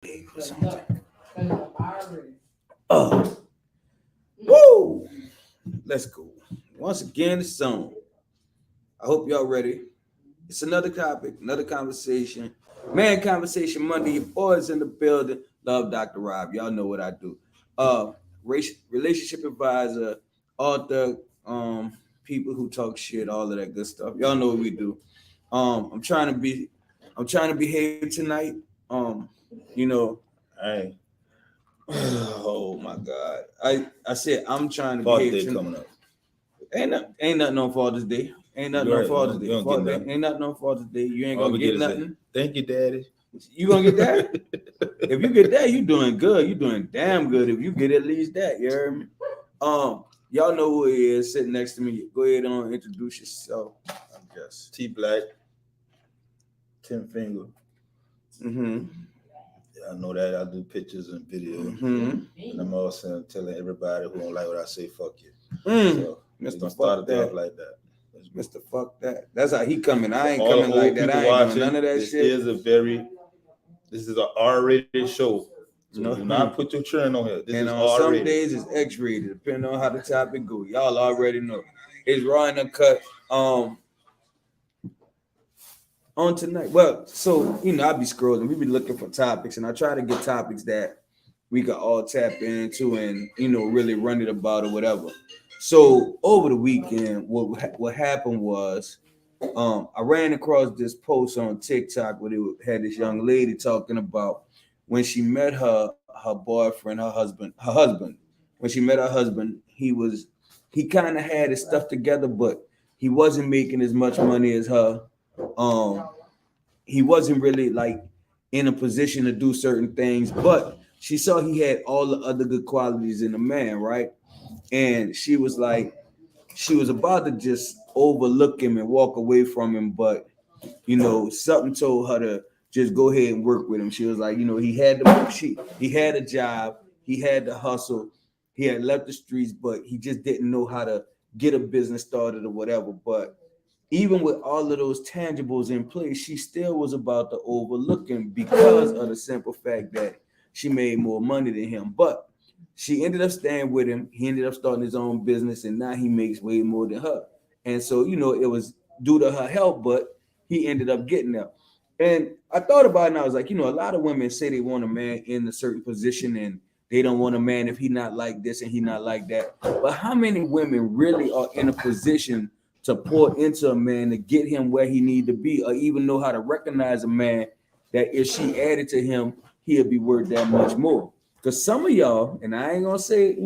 or something. Oh, woo! Let's go. Once again, it's on. I hope y'all ready. It's another topic, another conversation. Man, conversation Monday. Your boys in the building. Love Dr. Rob. Y'all know what I do. Relationship advisor, author, people who talk shit, all of that good stuff. Y'all know what we do. Um, I'm trying to be, I'm trying to behave tonight. Um, you know, Hey, oh my God. I said I'm trying to Father's behave Day tonight. coming up. Ain't nothing on Father's Day. Ain't nothing Go on ahead. Father's Day. You don't get Father's Day. nothing. Ain't nothing on Father's Day. You ain't All gonna we get get is nothing. thank you, Daddy. You gonna get that? If you get that, you doing good. You doing damn good. If you get at least that, you heard me? Y'all know who he is sitting next to me. Go ahead and introduce yourself. I'm just. T Black, 10 finger. Mm-hmm. I know that I do pictures and videos. Mm-hmm. And I'm also telling everybody who don't like what I say, fuck you. So we Mr. gonna start Fuck it off that. like that. Mr. Fuck that. That's how he coming. I ain't All the coming old like that. people I ain't doing watching, none of that this shit. is an R-rated show. So No. do not put your trend on here. This And is on some R-rated. days it's X-rated, depending on how the topic go. Y'all already know. It's raw and uncut. On tonight. Well, so I be scrolling. We be looking for topics, and I try to get topics that we could all tap into and really run it about or whatever. So over the weekend, what happened was, I ran across this post on TikTok where it had this young lady talking about when she met her boyfriend, her husband. When she met her husband, he kind of had his stuff together, but he wasn't making as much money as her. Um, he wasn't really like in a position to do certain things, but she saw he had all the other good qualities in a man, right? And she was about to just overlook him and walk away from him, but something told her to just go ahead and work with him. She was like, he had a job, he had the hustle, he had left the streets, but he just didn't know how to get a business started or whatever. But even with all of those tangibles in place, she still was about to overlook him because of the simple fact that she made more money than him. But she ended up staying with him. He ended up starting his own business, and now he makes way more than her. And so, it was due to her help, but he ended up getting there. And I thought about it, and I was like, a lot of women say they want a man in a certain position, and they don't want a man if he not like this and he not like that. But how many women really are in a position to pour into a man to get him where he need to be, or even know how to recognize a man that if she added to him, he'll be worth that much more? Because some of y'all, and I ain't gonna say,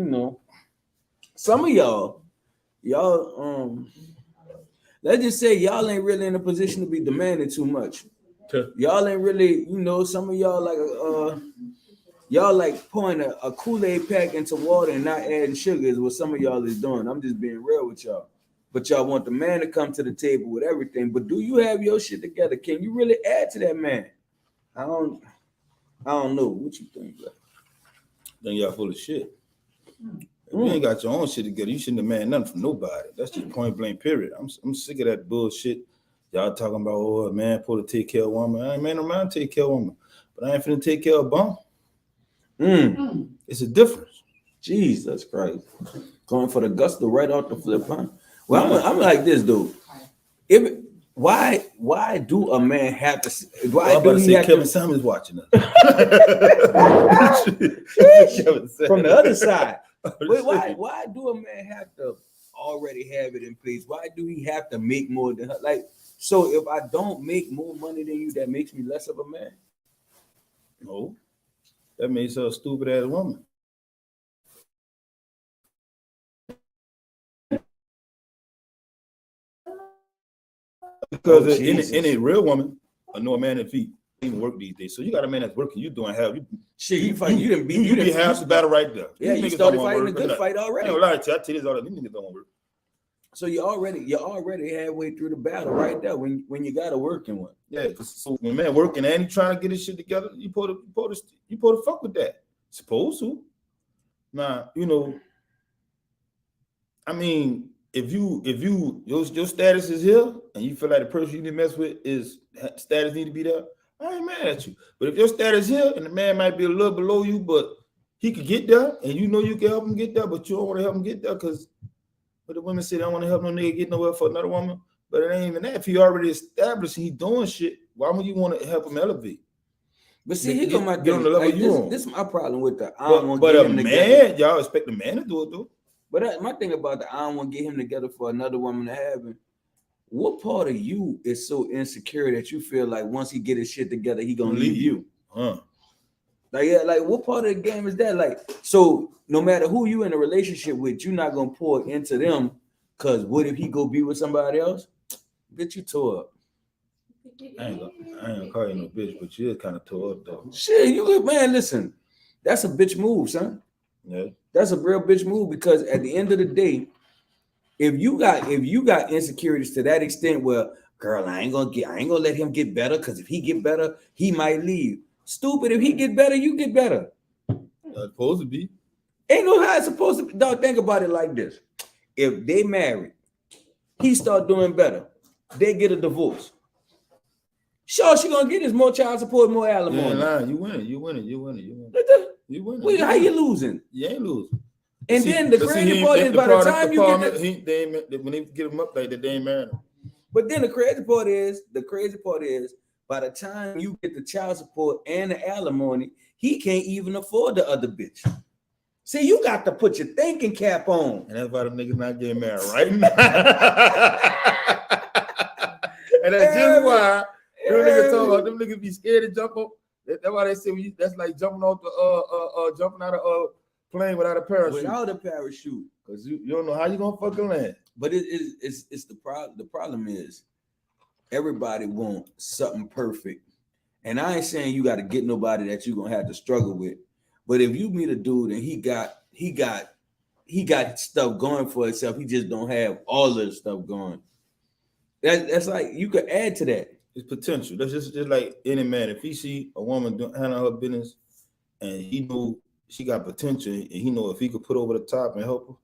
some of y'all, let's just say y'all ain't really in a position to be demanding too much. Y'all ain't really, some of y'all y'all like pouring a Kool-Aid pack into water and not adding sugar is what some of y'all is doing. I'm just being real with y'all. But y'all want the man to come to the table with everything. But do you have your shit together? Can you really add to that man? I don't know. What you think, bro? Then y'all full of shit. If you ain't got your own shit together, you shouldn't demand nothing from nobody. That's just point blank, period. I'm sick of that bullshit. Y'all talking about, oh, a man supposed to take care of a woman. I ain't man no man take care of a woman. But I ain't finna take care of a bum. It's a difference. Jesus Christ. Going for the gusto right off the flip, huh? Well, I'm like this, dude. Why do a man have to? Why do he have Kevin to? Samuels watching us. From the other side. But why do a man have to already have it in place? Why do he have to make more than her? Like, so if I don't make more money than you, that makes me less of a man? No. That makes her a stupid ass woman. Because in a real woman, I know a man if he even work these days. So you got a man that's working, you doing hell. You be half the battle right there. Yeah, you started fighting a good fight already. I ain't gonna lie to you, I tell you all that these niggas don't work. So you're already halfway through the battle right there when you got a working one. Yeah, so when man working and he trying to get his shit together, you supposed to fuck with that. Supposed to. Now, I mean, if your status is here and you feel like the person you need to mess with is status need to be there, I ain't mad at you. But if your status here and the man might be a little below you, but he could get there, and you know you can help him get there, but you don't want to help him get there because the women say they don't want to help no nigga get nowhere for another woman. But it ain't even that. If he already established and he doing shit, why would you want to help him elevate? But see, he come out get on the level like, you on. This is my problem with the I But, don't want but to get a him man, together. y'all expect the man to do it though. But my thing about the I don't want to get him together for another woman to have him. What part of you is so insecure that you feel like once he get his shit together, he gonna leave you? Huh? Like, yeah, like what part of the game is that? Like, so no matter who you in a relationship with, you're not gonna pour into them. Cause what if he go be with somebody else? Bitch, you tore up. I ain't gonna call you no bitch, but you kind of tore up though. Shit, you man, listen, that's a bitch move, son. Yeah. That's a real bitch move because at the end of the day, if you got insecurities to that extent where, girl, I ain't gonna let him get better because if he get better, he might leave. Stupid, if he get better, you get better. That's supposed to be. Ain't no how it's supposed to be. Dog, think about it like this. If they married, he start doing better, they get a divorce. Sure, she gonna get is more child support, more alimony. You winning. Wait, how you losing? You ain't losing. And See, then the but see, crazy part is by the time you get when they get him up like that, they ain't married him. but then the crazy part is by the time you get the child support and the alimony, he can't even afford the other bitch. See, you got to put your thinking cap on. And that's why the niggas not getting married right now. And that's just why them niggas talk about them niggas be scared to jump up. That's why they say that's like jumping off the jumping out of a plane without a parachute. Without a parachute. Because you don't know how you gonna fucking land. But it's the problem. The problem is everybody wants something perfect. And I ain't saying you got to get nobody that you're gonna have to struggle with. But if you meet a dude and he got stuff going for himself, he just don't have all of the stuff going. That's like you could add to that. It's potential. That's just like any man. If he see a woman handling her business and he know she got potential and he know if he could put over the top and help her,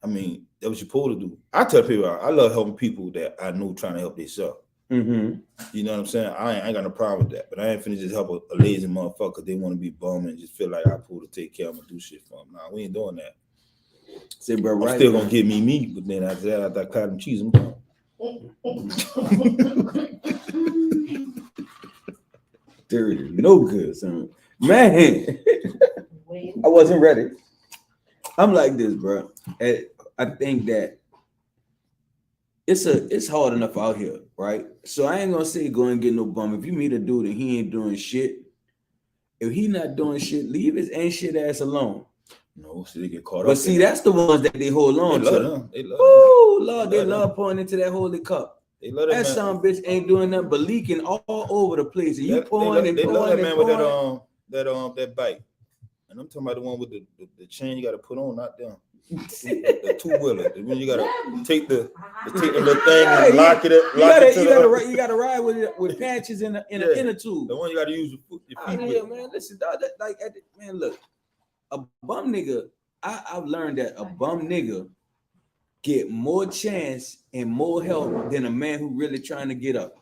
I mean, that's what you're supposed to do. I tell people I love helping people that I know trying to help themselves. Mm-hmm. You know what I'm saying? I ain't got no problem with that. But I ain't finna just help a lazy motherfucker because they want to be bum and just feel like I pull to take care of them and do shit for them. Nah, we ain't doing that. Say, bro, I'm still gonna give me, but then after that, after I cut them cheese, I'm done. Dirty, no good, son. Man, I wasn't ready. I'm like this, bro. I think that it's hard enough out here, right? So I ain't gonna say go and get no bum. If you meet a dude and he ain't doing shit, if he not doing shit, leave his ain't shit ass alone. No, so they get caught up. But see, that's the ones that they hold on to. They love oh Lord, they love pouring into that holy cup. They love that son bitch ain't doing nothing but leaking all over the place. And you pouring and they pouring love that and man pouring. with that bike. And I'm talking about the one with the chain you got to put on, not them. The two-wheeler. When you gotta take the little thing and lock it up. You gotta ride with it with patches in the inner tube. The one you gotta use your feet with. Man, listen, dog, man, look, a bum nigga. I've learned that a bum nigga get more chance and more help than a man who really trying to get up.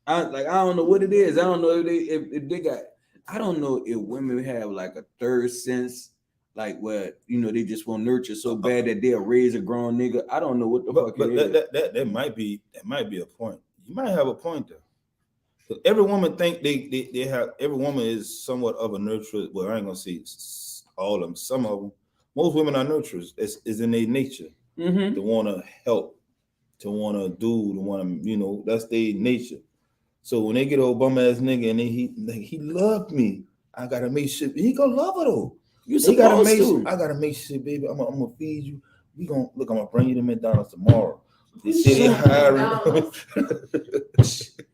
I don't know what it is. I don't know if they got. I don't know if women have like a third sense. Like where they just want nurture so bad that they'll raise a grown nigga. I don't know what the fuck it is. That might be a point. You might have a point there. Because every woman think they have. Every woman is somewhat of a nurturer. Well, I ain't gonna say all of them. Some of them. Most women are nurturers. It's in their nature to want to help, to want to do, to want to that's their nature. So when they get an bum ass nigga and he loved me, I gotta make sure he gonna love her though. I gotta make sure, baby. I'm gonna feed you. I'm gonna bring you to McDonald's tomorrow. They say they hiring.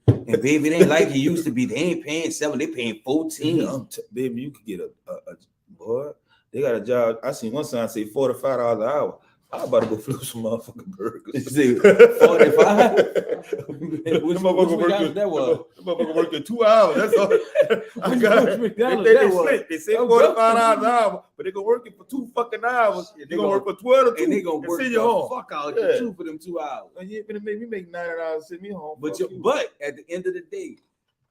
And baby, it ain't like it used to be. They ain't paying 7, they paying 14. Baby, you could get a boy. They got a job. I seen one sign say $45 an hour. I'm about to go flip some motherfucking burgers. See, 45? Which motherfucker working 2 hours. That's all. I got it. They say $45 an hour, but they gonna work it for 2 fucking hours. They gonna work for 12 or 2, and they gonna work the home. fuck out you too for them 2 hours. And you make me make $90 send me home. But at the end of the day,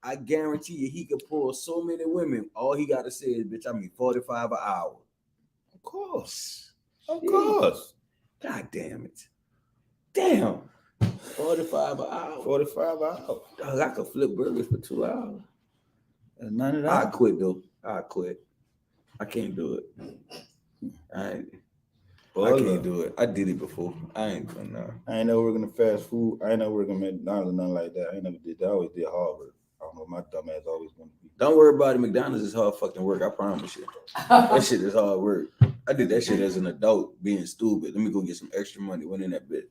I guarantee you he could pull so many women. All he gotta say is, bitch, I mean 45 an hour. Of course. God damn it. Damn. 45 an hour. 45 an hour. Dog, I could flip burgers for 2 hours. That's $90. I quit though. I quit. I can't do it. I can't do it. I did it before. I ain't doing that. I ain't never working in fast food. I ain't never working at McDonald's or nothing like that. I ain't never did that. I always did hard work. I don't know, my dumb ass always want to be. Don't worry about it. McDonald's is hard fucking work. I promise you. That shit is hard work. I did that shit as an adult, being stupid. Let me go get some extra money. Went in that bit.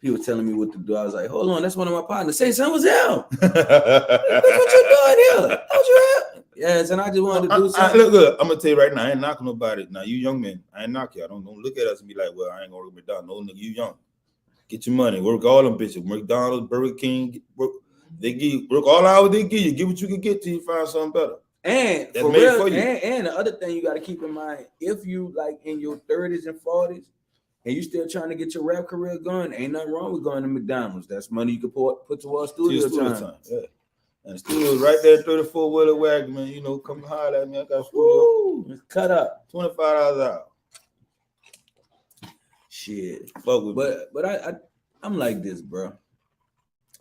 People telling me what to do. I was like, hold on, that's one of my partners. Say something was him. What you doing here? Don't you have? Yes, and I just wanted to do something. Look good. I'm gonna tell you right now, I ain't knocking nobody. Now you young men, I ain't knock y'all. Don't look at us and be like, well, I ain't gonna work McDonald's. No, nigga, you young. Get your money. Work all them bitches. McDonald's, Burger King. They give you work all hours they give you. Get what you can get till you find something better. And that's for made real, for you. And the other thing you got to keep in mind, if you like in your 30s and 40s and you still trying to get your rap career going, ain't nothing wrong with going to McDonald's. That's money you can put towards studio time. Yeah. And the studio's right there, 34 Wheeler Wagon, man. You know, come holler at me. I got a studio. It's cut up. $25 an hour. Shit. Fuck with me. But I'm like this, bro.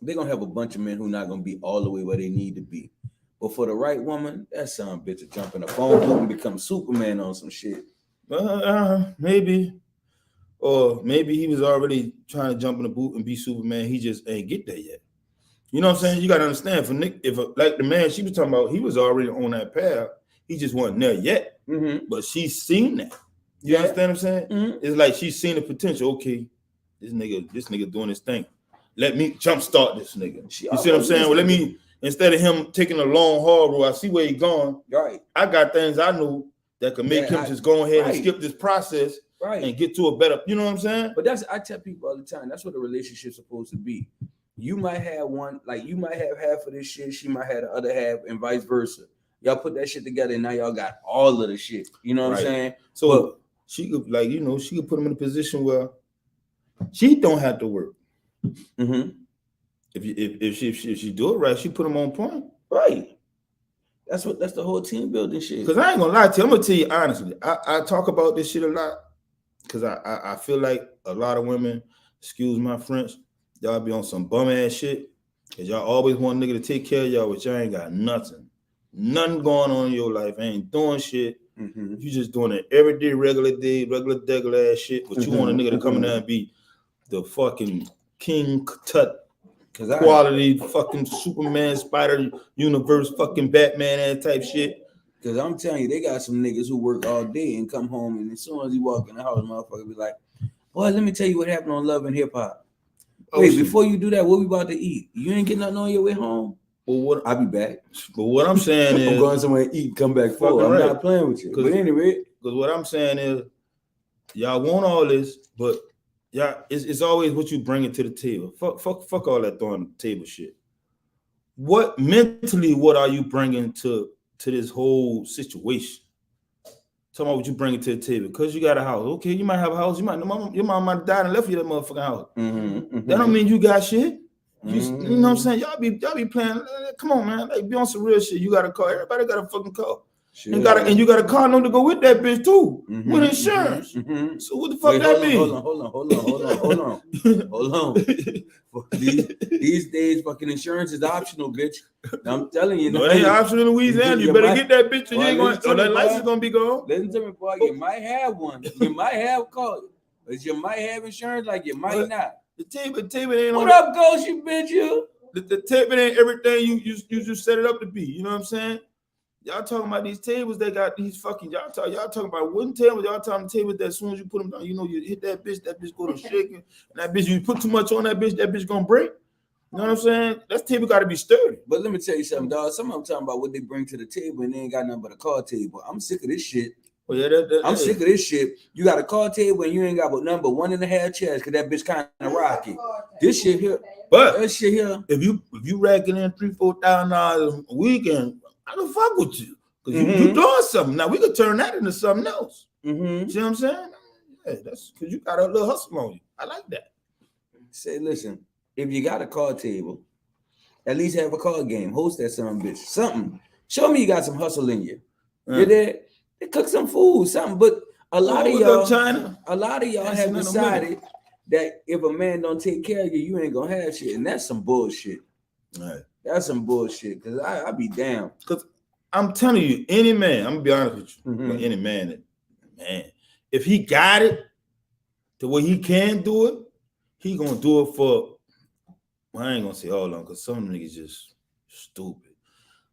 They're gonna have a bunch of men who not gonna be all the way where they need to be. But for the right woman, that son bitch will jump in a phone book and become Superman on some shit. Maybe. Or maybe he was already trying to jump in the boot and be Superman. He just ain't get there yet. You know what I'm saying? You gotta understand, for Nick, like the man she was talking about, he was already on that path. He just wasn't there yet. Mm-hmm. But she's seen that. You understand what I'm saying? Mm-hmm. It's like she's seen the potential. Okay, this nigga doing his thing. Let me jumpstart this nigga. You see what I'm saying? Well, let me, instead of him taking a long, hard road, I see where he's going. Right. I got things I know that could make him just go ahead and skip this process and get to a better, you know what I'm saying? But I tell people all the time, that's what a relationship's supposed to be. You might have one, like you might have half of this shit, she might have the other half, and vice versa. Y'all put that shit together and now y'all got all of the shit. You know what I'm saying? So she could, like, you know, she could put him in a position where she don't have to work. Mm-hmm. If she do it right, she put him on point. Right. That's the whole team building shit. Because I ain't gonna lie to you, I'm gonna tell you honestly. I talk about this shit a lot because I feel like a lot of women, excuse my French, y'all be on some bum ass shit. Cause y'all always want a nigga to take care of y'all, but y'all ain't got nothing going on in your life. Ain't doing shit. Mm-hmm. You just doing it everyday, regular ass shit. But you want a nigga to come in there and be the fucking King Tut quality fucking Superman, Spider Universe, fucking Batman ass type shit. Cause I'm telling you, they got some niggas who work all day and come home, and as soon as he walk in the house, motherfucker be like, boy, let me tell you what happened on Love and Hip Hop. Wait, before you do that, what we about to eat? You ain't getting nothing on your way home? Well, I'll be back. But what I'm saying is, I'm going somewhere to eat and come back full. I'm not playing with you. But anyway, because what I'm saying is, y'all want all this, but yeah, it's always what you bring to the table. Fuck all that throwing the table shit. What are you bringing to this whole situation? Talking about what you bringing to the table. Because you got a house. Okay, you might have a house. Your mom might have died and left you that motherfucking house. Mm-hmm. That don't mean you got shit. You know what I'm saying? Y'all be playing. Come on, man. Like, be on some real shit. You got a car. Everybody got a fucking car. Sure. And you got a car note to go with that bitch too, with insurance. Mm-hmm. So what the fuck that mean? Hold on. These days, fucking insurance is optional, bitch. I'm telling you. No, it ain't optional in Louisiana. You better get that bitch, or you ain't going. So that license gonna be gone. Listen to me, boy. You might have one. You might have a car, but you might have insurance. Like you might not. The table ain't. What up, Ghost? You bitch, you. The table ain't everything you just set it up to be. You know what I'm saying? Y'all talking about these tables that got these fucking y'all talking about wooden tables. Y'all talking tables that as soon as you put them down, you know you hit that bitch go to shaking, and that bitch you put too much on that bitch gonna break. You know what I'm saying? That table got to be sturdy. But let me tell you something, dog. Some of them talking about what they bring to the table and they ain't got nothing but a card table. I'm sick of this shit. Oh yeah, I'm sick of this shit. You got a card table and you ain't got but number 1.5 chairs because that bitch kind of rocky. This shit here, But that shit here. if you racking in $3,000-4,000 a week, and I don't fuck with you because you doing something. Now we could turn that into something else. Mm-hmm. See what I'm saying? Yeah, that's because you got a little hustle on you. I like that. Say, listen, if you got a card table, at least have a card game. Host that son bitch. Something. Show me you got some hustle in you. You're there. They cook some food, something. But a lot of y'all have decided that if a man don't take care of you, you ain't gonna have shit. And that's some bullshit. Right. That's some bullshit. Cause I be down. Because I'm telling you, any man, I'm gonna be honest with you, Mm-hmm. any man, if he got it the way he can do it, he gonna do it for, well, I ain't gonna say all of them because some niggas just stupid.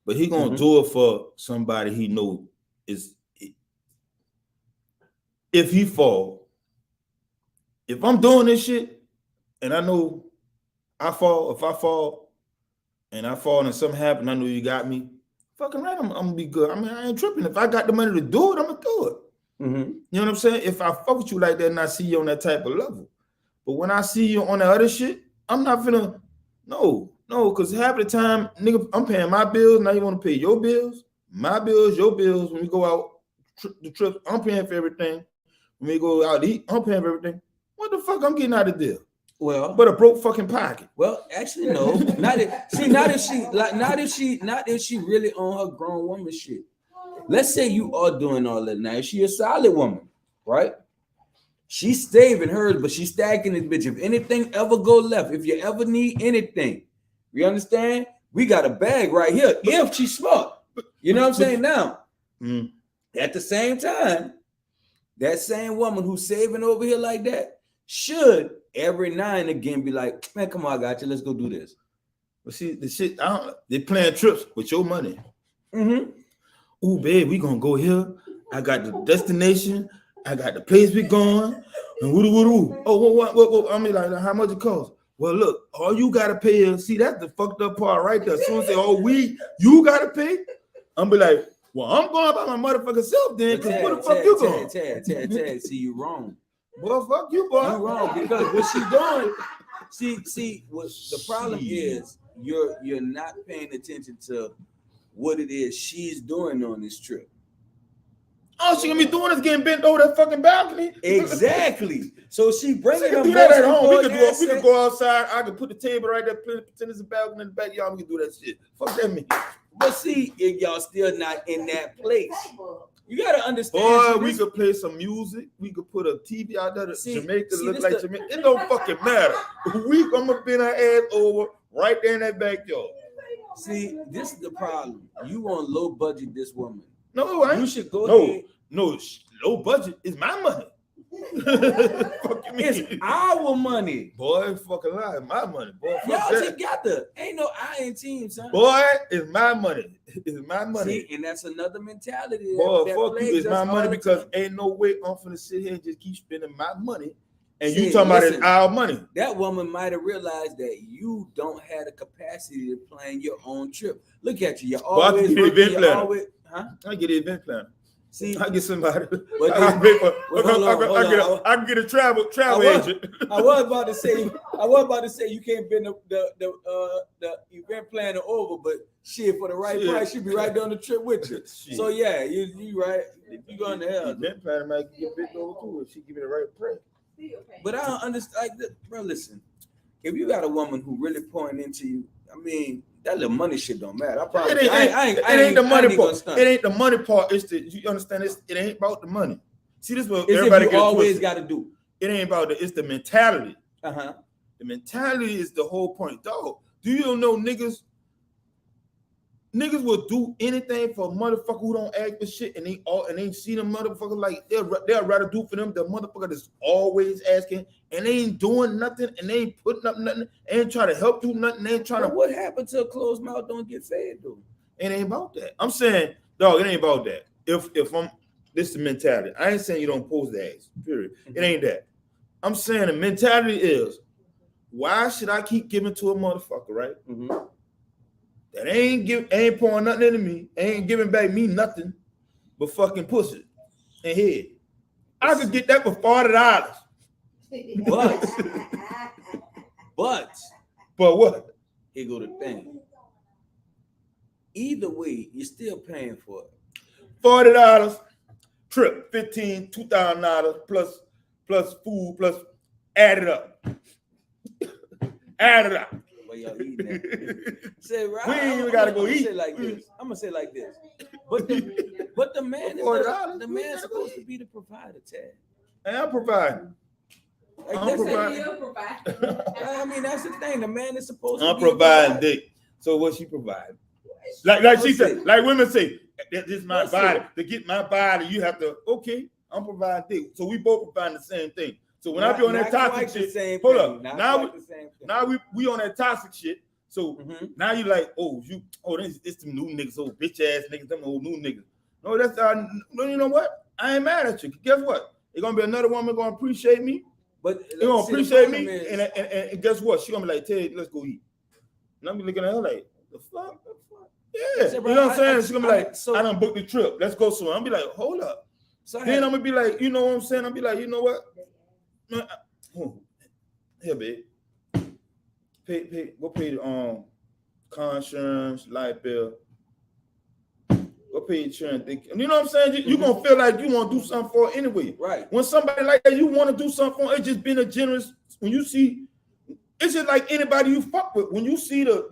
But he gonna do it for somebody he know is, if he fall, if I'm doing this shit and I know I fall, if I fall and something happen, I know you got me, fucking right, I'm gonna be good. I mean, I ain't tripping. If I got the money to do it, I'm gonna do it. Mm-hmm. You know what I'm saying? If I fuck with you like that and I see you on that type of level. But when I see you on the other shit, I'm not finna, no, because half the time, nigga, I'm paying my bills, now you wanna pay your bills, my bills, your bills. When we go out, the trips, I'm paying for everything. When we go out to eat, I'm paying for everything. What the fuck I'm getting out of the deal? Well, but a broke fucking pocket. Well, actually, no. Not if she really on her grown woman shit. Let's say you are doing all that now. If she a solid woman, right? She's saving hers, but she's stacking this bitch. If anything ever go left, if you ever need anything, you understand? We got a bag right here. If she's smart, you know what I'm saying? Now, at the same time, that same woman who's saving over here like that should every now and again be like, man, come on, I got you. Let's go do this. But see, the shit, they playing trips with your money. Mm-hmm. Ooh, babe, we gonna go here. I got the destination. I got the place we going. And woo. Oh, what? I mean, like, how much it cost? Well, look, all you gotta pay is, see, that's the fucked up part right there. Soon as they, you gotta pay. I'm be like, well, I'm going by my motherfucking self then, because where the fuck you going? Ted, see, you wrong. Well, fuck you, boy. You wrong, because what she doing, see, what the problem is, you're not paying attention to what it is she's doing on this trip. All she gonna be doing is getting bent over that fucking balcony. Exactly. So she bringing them do that at home. We can could go outside. I could put the table right there, pretend it's a balcony in the back. Y'all, we can do that shit. Fuck that me. But see, if y'all still not in that place, you gotta understand. Boy, we could play some music. We could put a TV out there. Jamaica look like Jamaica. It don't fucking matter. I'm gonna bend her ass over right there in that backyard. See, this is the problem. You want low budget this woman. No, I ain't. You should go ahead. No, low budget is my money. Fuck you mean? It's our money. Boy, fucking lie. My money. Boy, y'all together. Ain't no I in team, son. Boy, it's my money. It's my money. See, and that's another mentality. Boy, fuck you. It's my money because ain't no way I'm finna sit here and just keep spending my money. And you talking about it's our money. That woman might have realized that you don't have the capacity to plan your own trip. Look at you. You're always working. I get an event planner. See, I get somebody. I can get a travel agent. I was about to say you can't bend the event planner over, but shit, for the right price, she'll be right down the trip with you. Shit. So yeah, you right. You going to hell. Event planner might get bent over too if she give me the right price. But I don't understand, bro. Listen, if you got a woman who really pouring into you, I mean, that little money shit don't matter. I probably it ain't the money part. It ain't the money part. It's the, you understand? It ain't about the money. See, this is what everybody always got to do. It ain't about it's the mentality. The mentality is the whole point, dog. Do you know niggas will do anything for a motherfucker who don't ask for shit, and they see them motherfuckers like they'll rather do for them the motherfucker that's always asking, and they ain't doing nothing, and they ain't putting up nothing, ain't trying to help do nothing, they ain't trying to. What happened to a closed mouth don't get fed, though? It ain't about that. I'm saying, dog, it ain't about that. If I'm this is the mentality. I ain't saying you don't pose the ass, period. It ain't that. I'm saying the mentality is, why should I keep giving to a motherfucker, right? That ain't pouring nothing into me, ain't giving back me nothing but fucking pussy. and head. I could get that for $40. But what? here go the thing. Either way, you're still paying for it. $40 trip, $15,000, $2,000 plus food plus add it up. Add it up. Well, y'all eating that. Say, right, We ain't even gotta go eat. I'm gonna say like this. But the man is the man's supposed to be the provider, Ted. And I'm providing. Like, I'm providing. I mean, that's the thing. The man is supposed to I'm be providing dick. So what she providing? Like she said, like women say, this is my body. To get my body, you have to, okay, I'm providing dick. So we both providing the same thing. So when I be on that toxic shit, hold up. Now we on that toxic shit. So now you like, this them new niggas, old bitch ass niggas, them old new niggas. No, that's no, you know what? I ain't mad at you. Guess what? It's gonna be another woman gonna appreciate me. But they're gonna appreciate me, and guess what? She gonna be like, Ted, let's go eat. And I'm be looking at her like, the fuck? Yeah, you know what I'm saying? She's gonna be like, I done booked the trip. Let's go somewhere. I'm be like, hold up. So then I'm gonna be like, you know what I'm saying? I'm be like, you know what? Here, babe. Go pay the car insurance, light bill. Go pay insurance. You know what I'm saying? You gonna feel like you want to do something for it anyway. Right. When somebody like that, you want to do something for it, just being a generous. When you see, it's just like anybody you fuck with. When you see the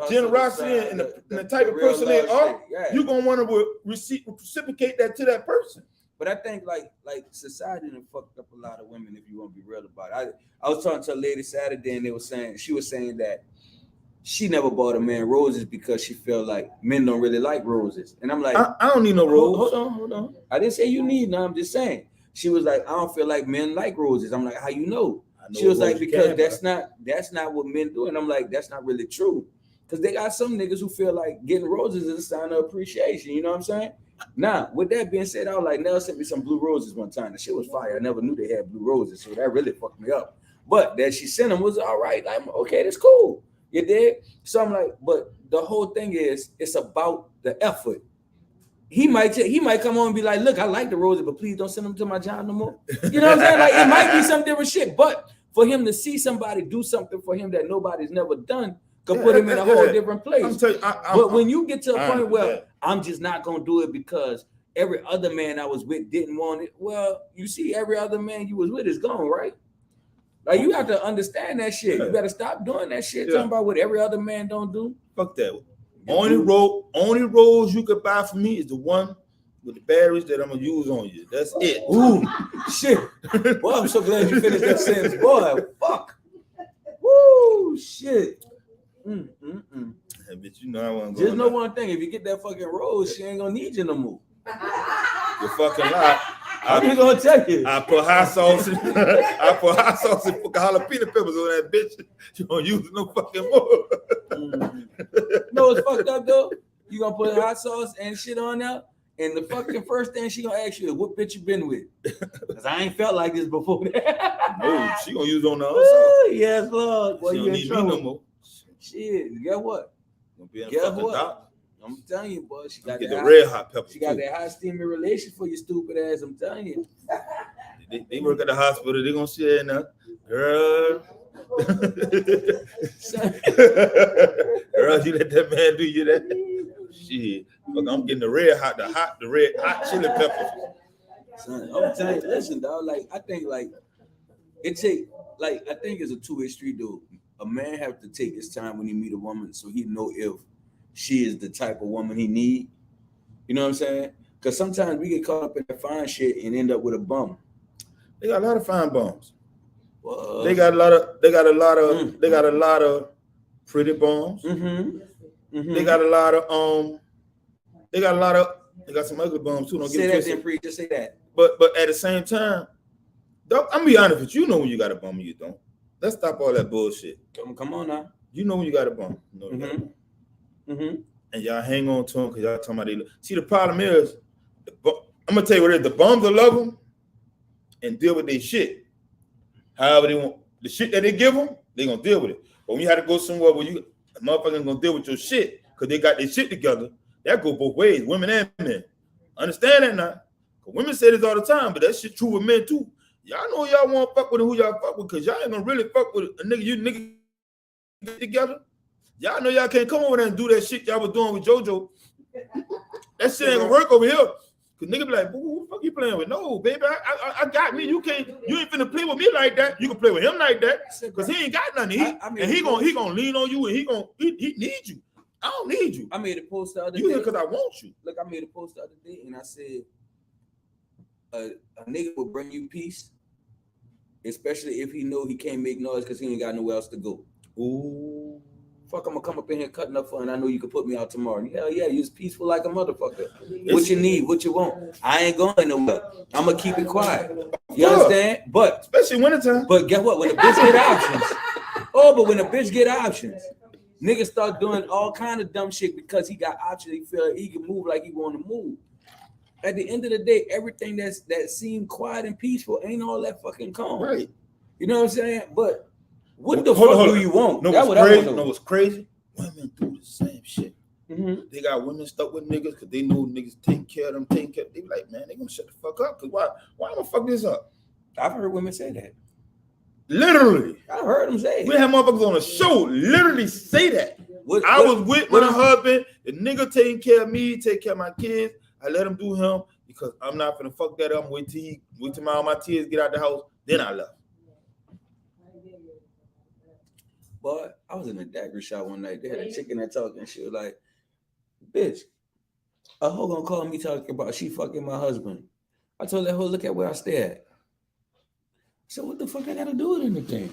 generosity and the type of person they are, you're gonna want to reciprocate that to that person. But I think like society done fucked up a lot of women, if you want to be real about it. I was talking to a lady Saturday, and she was saying that she never bought a man roses because she felt like men don't really like roses. And I'm like, I don't need no roses. Hold on. I didn't say you need none. I'm just saying. She was like, I don't feel like men like roses. I'm like, how you know? She was like, because that's not what men do. And I'm like, that's not really true. Because they got some niggas who feel like getting roses is a sign of appreciation. You know what I'm saying? Now, with that being said, I was like, Nell sent me some blue roses one time. The shit was fire. I never knew they had blue roses, so that really fucked me up. But that she sent them was all right. Like, okay, that's cool. You did? So I'm like, but the whole thing is, it's about the effort. He might come on and be like, look, I like the roses, but please don't send them to my job no more. You know what I'm saying? Like, it might be some different shit. But for him to see somebody do something for him that nobody's never done could put him in a whole different place. But when you get to a point where I'm just not gonna do it because every other man I was with didn't want it, well, you see, every other man you was with is gone, right? Like, you have to understand that shit. You better stop doing that shit. Talking about what every other man don't do. Fuck that. Only rose you could buy for me is the one with the berries that I'm gonna use on you. That's it. Ooh, shit. Boy, I'm so glad you finished that sentence. Boy, fuck. Woo, shit. Yeah, but you know I want to just know one thing: if you get that fucking rose, she ain't gonna need you no more. You fucking lie. I'm gonna tell you. I put hot sauce and fucking jalapeno peppers on that bitch. You don't use no fucking more. No, it's fucked up though. You gonna put hot sauce and shit on there, and the fucking first thing she gonna ask you is, "What bitch you been with?" Because I ain't felt like this before. No, she gonna use on the other side. Yes, Lord. Boy, she don't need me no more. Shit, guess what? Guess what? Doctor. I'm telling you, boy. She got the red hot pepper. She got that hot steamy relation for your stupid ass. I'm telling you. They work at the hospital. They gonna see her in there, girl. Girl, you let that man do you that? Shit, look, I'm getting the red hot chili peppers. Son, I'm telling you, listen, dog. Like, I think like it take I think it's a two-way street, though. A man have to take his time when he meet a woman so he know if she is the type of woman he need. You know what I'm saying? Because sometimes we get caught up in the fine shit and end up with a bum. They got a lot of fine bums. They got a lot of pretty bums. They got some ugly bums too. Don't say get that, then preach. Just say that. But at the same time, I'm gonna be honest with you. You know when you got a bum and you don't. Let's stop all that bullshit. Come on now. You know when you got a bum. You know and y'all hang on to them because y'all talking about they. See, the problem is, I'm gonna tell you what it is. The bums will love them and deal with their shit. However they want the shit that they give them, they gonna deal with it. But when you have to go somewhere where you a motherfucker gonna deal with your shit because they got their shit together, that go both ways, women and men. Understand that now? Women say this all the time, but that shit true with men too. Y'all know y'all want to fuck with who y'all fuck with, because y'all ain't gonna really fuck with a nigga. You nigga get together. Y'all know y'all can't come over there and do that shit y'all was doing with JoJo. That shit ain't gonna work over here. Cause nigga be like, who the fuck you playing with? No, baby, I got me. You ain't finna play with me like that. You can play with him like that, cause he ain't got nothing. He gonna lean on you, and he needs you. I don't need you. I made a post the other day. You here cause I want you. Look, I made a post the other day, and I said, a nigga will bring you peace, especially if he know he can't make noise because he ain't got nowhere else to go. Ooh. Fuck, I'm gonna come up in here cutting up fun. I know you can put me out tomorrow. Hell yeah, you're peaceful like a motherfucker. What you need, what you want. I ain't going nowhere. I'm gonna keep it quiet. You understand? But especially wintertime. But guess what? When the bitch get options, but when the bitch get options, niggas start doing all kind of dumb shit because he got options. He feel he can move like he want to move. At the end of the day, everything that seemed quiet and peaceful ain't all that fucking calm. Right. You know what I'm saying? But what the fuck do you want? No, what's crazy? Women do the same shit. Mm-hmm. They got women stuck with niggas because they know niggas taking care of them, They be like, man, they gonna shut the fuck up. Cause why am I fuck this up? I've heard women say that. Literally. I heard them say it. We had motherfuckers on the show literally say that. I was with my husband, the nigga taking care of me, take care of my kids. I let him do him because I'm not gonna fuck that up. Wait till all my kids get out the house, then I left. But I was in a dagger shop one night. They had a chicken that talked, and she was like, bitch, a hoe gonna call me talking about she fucking my husband. I told that hoe, look at where I stay at. So what the fuck I gotta do with anything?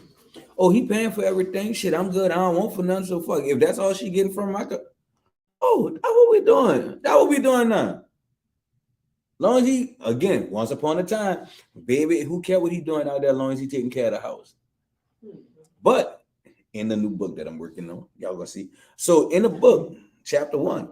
Oh, he paying for everything. Shit, I'm good. I don't want for nothing. So fuck. If that's all she getting from my oh, that's what we doing. That's what we doing now. Long as he, again, once upon a time, baby, who care what he doing out there as long as he taking care of the house. But in the new book that I'm working on, y'all gonna see. So in the book, chapter 1,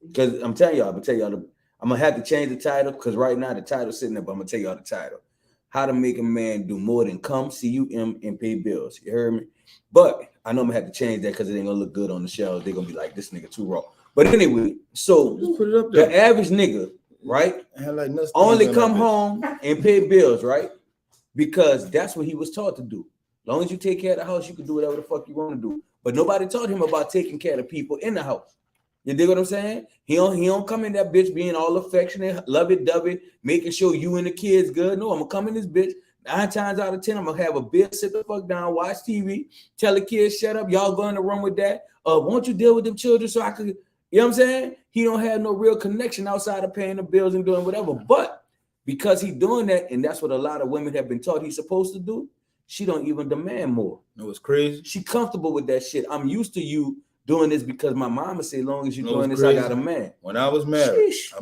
because I'm telling y'all, I'm gonna have to change the title because right now the title's sitting there, but I'm gonna tell y'all the title. How to make a man do more than come, CUM, and pay bills. You heard me? But I know I'm gonna have to change that because it ain't gonna look good on the shelves. They're gonna be like, this nigga too raw. But anyway, so put it up there. The average nigga, right, only come home and pay bills, right? Because that's what he was taught to do. Long as you take care of the house, you can do whatever the fuck you want to do. But nobody taught him about taking care of the people in the house. You dig what I'm saying? He don't come in that bitch being all affectionate, lovey-dovey, making sure you and the kids good. No, I'm gonna come in this bitch 9 times out of 10. I'm gonna have a bitch sit the fuck down, watch TV, tell the kids shut up. Y'all go in the room with that. Won't you deal with them children so I could? You know what I'm saying? He don't have no real connection outside of paying the bills and doing whatever. But because he doing that, and that's what a lot of women have been taught he's supposed to do. She don't even demand more. No, it's crazy. She comfortable with that shit. I'm used to you doing this because my mama said, as long as you're doing this, crazy. I got a man. When I was married, I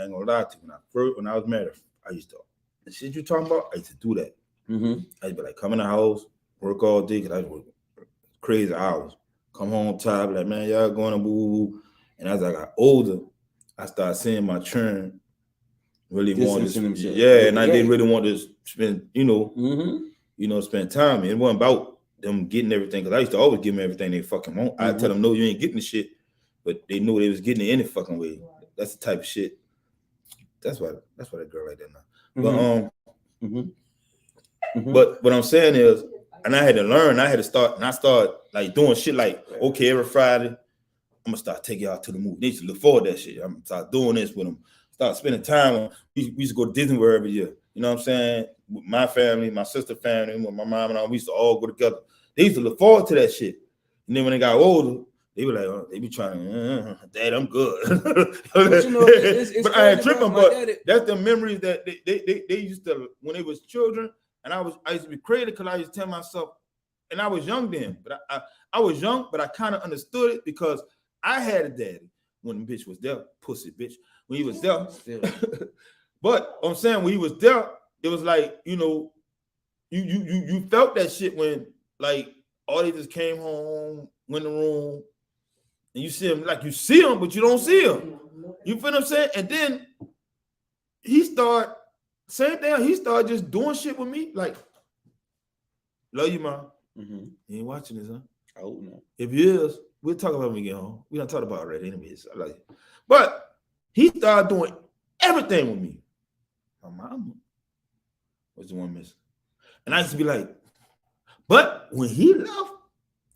ain't gonna lie to you. When I was married, I used to, the shit you talking about, I used to do that. Mm-hmm. I'd be like, come in the house, work all day, because I work crazy hours. Come home tired, like, man, y'all going to boo. And as I got older, I started seeing my churn really want to, and I didn't really want to spend, spend time. It wasn't about them getting everything, because I used to always give them everything they fucking want. Mm-hmm. I tell them, no, you ain't getting the shit, but they knew they was getting it any fucking way. That's the type of shit. That's why that girl like that now. But what I'm saying is, and I had to learn, I started like doing shit like, okay, every Friday, I'm gonna start taking y'all to the movie. They used to look forward to that shit. I'm gonna start doing this with them. Start spending time. We used to go to Disney World every year. You know what I'm saying? With my family, my sister family, with my mom and all, we used to all go together. They used to look forward to that shit. And then when they got older, they were like, they be trying to, Dad, I'm good. But I ain't tripping, but that's the memories that they used to, when they was children. And I used to be crazy because I used to tell myself, and I was young then, but I was young, but I kind of understood it because I had a daddy when the bitch was there, pussy bitch, when he was there. But I'm saying when he was there, it was like, you felt that shit when, like, all they just came home, went in the room, and you see him, like you see him, but you don't see him. You feel what I'm saying? And then he started just doing shit with me, like, love you, Mom. Mm-hmm. You ain't watching this, huh? I hope not. If he is, we'll talk about it when we get home. We don't talk about it already anyways. I like it. But he started doing everything with me. My mama was the one missing. And I used to be like, but when he left,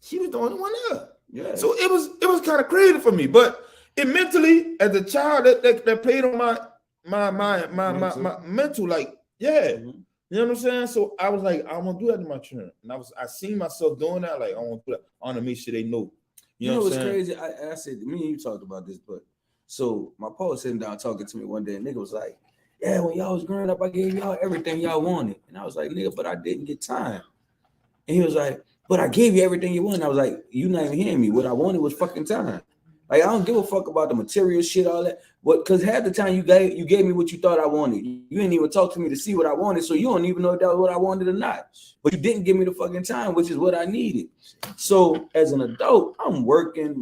she was the only one there. Yeah. So it was kind of crazy for me. But it mentally, as a child, that played on my mental, like, yeah. Mm-hmm. You know what I'm saying? So I was like, I want to do that to my children. And I seen myself doing that, like, I want to do that. I want to make sure they know. You know what's saying? crazy? I said, me and you talked about this, but so my pa was sitting down talking to me one day, and nigga was like, yeah, when y'all was growing up, I gave y'all everything y'all wanted. And I was like, nigga, but I didn't get time. And he was like, but I gave you everything you wanted. I was like, you not even hearing me. What I wanted was fucking time. Like, I don't give a fuck about the material shit, all that. But because half the time you gave me what you thought I wanted. You didn't even talk to me to see what I wanted, so you don't even know if that was what I wanted or not. But you didn't give me the fucking time, which is what I needed. So as an adult, I'm working.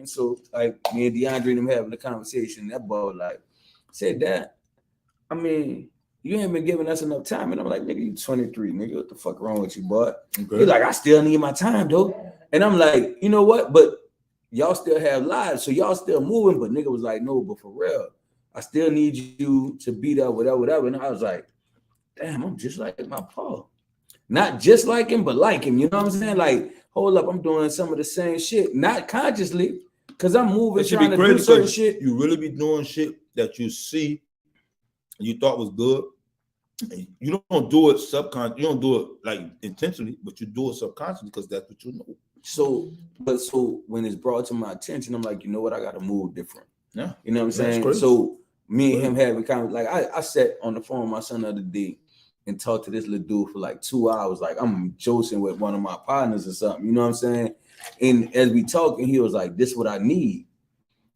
So like me and DeAndre and them having a conversation. That boy like said that. I mean, you ain't been giving us enough time. And I'm like, nigga, you 23, nigga. What the fuck wrong with you, boy? Okay. He's like, I still need my time, though. And I'm like, you know what? But y'all still have lives, so y'all still moving. But nigga was like, no, but for real, I still need you to be there, whatever. And I was like, damn, I'm just like my pa. Not just like him, but like him. You know what I'm saying? Like, hold up, I'm doing some of the same shit, not consciously, because I'm moving, trying to do certain shit. You really be doing shit that you see, you thought was good. And you don't do it subconsciously. You don't do it like intentionally, but you do it subconsciously because that's what you know. So when it's brought to my attention, I'm like, you know what? I got to move different. Yeah. You know what I'm saying? So me and him having kind of like, I sat on the phone with my son the other day and talked to this little dude for like 2 hours. Like I'm joking with one of my partners or something. You know what I'm saying? And as we talking, he was like, this is what I need.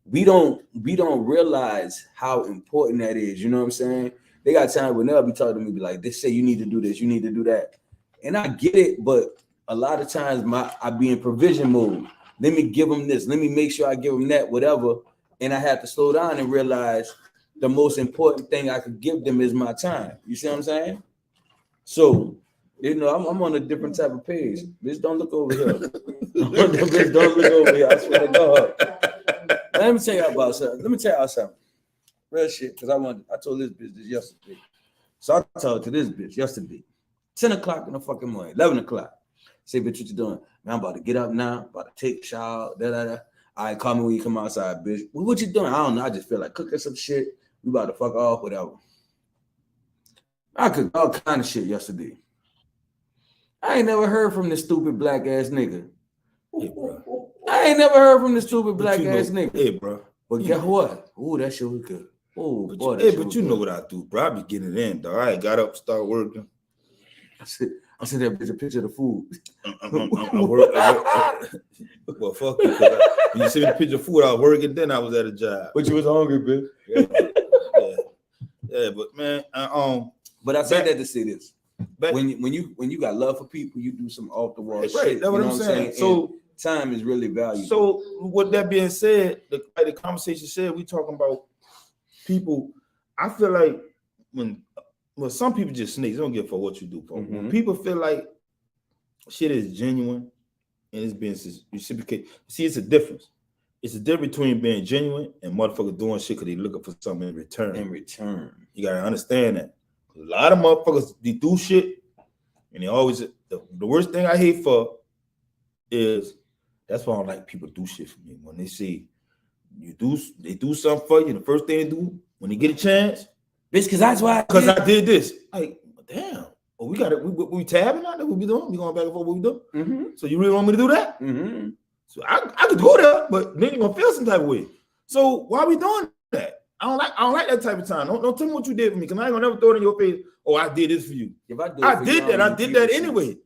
We don't realize how important that is. You know what I'm saying? They got time when they'll be talking to me, be like, they say you need to do this, you need to do that. And I get it, but a lot of times I be in provision mode. Let me give them this. Let me make sure I give them that, whatever. And I have to slow down and realize the most important thing I could give them is my time. You see what I'm saying? So, you know, I'm on a different type of page. Bitch, don't look over here. Bitch, don't look over here. I swear to God. Let me tell y'all something. Real shit, because I told this bitch this yesterday. So I told to this bitch yesterday, 10 o'clock in the fucking morning, 11 o'clock. Say, bitch, what you doing? Man, I'm about to get up now, about to take a shower, All right, call me when you come outside, bitch. Well, what you doing? I don't know. I just feel like cooking some shit. We about to fuck off, whatever. I cooked all kind of shit yesterday. I ain't never heard from this stupid black ass nigga. Hey, bro. I ain't never heard from this stupid black ass nigga. Hey, bro. But guess what? Ooh, that shit was good. Oh, boy. But you know what I do, bro. I be getting it in, dog. I got up, start working. I said that bitch a picture of the food. I work. Well, fuck you. When you see me the picture of food, I was working, then I was at a job. But you was hungry, bitch. Yeah, but man, but I say that to say this. When you got love for people, you do some off the wall shit. Right, that's what I'm saying. So time is really valuable. So with that being said, the conversation said, we talking about people. I feel like when some people just snakes, they don't give a fuck what you do. Mm-hmm. When people feel like shit is genuine and it's being reciprocated, see, it's a difference. It's a difference between being genuine and motherfuckers doing shit because they looking for something in return. You gotta understand that. A lot of motherfuckers, they do shit and they always, the worst thing I hate for is, that's why I don't like people do shit for me. When they say they do something for you, the first thing they do when they get a chance, bitch, because I did this. Like, damn. Oh, we got it. We tabbing out there. What we doing? We going back and forth. What we doing? Mm-hmm. So you really want me to do that? Mm-hmm. So I could go there, but then you're gonna feel some type of way. So why are we doing that? I don't like that type of time. Don't tell me what you did for me, because I ain't gonna never throw it in your face. Oh, I did this for you. If I did that anyway.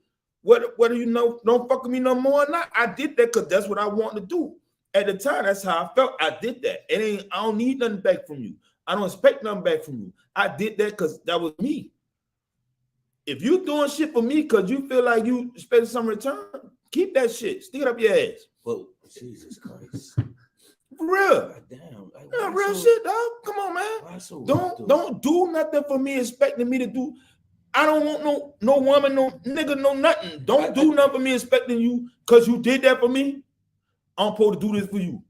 Whether you know, don't fuck with me no more or not, I did that because that's what I wanted to do. At the time, that's how I felt. I did that. I don't need nothing back from you. I don't expect nothing back from you. I did that because that was me. If you doing shit for me because you feel like you expect some return, keep that shit. Stick it up your ass. Well, Jesus Christ. For real. God damn. Like, real shit, dog. Come on, man. Don't do nothing for me expecting me to do. I don't want no woman, no nigga, no nothing. Don't do nothing for me expecting you because you did that for me. I'm supposed to do this for you.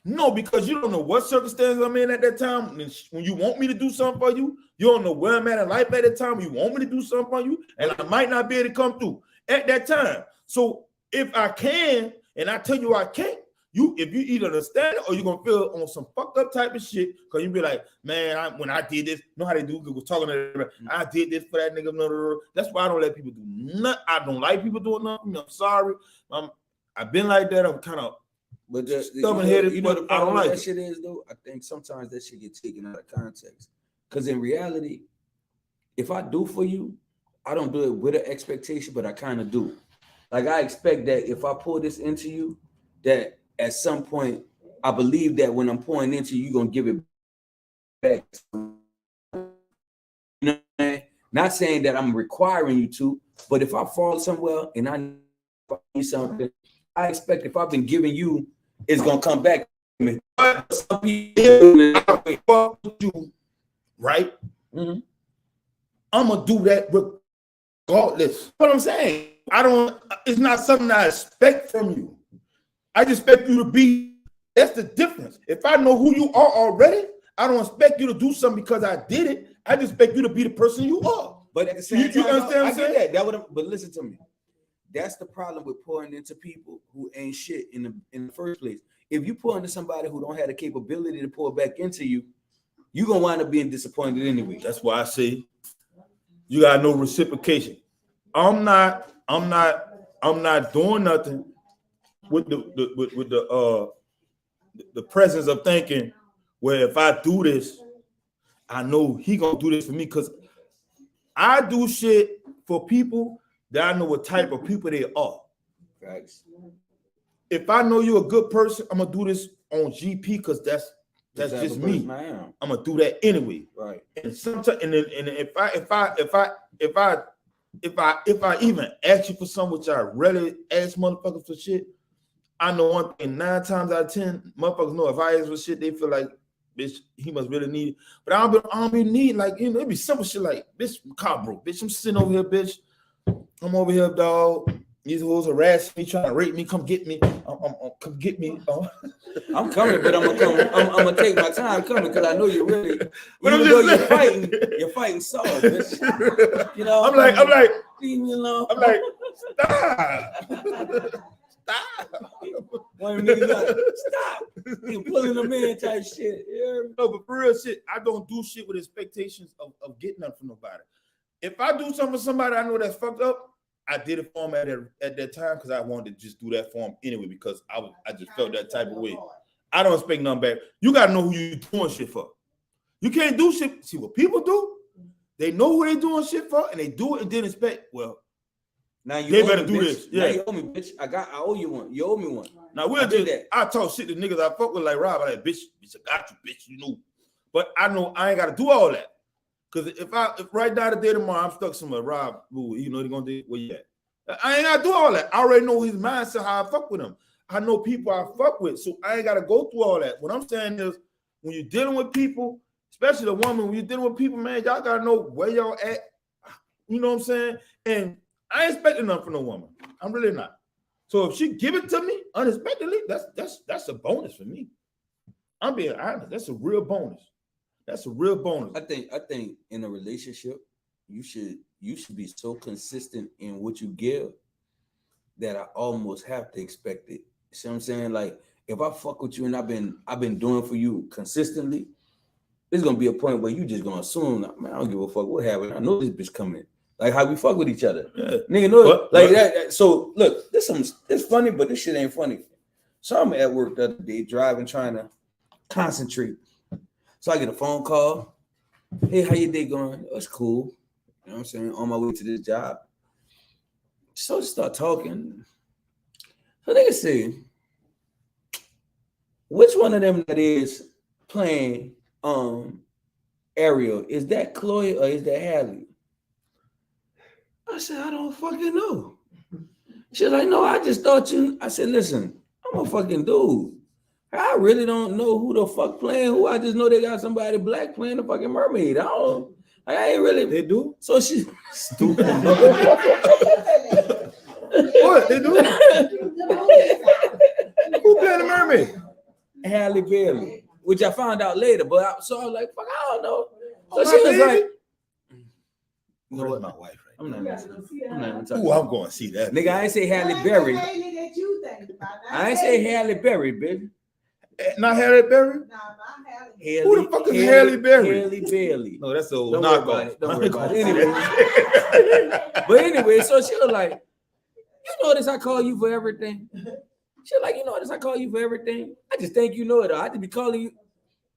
No, because you don't know what circumstances I'm in at that time. When you want me to do something for you, you don't know where I'm at in life at that time. You want me to do something for you, and I might not be able to come through at that time. So if I can, and I tell you I can't, if you either understand it or you're gonna feel on some fucked up type of shit, because you be like, man, when I did this, know how they do, was talking to everybody, I did this for that nigga. Blah, blah, blah. That's why I don't let people do nothing. I don't like people doing nothing. I'm sorry. I've been like that. I'm kind of stubborn-headed. You know the I problem don't like with that shit is though. I think sometimes that shit get taken out of context. Because in reality, if I do for you, I don't do it with an expectation, but I kind of do. Like I expect that if I pour this into you, that at some point I believe that when I'm pouring into you, you're gonna give it back. You know what I mean? Not saying that I'm requiring you to, but if I fall somewhere and I need something, I expect if I've been giving you, it's gonna come back to me. Some people fuck with you, right? Mm-hmm. I'm gonna do that regardless. What I'm saying, it's not something I expect from you. I just expect you to be. That's the difference. If I know who you are already, I don't expect you to do something because I did it. I just expect you to be the person you are. But at the same time, you understand? I get that. But listen to me. That's the problem with pouring into people who ain't shit in the first place. If you pour into somebody who don't have the capability to pour back into you, you're gonna wind up being disappointed anyway. That's why I say you got no reciprocation. I'm not doing nothing with the presence of thinking, well, if I do this, I know he gonna do this for me, because I do shit for people that I know what type of people they are. Thanks. If I know you're a good person, I'm gonna do this on GP because that's just me. I'm gonna do that anyway. Right. And sometimes, and if I even ask you for something, which I rarely ask motherfuckers for shit, I know one thing: 9 times out of 10, motherfuckers know if I ask for shit, they feel like, bitch, he must really need it. But I don't be need, like, you know, it be simple shit like, bitch, car broke, bitch, I'm sitting over here, bitch. I'm over here, dog. These hoes harassing me, trying to rape me. Come get me. Come get me. I'm coming, but I'm gonna take my time coming because I know you're really. But even though you're fighting soft, bitch. You know. I'm like, leave me alone. I'm like, stop. One nigga like, stop. You're pulling them in type shit. Yeah. No, but for real shit, I don't do shit with expectations of getting nothing from nobody. If I do something for somebody I know that's fucked up, I did it for him at that time because I wanted to just do that for him anyway, because I just felt that type of way. I don't expect nothing back. You gotta know who you doing shit for. You can't do shit. See what people do? They know who they doing shit for, and they do it and didn't expect. Well, now they better do bitch. this. Yeah, now you owe me, bitch. I owe you one. You owe me one. Now we'll do that. I talk shit to niggas I fuck with like Rob. I like, bitch, I got you, bitch. You know, but I know I ain't gotta do all that. Because if right now today tomorrow I'm stuck somewhere, Rob, you know, they gonna do where you at? I ain't gotta do all that. I already know his mindset, how I fuck with him. I know people I fuck with, so I ain't gotta go through all that. What I'm saying is, when you're dealing with people, especially the woman, when you're dealing with people, man, y'all gotta know where y'all at. You know what I'm saying? And I ain't expecting nothing from no woman. I'm really not. So if she give it to me unexpectedly, that's a bonus for me. I'm being honest. That's a real bonus. That's a real bonus. I think in a relationship, you should be so consistent in what you give that I almost have to expect it. See what I'm saying? Like, if I fuck with you and I've been doing for you consistently, there's gonna be a point where you just gonna assume, man, I don't give a fuck what happened. I know this bitch coming. Like how we fuck with each other. Yeah. Nigga know that. So look, it's funny, but this shit ain't funny. So I'm at work the other day, driving, trying to concentrate. So I get a phone call. Hey, how your day going? Oh, it's cool. You know what I'm saying? On my way to this job. So just start talking. So they can say, which one of them that is playing Ariel? Is that Chloe or is that Hallie? I said, I don't fucking know. She's like, no, I just thought you. I said, listen, I'm a fucking dude. I really don't know who the fuck playing who. I just know they got somebody black playing the fucking mermaid. I ain't really. They do? So she stupid. What? They do? Who playing the mermaid? Halle Berry, which I found out later. But I was like, fuck, I don't know. So Oh, she was my like, baby? you know That's what? my wife, right? I'm not even talking. Ooh, I'm going to see that. Nigga, I ain't say Halle Berry. I ain't say Halle Berry, bitch. Not Halle Berry? Who the fuck is Halle Berry? Halle Berry. No, that's the old Don't worry knockoff. about it. Don't worry about it. Anyway. But anyway, so she was like, you notice I call you for everything? She was like, you notice I call you for everything? I just think you know it. I just be calling you.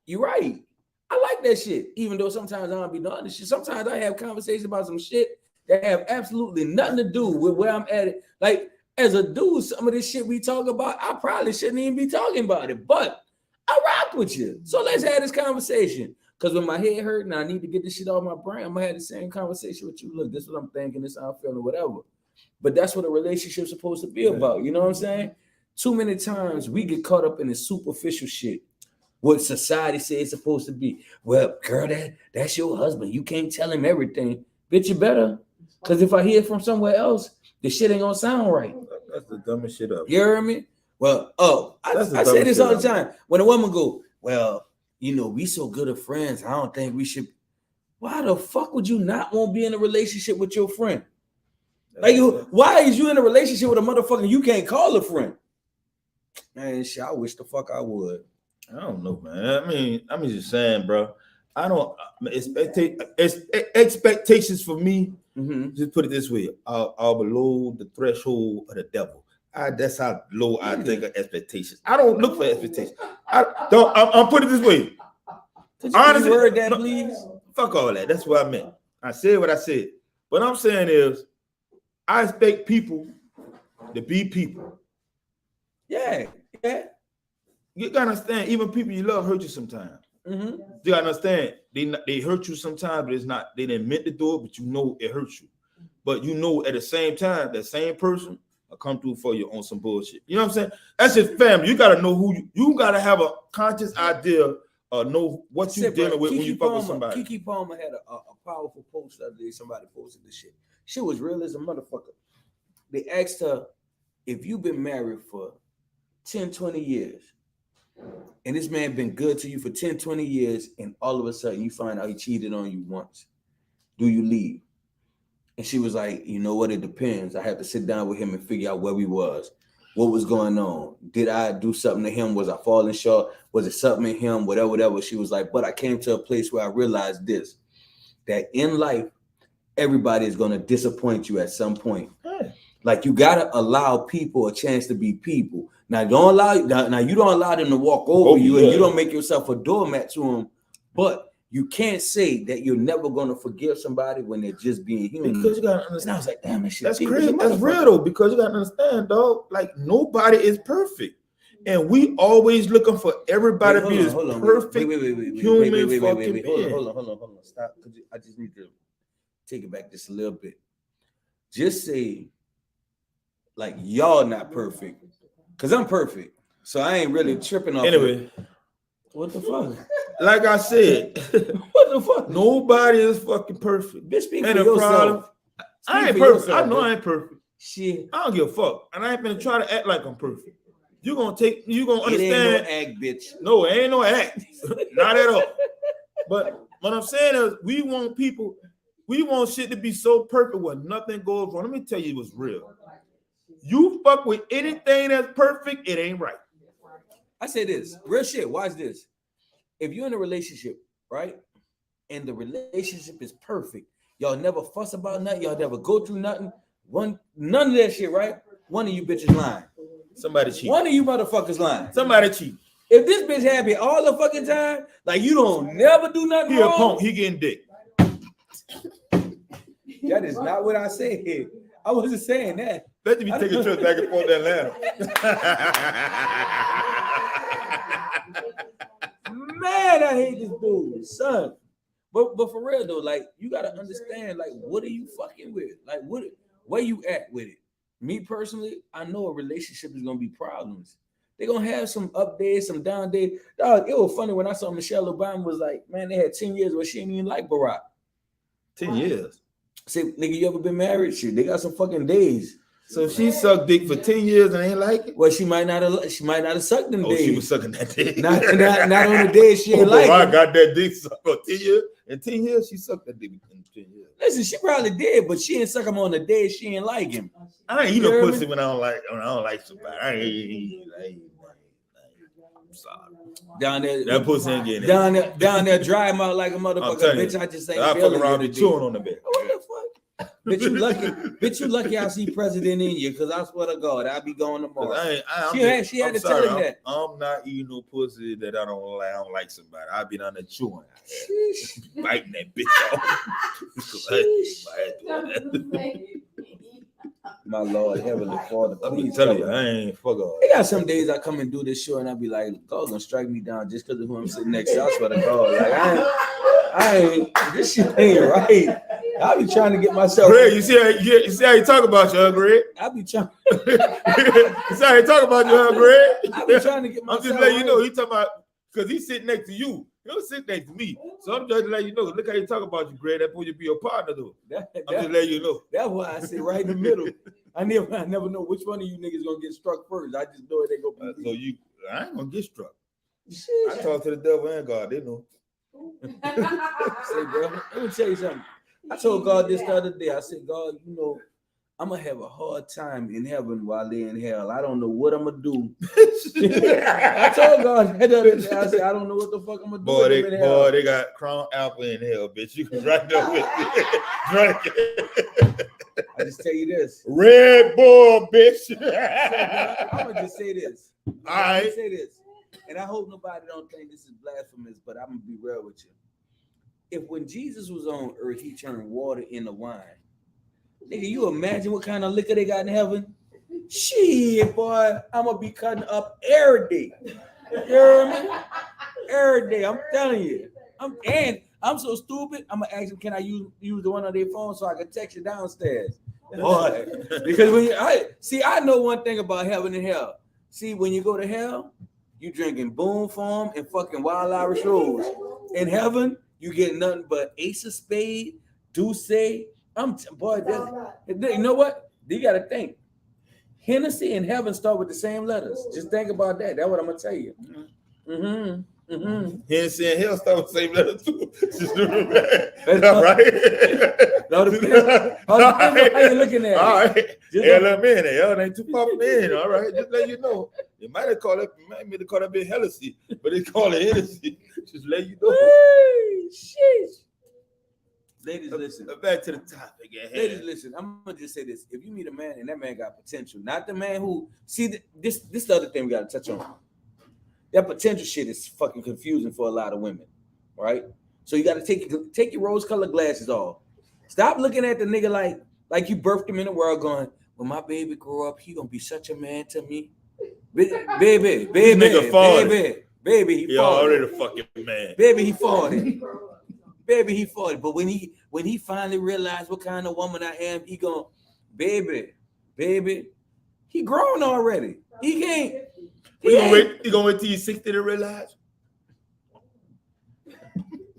You right. I like that shit. Even though sometimes I don't be doing this shit. Sometimes I have conversations about some shit that have absolutely nothing to do with where I'm at. Like, as a dude, some of this shit we talk about, I probably shouldn't even be talking about it. But I rock with you. So let's have this conversation. Because when my head hurt and I need to get this shit off my brain, I'm going to have the same conversation with you. Look, this is what I'm thinking. This is how I'm feeling, whatever. But that's what a relationship's supposed to be about. You know what I'm saying? Too many times we get caught up in the superficial shit. What society says it's supposed to be. Well, girl, that's your husband. You can't tell him everything. Bitch, you better. Because if I hear from somewhere else, the shit ain't going to sound right. That's the dumbest shit up. You hear me? Well, I say this all the time. When a woman go, well, you know, we so good at friends, I don't think we should. Why the fuck would you not want to be in a relationship with your friend? Like, why is you in a relationship with a motherfucker you can't call a friend? Man, shit, I wish the fuck I would. I don't know, man. I mean, I'm just saying, bro. I don't expectations for me. Mm-hmm. Just put it this way: are below the threshold of the devil. That's how low I think of expectations. I don't look for expectations. I'm put it this way. Honestly, word that, please. Fuck all that. That's what I meant. I said what I said. What I'm saying is, I expect people to be people. Yeah. You gotta understand, even people you love hurt you sometimes. Mm-hmm. You gotta understand, they hurt you sometimes, but it's not, they didn't meant to do it, but you know it hurts you. But you know at the same time, that same person will come through for you on some bullshit. You know what I'm saying? That's just family. You gotta know who you gotta have a conscious idea of know what you're dealing with when you fuck with somebody. Kiki Palmer had a powerful post the other day. Somebody posted this shit. She was real as a motherfucker. They asked her, if you've been married for 10, 20 years, and this man been good to you for 10, 20 years, and all of a sudden you find out he cheated on you once, do you leave? And she was like, you know what? It depends. I have to sit down with him and figure out where we was, what was going on. Did I do something to him? Was I falling short? Was it something in him? Whatever. She was like, but I came to a place where I realized this, that in life, everybody is going to disappoint you at some point. Hey. Like, you got to allow people a chance to be people. Now, you don't allow them to walk over you, and you don't make yourself a doormat to them. But you can't say that you're never going to forgive somebody when they're just being human. Because you got to understand. And I was like, damn, that shit. That's crazy. That's real, though, because you got to understand, dog, like, nobody is perfect. And we always looking for everybody to be this perfect human fucking being. Hold on. Stop. I just need to take it back just a little bit. Just say, like, y'all not perfect. Because I'm perfect. So I ain't really tripping off. Anyway. What the fuck? Like I said. What the fuck? Nobody is fucking perfect. Bitch, speak for yourself. I ain't perfect. I know I ain't perfect. Shit. I don't give a fuck. And I ain't gonna try to act like I'm perfect. You gonna understand. It ain't no act, bitch. No, it ain't no act. Not at all. But what I'm saying is we want shit to be so perfect where nothing goes wrong. Let me tell you what's real. You fuck with anything that's perfect, it ain't right. I say this, real shit, watch this. If you're in a relationship, right, and the relationship is perfect, y'all never fuss about nothing, y'all never go through nothing, none of that shit, right? One of you bitches lying. Somebody cheat. One of you motherfuckers lying. Somebody cheat. If this bitch happy all the fucking time, like you don't never do nothing wrong. He a punk, he getting dick. That is not what I said. I wasn't saying that. Let me take a trip back and forth to Atlanta. Man, I hate this dude, son. But for real though, like you gotta understand, like what are you fucking with? Like where you at with it? Me personally, I know a relationship is gonna be problems. They're gonna have some up days, some down days. Dog, it was funny when I saw Michelle Obama was like, man, they had 10 years where she didn't even like Barack. 10 years. Say, nigga, you ever been married? Shit, they got some fucking days. So she sucked dick for 10 years and ain't like it. Well, she might not have sucked them days. She was sucking that dick. Not on the day she ain't like I it. got that dick sucked for 10 years. In 10 years, she sucked that dick in 10 years. Listen, she probably did, but she ain't suck him on the day she ain't like him. I ain't eat no pussy when I don't like somebody. I ain't. I'm sorry. Down there, that pussy ain't getting it. Down there, dry him out like a motherfucker. Bitch, I just ain't. I fuck around and chewing on the bed. What the fuck? Bitch, you lucky. Bitch, you lucky I see president in you, because I swear to God, I'll be going tomorrow. She had to tell him that. I'm not eating no pussy that I don't like. I don't like somebody. I'll be down there chewing, biting that bitch off. My Lord, Heavenly Father, I'm telling you, I ain't fuck off. They got some days I come and do this show and I be like, God gonna strike me down just because of who I'm sitting next to. I swear to God, like I ain't. This shit ain't right. I be trying to get myself. Greg, you see how you talk about you, huh, Greg? I be trying. You see how you talk about you, huh, Greg? I be trying to get myself. I'm just letting you know. He talking about because he's sitting next to you. He don't sit next to me. So I'm just letting you know. Look how you talk about you, Greg. That's supposed to be your partner, though. I'm just letting you know. That's why I sit right in the middle. I never know which one of you niggas gonna get struck first. I just know it ain't gonna be. I ain't gonna get struck. I talk to the devil and God. They know. Say, bro, let me tell you something. I told God this the other day. I said, God, you know, I'm gonna have a hard time in heaven while they're in hell. I don't know what I'm gonna do. I told God that the other day. I said, I don't know what the fuck I'm gonna do. Boy, they got Crown Apple in hell, bitch. You can right there with it. Drink it. I just tell you this. Red Bull, bitch. I'm gonna just say this. All right. Say this, and I hope nobody don't think this is blasphemous, but I'm gonna be real with you. If when Jesus was on earth, he turned water into wine, nigga, you imagine what kind of liquor they got in heaven? Shit, boy, I'm gonna be cutting up every day. You hear me? Every day, I'm telling you. I'm so stupid. I'm gonna ask them, can I use the one on their phone so I can text you downstairs? Boy, because when I know one thing about heaven and hell. See, when you go to hell, you drinking Boom Farm and fucking Wild Irish Rose. In heaven, you get nothing but Ace of Spade, Deuce. You know what? You gotta think. Hennessy and heaven start with the same letters. Just think about that. That's what I'm gonna tell you. Mm-hmm. Mm-hmm. Hennessy and hell start with the same letters too. Just all right. No, depends how you looking at it. All right. Hell ain't too far from the end. All right. Just let you know. They might have called that bit Hennessy, but they call it Hennessy. Just let you know. Sheesh. Ladies, listen. Back to the topic. Ladies, listen. I'm gonna just say this: if you meet a man and that man got potential, not the man who this the other thing we gotta touch on. That potential shit is fucking confusing for a lot of women, right? So you gotta take your rose-colored glasses off. Stop looking at the nigga like you birthed him in the world, going, when my baby grow up, he gonna be such a man to me, baby, he already a fucking man. Baby, he 40. Baby, he 40. But when he finally realized what kind of woman I am, he going, baby, he grown already. He can't. He gonna wait till he's 60 to realize.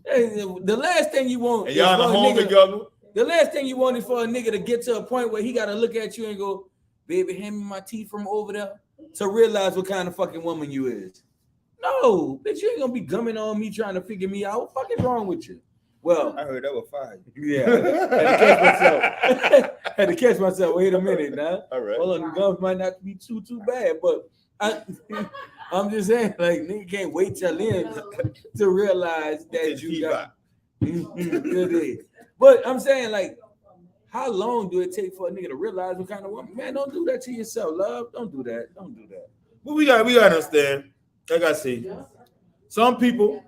The last thing you want, and y'all in the home together. The last thing you want is for a nigga to get to a point where he gotta look at you and go, baby, hand me my teeth from over there, to realize what kind of fucking woman you is. No, bitch, you ain't gonna be gumming on me trying to figure me out. What the fuck is wrong with you? Well, I heard that was fine. Yeah, had to catch myself. Wait a minute now. All right. Hold on, the gums might not be too bad, but I'm just saying, like, nigga can't wait till then to realize that you got. But I'm saying, like, how long do it take for a nigga to realize what kind of woman? Man, don't do that to yourself, love. Don't do that. Don't do that. But we gotta understand. Like I say, some people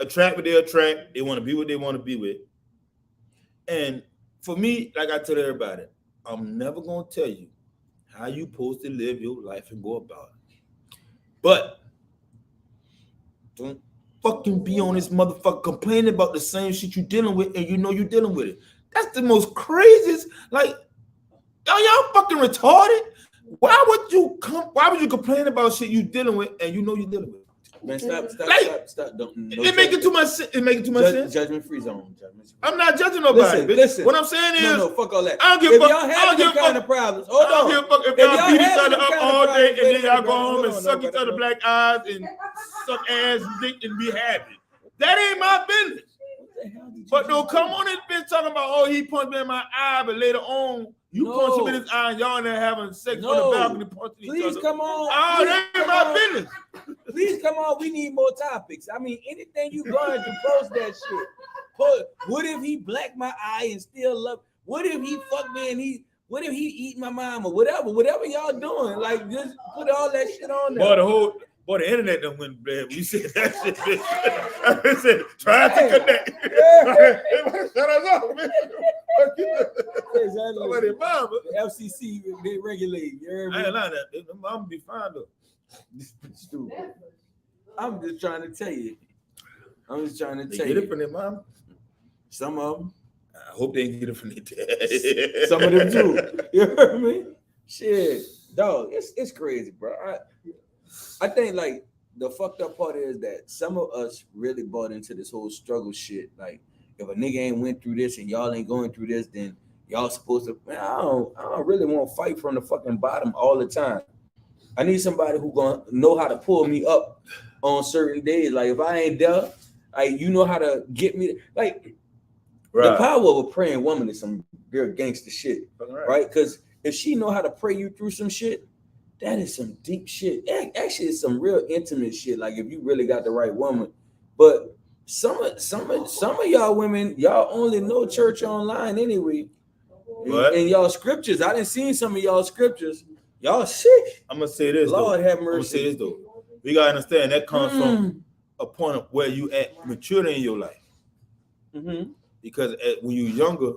attract what they attract. They want to be what they want to be with. And for me, like I tell everybody, I'm never gonna tell you how you supposed to live your life and go about it. But don't fucking be on this motherfucker complaining about the same shit you dealing with, and you know you're dealing with it. That's the most craziest. Like, y'all fucking retarded. Why would you complain about shit you dealing with and you know you're dealing with? Man, stop. Don't, no it make it too much. It make it too much sense. Judgment free zone. I'm not judging nobody. Listen. What I'm saying is, No, fuck all that. I don't give if a fuck. y'all have them kind of problems, hold I don't on. give a fuck if y'all beat each other up all day and then y'all go home and suck each other black eyes and suck ass and dick and be happy. That ain't my business. But don't come on this bitch talking about, oh, he punched me in my eye, but later on, you punch him in his eye and y'all in there having sex on the balcony punching each other. Please come on. Oh, that ain't my business. Please come on. We need more topics. I mean, anything you going to post that shit. What if he blacked my eye and still love? What if he fucked me and what if he eat my mom or whatever y'all doing? Like, just put all that shit on there. Boy, the internet done went bad. We said that shit. I said, try to connect. Shut us off, man. Somebody mama. The FCC, they regulate. I ain't lying that. I'm gonna be fine though. Stupid. I'm just trying to tell you. They get it from their mom. Some of them. I hope they get it from their dad. Some of them too. You heard me? Shit, dog. It's crazy, bro. I think like the fucked up part is that some of us really bought into this whole struggle shit. Like, if a nigga ain't went through this and y'all ain't going through this, then y'all supposed to. Man, I don't really want to fight from the fucking bottom all the time. I need somebody who gonna know how to pull me up on certain days. Like, if I ain't there, like, you know how to get me. Like, the power of a praying woman is some real gangster shit, right? Because if she know how to pray you through some shit, that is some deep shit. Actually, it's some real intimate shit. Like, if you really got the right woman. But some of y'all women, y'all only know church online anyway. And y'all scriptures. I done seen some of y'all scriptures. Y'all sick. I'm gonna say this. Lord have mercy. I'm gonna say this though. We gotta understand that comes from a point of where you at maturity in your life. Mm-hmm. Because when you're younger,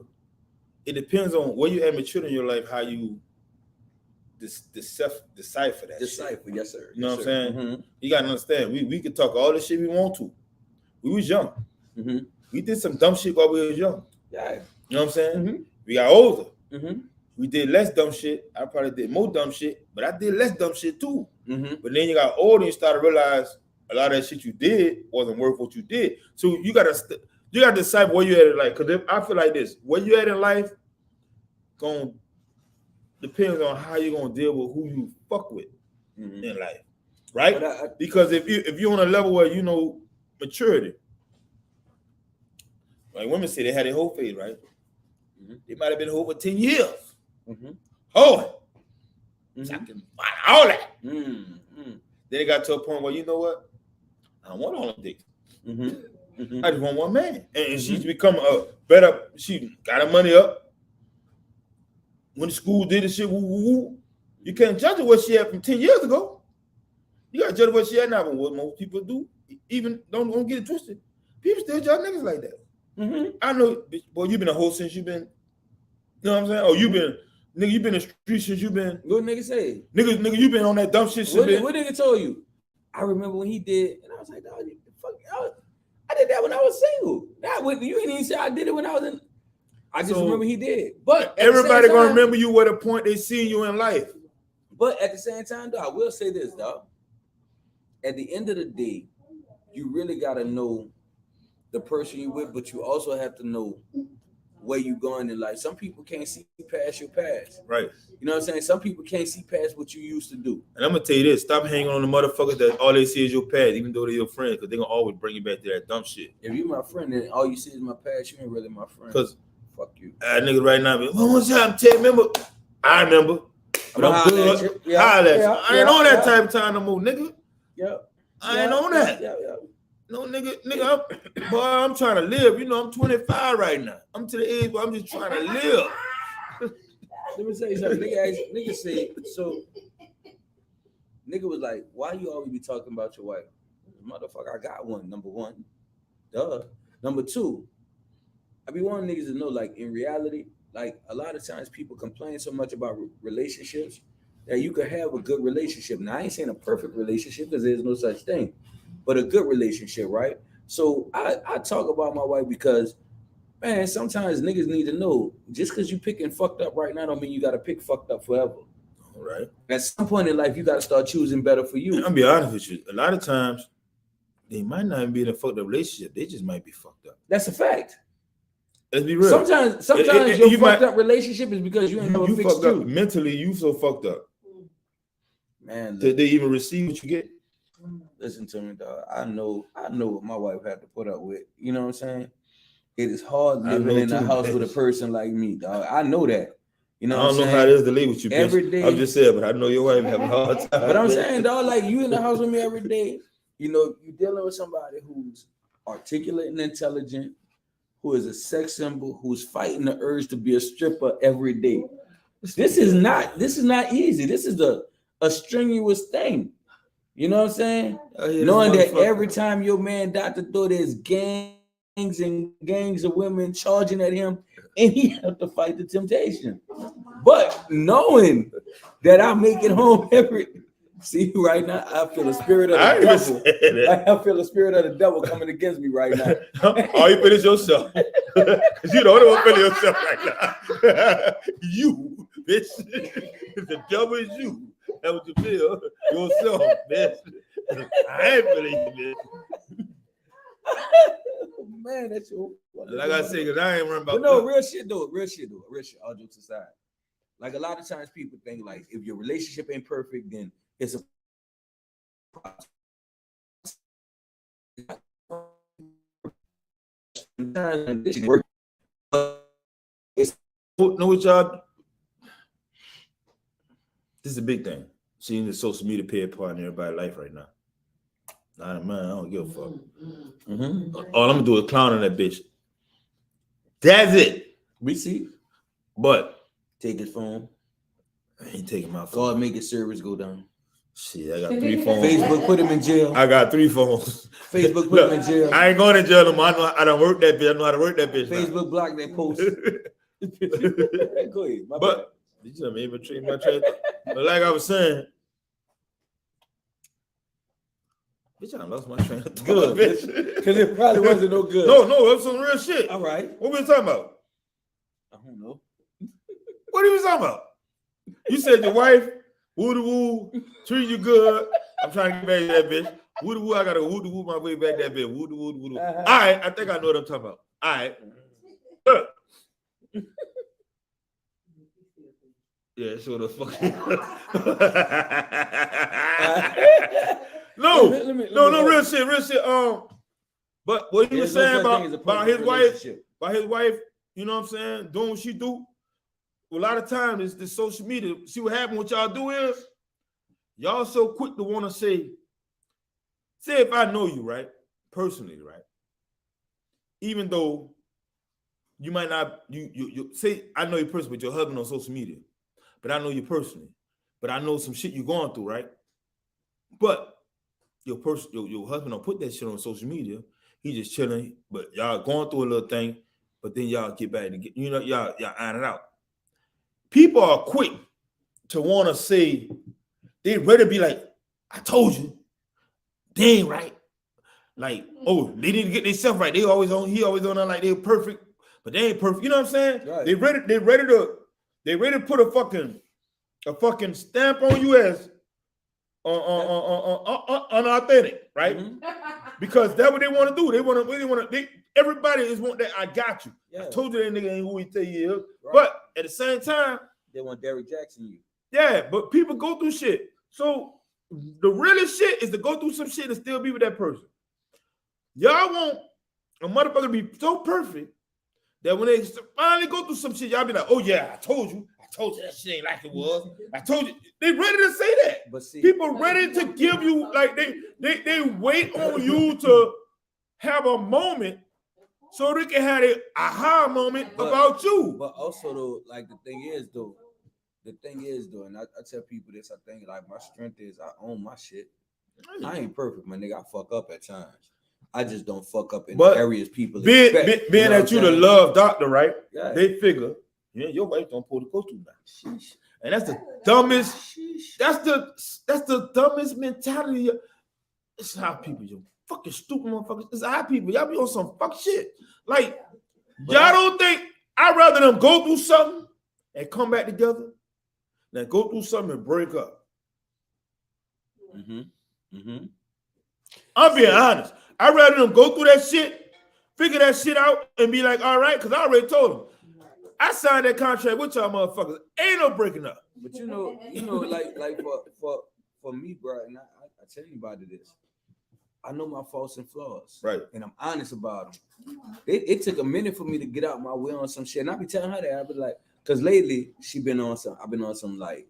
it depends on where you at maturity in your life, how you decipher that. Decipher, shit. Yes, sir. You know what I'm saying? Mm-hmm. You gotta understand. We could talk all the shit we want to. We was young. Mm-hmm. We did some dumb shit while we was young. Yeah. You know what I'm saying? Mm-hmm. We got older. Mm-hmm. We did less dumb shit. I probably did more dumb shit, but I did less dumb shit too. Mm-hmm. But then you got older and you started to realize a lot of that shit you did wasn't worth what you did. So you gotta decide where you at in life. Because I feel like this, where you at in life, gonna depends on how you're gonna deal with who you fuck with in life, right? Because if you're on a level where you know maturity, like women say they had a whole phase, right? Mm-hmm. They might have been over 10 years. Mm-hmm. Oh, I can find all that. Mm-hmm. Then it got to a point where, you know what? I don't want all them dicks. Mm-hmm. Mm-hmm. I just want one man. And she's become a better, she got her money up. When the school did this shit, you can't judge her what she had from 10 years ago. You gotta judge what she had now, but what most people do, even don't get it twisted. People still judge niggas like that. Mm-hmm. I know, boy, you've been a hoe since you've been, you know what I'm saying? Oh, you've been in the street since you've been. What nigga say? Nigga, you been on that dumb shit. What nigga told you? I remember when he did, and I was like, dog, fuck, I did that when I was single. You didn't even say I did it when I was in. I just remember he did. But everybody gonna remember you at a point they see you in life. But at the same time, dog, I will say this, dog. At the end of the day, you really gotta know the person you with, but you also have to know where you going in life. Some people can't see past your past. Right. You know what I'm saying? Some people can't see past what you used to do. And I'm gonna tell you this: stop hanging on the motherfuckers that all they see is your past, even though they're your friends, because they're gonna always bring you back to that dumb shit. If you my friend and all you see is my past, you ain't really my friend. Because fuck you. Nigga right now, what's up? Remember? I remember. But I'm good. I ain't on that type of time no more, nigga. Yep. I ain't on that. Yeah. No, nigga, I'm trying to live. You know, I'm 25 right now. I'm to the age where I'm just trying to live. Let me say something. Nigga said, so nigga was like, why you always be talking about your wife? Motherfucker, I got one, number one. Duh. Number two, I be wanting niggas to know, like, in reality, like, a lot of times people complain so much about relationships that you could have a good relationship. Now, I ain't saying a perfect relationship because there's no such thing, but a good relationship, right? So I talk about my wife because, man, sometimes niggas need to know, just because you picking fucked up right now don't mean you got to pick fucked up forever. All right. At some point in life, you got to start choosing better for you. I'll be honest with you. A lot of times, they might not even be in a fucked up relationship. They just might be fucked up. That's a fact. Let's be real. Sometimes your fucked up relationship is because you ain't never fixed fucked up you. mentally. You so fucked up. Man, Did they even receive what you get? listen to me, dog. I know what my wife had to put up with. You know what I'm saying? It is hard living in a house with a person like me, dog. I know that. You know, I don't know how it is to live with you, bitch. Every day. I'm just saying, but I know your wife have a hard time. But I'm saying, dog, like you in the house with me every day. You know, you're dealing with somebody who's articulate and intelligent, who is a sex symbol, who's fighting the urge to be a stripper every day. This is not easy. This is a strenuous thing. You know what I'm saying? Knowing that every time your man Dr. Thor, there's gangs and gangs of women charging at him, and he have to fight the temptation. But knowing that I make it home every see right now, I feel the spirit of the devil. I feel the spirit of the devil coming against me right now. Oh, you finish yourself. Because you don't want to finish yourself right now. You, bitch. The devil is you. That's what you feel yourself, bitch. I ain't feeling you, bitch. Man, that's your like I say, because I ain't running about. But no, real shit though. All jokes aside, like a lot of times people think like if your relationship ain't perfect, then it's a know what y'all. This is a big thing. Seeing the social media play a part in everybody's life right now. Nah, man, I don't give a fuck. Mm-hmm. All I'm gonna do is clown on that bitch. That's it. We see. But take his phone. I ain't taking my phone. God make his service go down. Shit, I got 3 phones. Facebook put him in jail. I got 3 phones. Facebook put him in jail. I ain't going to jail no more. I don't work that bitch. I know how to work that bitch. Facebook blocked that post. Go ahead. But you just made me treat my train. But like I was saying, bitch, I lost my train of thought. Good, bitch. Because it probably wasn't no good. No, that's some real shit. All right. What we talking about? I don't know. What are we talking about? You said your wife, woo-de-woo, treat you good. I'm trying to get back to that bitch. Woo-de-woo, I got to woo-de-woo my way back that bitch. Woo-de-woo, woo-de-woo. All right, I think I know what I'm talking about. All right. Yeah, sure the fuck. No, real shit. But what he was saying about his wife, you know what I'm saying, doing what she do. A lot of times it's the social media. See what happened? What y'all do is y'all so quick to want to say if I know you, right, personally, right, even though you might not, you say I know you personally, but your husband on social media, but I know you personally, but I know some shit you're going through, right? But your husband don't put that shit on social media. He just chilling, but y'all going through a little thing, but then y'all get back and y'all iron it out. People are quick to want to say, they'd rather be like, I told you, they ain't right. Like, oh, they didn't get themselves right. He always on there like they're perfect, but they ain't perfect. You know what I'm saying? Right. They ready to put a fucking stamp on you as unauthentic, right? Mm-hmm. Because that's what they want to do. Everybody is want that I got you. Yeah. I told you that nigga ain't who he tell you is. Right. But at the same time, they want Derrick Jackson you. Yeah, but people go through shit. So the realest shit is to go through some shit and still be with that person. Y'all want a motherfucker to be so perfect that when they finally go through some shit, y'all be like, oh yeah, I told you that shit ain't like it was. I told you. They ready to say that. But see, people ready to give you, like they wait on you to have a moment so they can have an aha moment about you. But also though, like the thing is though, and I tell people this, I think like my strength is I own my shit. I ain't perfect, my nigga. I fuck up at times. I just don't fuck up in the areas people expect. Being that you the love doctor, right? Yeah. They figure, yeah, your wife don't pull the go to now. And that's the dumbest. That's the dumbest mentality. It's how people, you fucking stupid motherfuckers. It's how people. Y'all be on some fuck shit. Like y'all don't think I'd rather them go through something and come back together than go through something and break up. Mm-hmm. Mm-hmm. I'm being honest. I'd rather them go through that shit, figure that shit out, and be like, all right, because I already told them. I signed that contract with y'all motherfuckers. Ain't no breaking up. But like for me, bro, and I tell anybody this. I know my faults and flaws. Right. And I'm honest about them. It took a minute for me to get out my way on some shit. And I be telling her that. I be like, because lately I've been on some like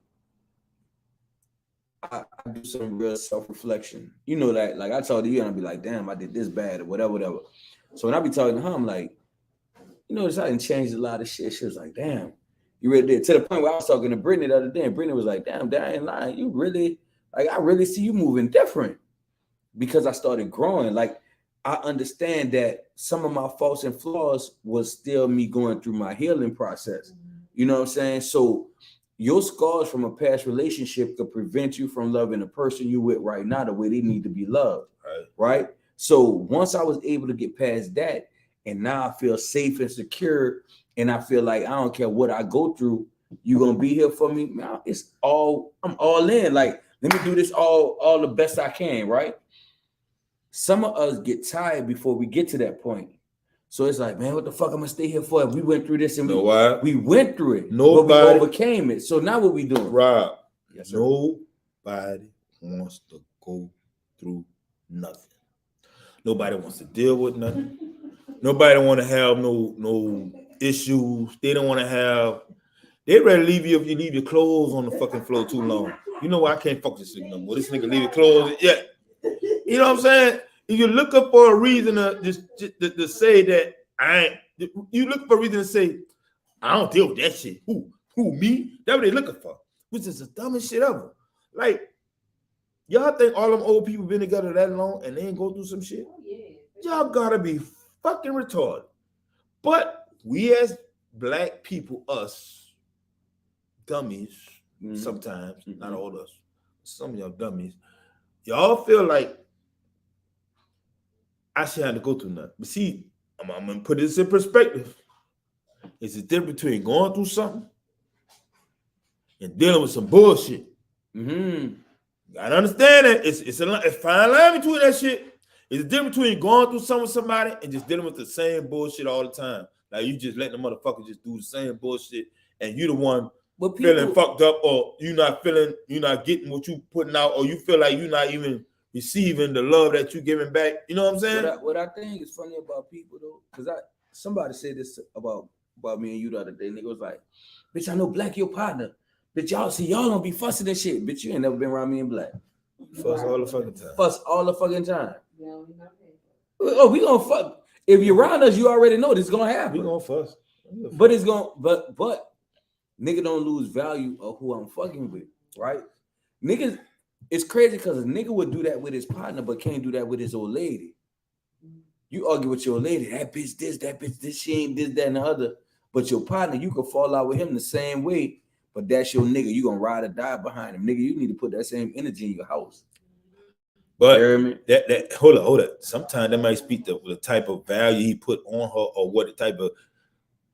I do some real self-reflection. You know that, like I told you, and I'll be like, damn, I did this bad or whatever. So when I be talking to her, I'm like, you know, I didn't change a lot of shit. She was like, damn, you really did. To the point where I was talking to Brittany the other day, and Brittany was like, damn, I ain't lying. You really, like, I really see you moving different because I started growing. Like, I understand that some of my faults and flaws was still me going through my healing process. You know what I'm saying? So your scars from a past relationship could prevent you from loving the person you with right now the way they need to be loved. Right? So once I was able to get past that, and now I feel safe and secure, and I feel like I don't care what I go through, you're gonna be here for me. Man, I'm all in. Like, let me do this all the best I can, right? Some of us get tired before we get to that point. So it's like, man, what the fuck I'm gonna stay here for? We went through this and we went through it. But we overcame it. So now what we doing? Rob, yes, nobody wants to go through nothing. Nobody wants to deal with nothing. Nobody want to have no issues. They don't want to have. They'd rather leave you if you leave your clothes on the fucking floor too long. You know what? I can't fuck this nigga no more. This nigga leave your clothes. Yeah. You know what I'm saying? If you're looking for a reason to just to say that you look for a reason to say, I don't deal with that shit. Who me? That's what they looking for. Which is the dumbest shit ever. Like, y'all think all them old people been together that long and they ain't go through some shit? Y'all gotta be fucking retarded. But we as black people, us dummies, sometimes, not all us, some of y'all dummies, y'all feel like I should have to go through nothing. But see, I'm gonna put this in perspective. It's the difference between going through something and dealing with some bullshit. Gotta understand that it's a fine line between that shit. It's the difference between going through something with somebody and just dealing with the same bullshit all the time. Like, you just letting the motherfucker just do the same bullshit, and you the one feeling fucked up, or you're not getting what you putting out, or you feel like you're not even receiving the love that you giving back. You know what I'm saying? What I think is funny about people though, because somebody said this about me and you the other day, and it was like, bitch, I know Black your partner. Bitch, y'all don't be fussing and shit. Bitch, you ain't never been around me and Black. Fuss all the fucking time. Fuss all the fucking time. Oh, we gonna fuck. If you're around us, you already know this is gonna happen. We gonna fuss. But it's gonna, but nigga don't lose value of who I'm fucking with, right? Niggas, it's crazy because a nigga would do that with his partner, but can't do that with his old lady. You argue with your old lady, that bitch this, she ain't this, that, and the other. But your partner, you could fall out with him the same way, but that's your nigga. You gonna ride or die behind him. Nigga, you need to put that same energy in your house. But that hold up. Sometimes that might speak to the type of value he put on her, or what the type of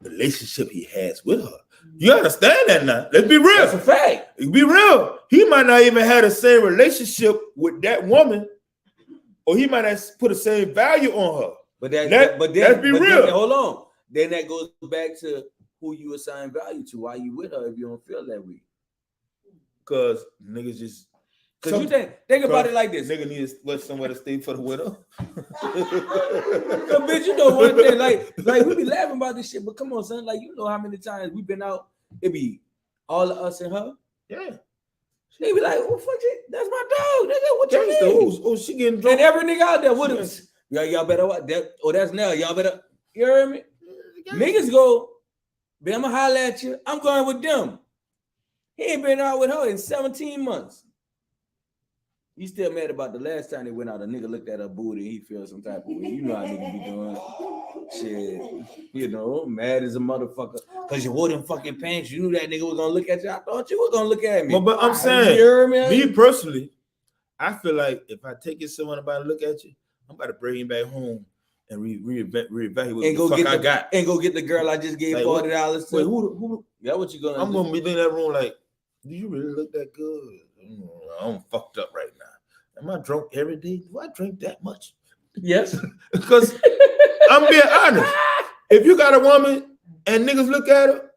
relationship he has with her. You understand that now? Let's be real. That's a fact. Be real. He might not even have the same relationship with that woman, or he might not put the same value on her. But let's be real. Then, hold on. Then that goes back to who you assign value to. Why you with her if you don't feel that way? Because niggas just. Because you think about it like this. Nigga need to let somewhere to stay for the winter. So, bitch, you know one thing, like we be laughing about this shit, but come on, son, like, you know how many times we've been out, it be all of us and her. Yeah. They be like, oh, fuck it, that's my dog, nigga, what you mean? Oh, she getting drunk. And every nigga out there, what is, y'all better what that? Oh, that's Nell, y'all better, you hear me? Niggas go, man, I'ma holler at you, I'm going with them. He ain't been out with her in 17 months. You still mad about the last time they went out? A nigga looked at her booty and he feels some type of way. You know how niggas be doing shit. You know, mad as a motherfucker because you wore them fucking pants. You knew that nigga was gonna look at you. I thought you were gonna look at me. But I'm saying, me personally, I feel like if I take you somewhere about to look at you, I'm about to bring you back home and reevaluate and what the fuck I got. And go get the girl I just gave like, $40 to. Wait, who? Yeah, what you gonna? I'm gonna be in that room like, do you really look that good? I'm fucked up right now. Am I drunk every day? Do I drink that much? Yes. Because I'm being honest. If you got a woman and niggas look at her,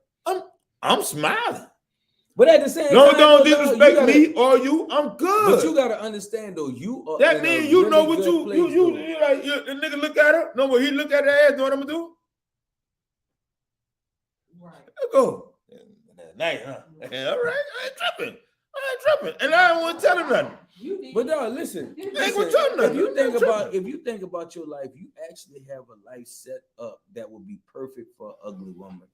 I'm smiling. But at the same No, time, don't though, disrespect me or you. I'm good. But you gotta understand though, you are. That means you really know what good you place, like. The nigga look at her. No, when he look at her ass, know what I'm gonna do? Right. Let's go. Nice, huh? All right, I ain't tripping, and I don't want to tell him nothing. But no, listen. ain't listen, gonna tell nothing. if you think about your life, you actually have a life set up that would be perfect for an ugly woman.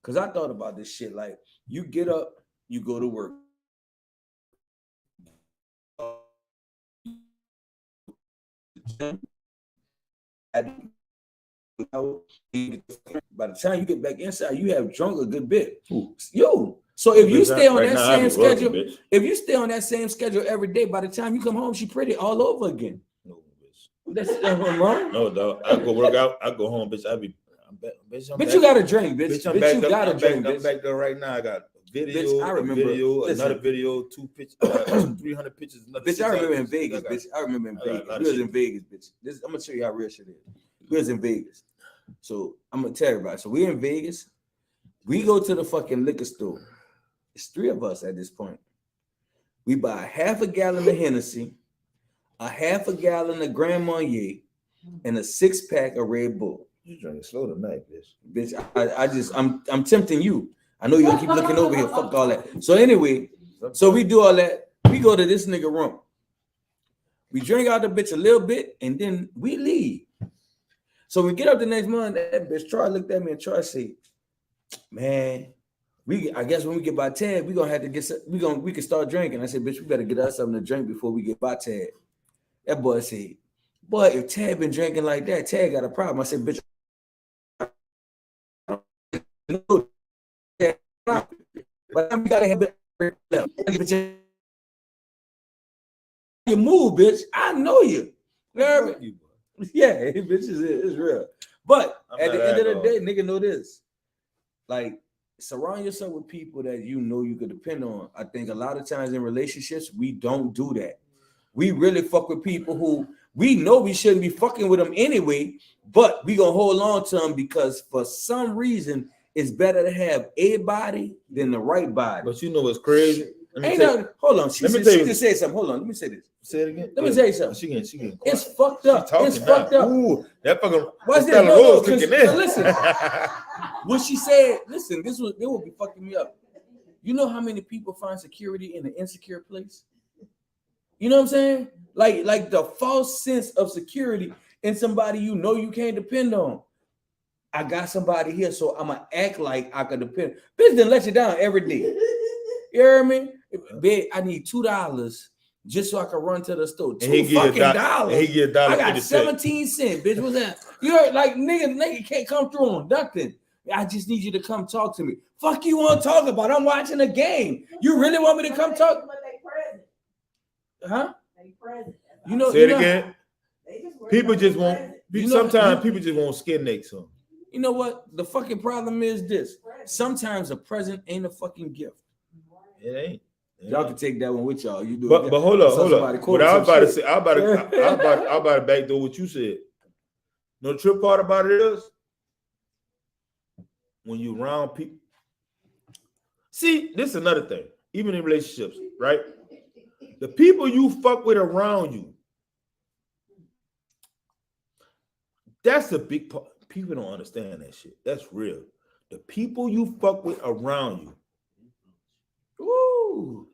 Cause I thought about this shit. Like you get up, you go to work. By the time you get back inside, you have drunk a good bit. Yo, so if you stay on that same schedule, if you stay on that same schedule every day, by the time you come home, she pretty all over again. No, bitch. That's wrong. No, dog. I go work out. I go home, bitch. Bitch, you gotta drink, bitch. I'm Bitch, you gotta drink, I'm bitch. back there right now. I got a video, Bitch, I remember. Listen. another video, 2 pictures, 300 pictures. Bitch, I remember in Vegas, bitch. I remember in Vegas. We was in Vegas, bitch. I'm gonna show you how real shit is. We was in Vegas. So I'm gonna tell everybody. So we in Vegas. We go to the fucking liquor store. It's 3 of us at this point. We buy half a gallon of Hennessy, a half a gallon of Grand Marnier, and a 6-pack of Red Bull. You drinking slow tonight, bitch. Bitch, I'm tempting you. I know you're gonna keep looking over here. Fuck all that. So anyway, so we do all that. We go to this nigga room. We drink out the bitch a little bit, and then we leave. So we get up the next morning. That bitch Troy looked at me and Troy said, "Man, I guess when we get by Ted, we gonna have to we can start drinking." I said, "Bitch, we better get us something to drink before we get by Ted." That boy said, "Boy, if Ted been drinking like that, Ted got a problem." I said, "Bitch, no, but we gotta have it. You move, bitch. I know you. You heard me? Yeah, bitch is real. But at the end of the day, nigga, know this. Like, surround yourself with people that you know you could depend on. I think a lot of times in relationships, we don't do that. We really fuck with people who we know we shouldn't be fucking with them anyway, but we gonna hold on to them because for some reason it's better to have a body than the right body. But you know what's crazy? Hold on. She just said something. Hold on. Let me say this. Say it again. Let me tell you something. She getting it's fucked up. It's fucked up. Ooh, that fucking what's this? Rose kicking in. Listen, what she said. Listen, it would be fucking me up. You know how many people find security in an insecure place? You know what I'm saying? Like the false sense of security in somebody you know you can't depend on. I got somebody here, so I'm gonna act like I can depend. Bitch didn't let you down every day. You hear me? Bitch, I need $2 just so I can run to the store. $2 fucking. He get $1. I got 17 cents, bitch. What's that? You heard like nigga can't come through on nothing. I just need you to come talk to me. Fuck you want to talk about? I'm watching a game. You really want me to come talk? Huh? You know. Say it again. People just want. Sometimes people just want skin necks on. You know what? The fucking problem is this. Sometimes a present ain't a fucking gift. It ain't. Y'all can take that one with y'all. You do. But hold up. What I was about to say, I about to backdoor what you said. No, the trip part about it is when you around people. See, this is another thing. Even in relationships, right? The people you fuck with around you. That's a big part. People don't understand that shit. That's real. The people you fuck with around you. Ooh.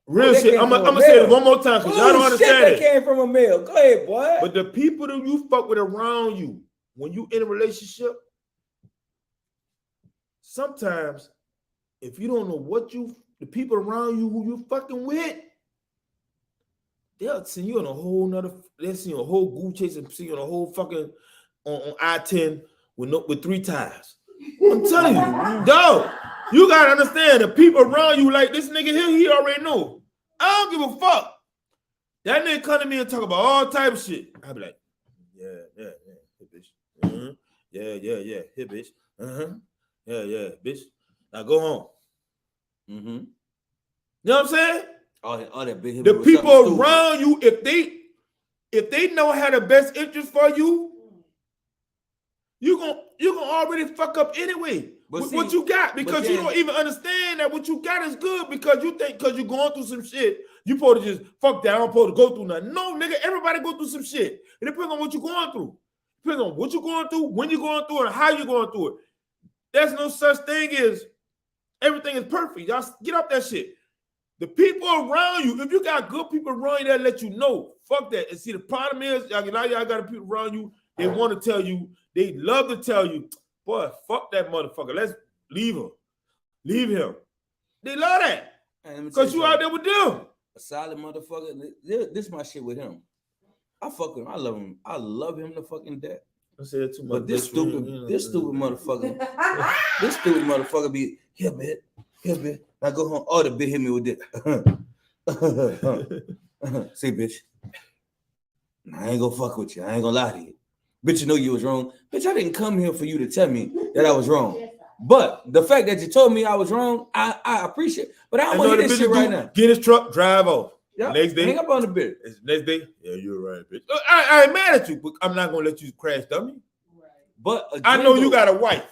Real shit. I'm gonna say it one more time because y'all don't understand it. That came from a male. Go ahead, boy. But the people that you fuck with around you, when you in a relationship, sometimes if you don't know the people around you who you fucking with, they'll send you on a whole nother. They'll send you a whole goo chase and see you on a whole fucking on I-10 with 3 tires. I'm telling you, dog. You gotta understand the people around you, like this nigga here, he already know. I don't give a fuck. That nigga come to me and talk about all type of shit. I be like, yeah, hit bitch. Uh-huh. Yeah, hit bitch. Uh-huh. Yeah, bitch. Now go home. Mm-hmm. You know what I'm saying? All that big. The people around you, if they if they know how the best interest for you, you gonna already fuck up anyway with what you got, because you don't even understand that what you got is good, because you think because you're going through some shit, you supposed to just fuck that. I don't supposed to go through nothing. No, nigga, everybody go through some shit. It depends on what you're going through. It depends on what you're going through, when you're going through it, and how you're going through it. There's no such thing as everything is perfect. Y'all get off that shit. The people around you, if you got good people around you that let you know, fuck that. And see, the problem is, y'all got people around you, they want to tell you, they love to tell you, boy, fuck that motherfucker. Let's leave her. Leave him. They love that. Because you out there with them. A solid motherfucker. This my shit with him. I fuck with him. I love him. I love him to fucking death. I said too much. But this stupid motherfucker, this stupid motherfucker be, here, bitch. Now go home. Oh, the bitch hit me with this. Say, bitch. I ain't gonna fuck with you. I ain't gonna lie to you. Bitch, you know you was wrong. Bitch, I didn't come here for you to tell me that I was wrong. But the fact that you told me I was wrong, I appreciate. But I don't want to hear this shit right now. Get his truck, drive off. Yep. Next day. Hang up on the bitch. Next day. Yeah, you're right, bitch. I ain't mad at you, but I'm not gonna let you crash dummy. Right. But again, I know you got a wife.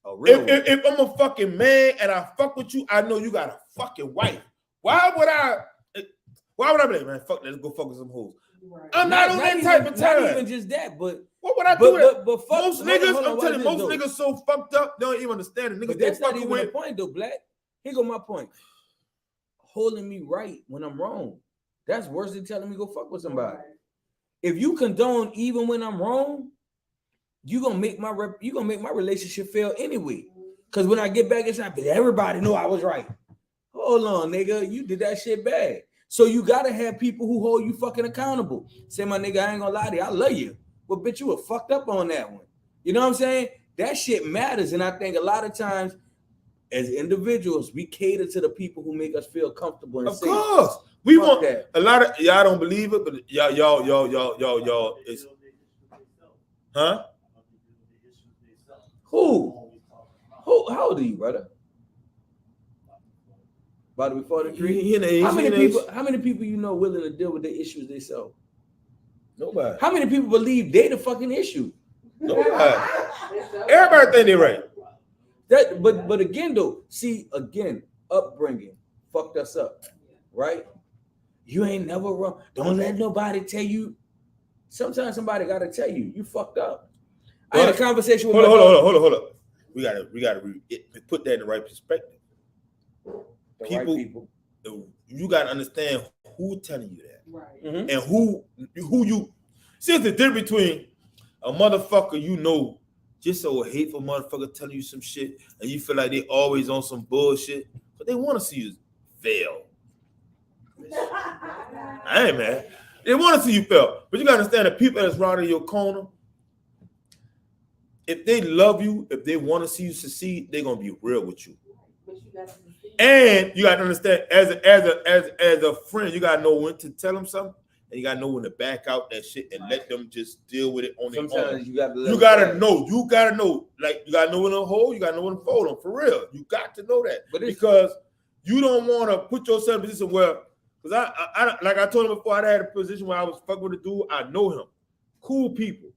A real if I'm a fucking man and I fuck with you, I know you got a fucking wife. Why would I be like, man, fuck that, let's go fuck with some hoes? Right. I'm not on that type of time. Not even just that, but what would I do? But fuck, most niggas, I'm telling you, most niggas so fucked up, they don't even understand it. Niggas, but that's not even the point, though, Black. Here go my point. Holding me right when I'm wrong. That's worse than telling me go fuck with somebody. If you condone even when I'm wrong, you gonna make my relationship fail anyway. Cause when I get back inside, everybody know I was right. Hold on, nigga, you did that shit bad. So you gotta have people who hold you fucking accountable. Say, my nigga, I ain't gonna lie to you, I love you. Well, bitch, you were fucked up on that one. You know what I'm saying? That shit matters. And I think a lot of times as individuals, we cater to the people who make us feel comfortable. And of course. We fuck want that. A lot of y'all don't believe it, but y'all it's huh? Who? How old are you, brother? About to be 43. How many people you know willing to deal with the issues themselves? Nobody. How many people believe they the fucking issue? Nobody. Everybody think they right. That, but again though, upbringing fucked us up, right? You ain't never wrong. Don't let nobody tell you. Sometimes somebody gotta tell you you fucked up. I had a conversation with hold on. We gotta put that in the right perspective. People, you gotta understand who telling you that, right? And who you see. It's the difference between a motherfucker you know, just so a hateful motherfucker telling you some shit, and you feel like they always on some bullshit, but they want to see you fail. I ain't mad. They want to see you fail, but you gotta understand the people that's around in your corner. If they love you, if they want to see you succeed, they're gonna be real with you. And you gotta understand, as a friend, you gotta know when to tell them something, and you gotta know when to back out that shit and let them just deal with it on their own. Sometimes you gotta know, like you gotta know when to hold, you gotta know when to fold them. For real, you got to know that, because you don't want to put yourself in a position where, because I like I told him before, I had a position where I was fucking with a dude. I know him, cool people,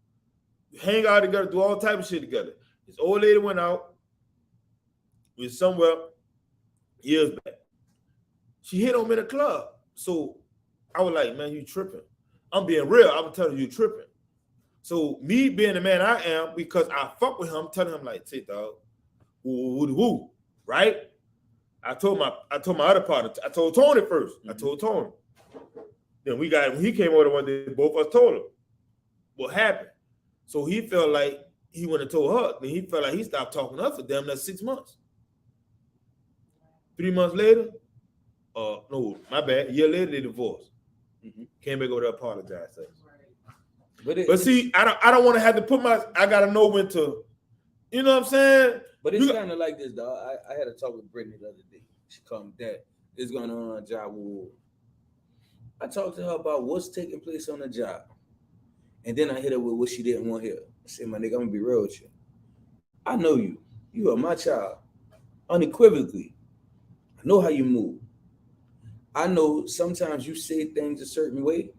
hang out together, do all type of shit together. This old lady went out with somewhere years back. She hit on me in a club. So I was like, man, you tripping. I'm being real. I'm telling you tripping. So me being the man I am, because I fuck with him, I'm telling him like, say dog, woo, right? I told my other partner, I told Tony first. I told Tony. Then when he came over one day, both of us told him what happened. So he felt like he went and told her. Then he felt like he stopped talking to her for damn near 6 months. 3 months later, no, my bad. A year later, they divorced. Came back over to apologize. But see, I don't want to have to I gotta know when to, you know what I'm saying? But it's kind of like this, dog. I had a talk with Brittany the other day. She called me dad. It's going on a job. I talked to her about what's taking place on the job. And then I hit her with what she didn't want to hear. I said, my nigga, I'm gonna be real with you. I know you. You are my child. Unequivocally. I know how you move. I know sometimes you say things a certain way,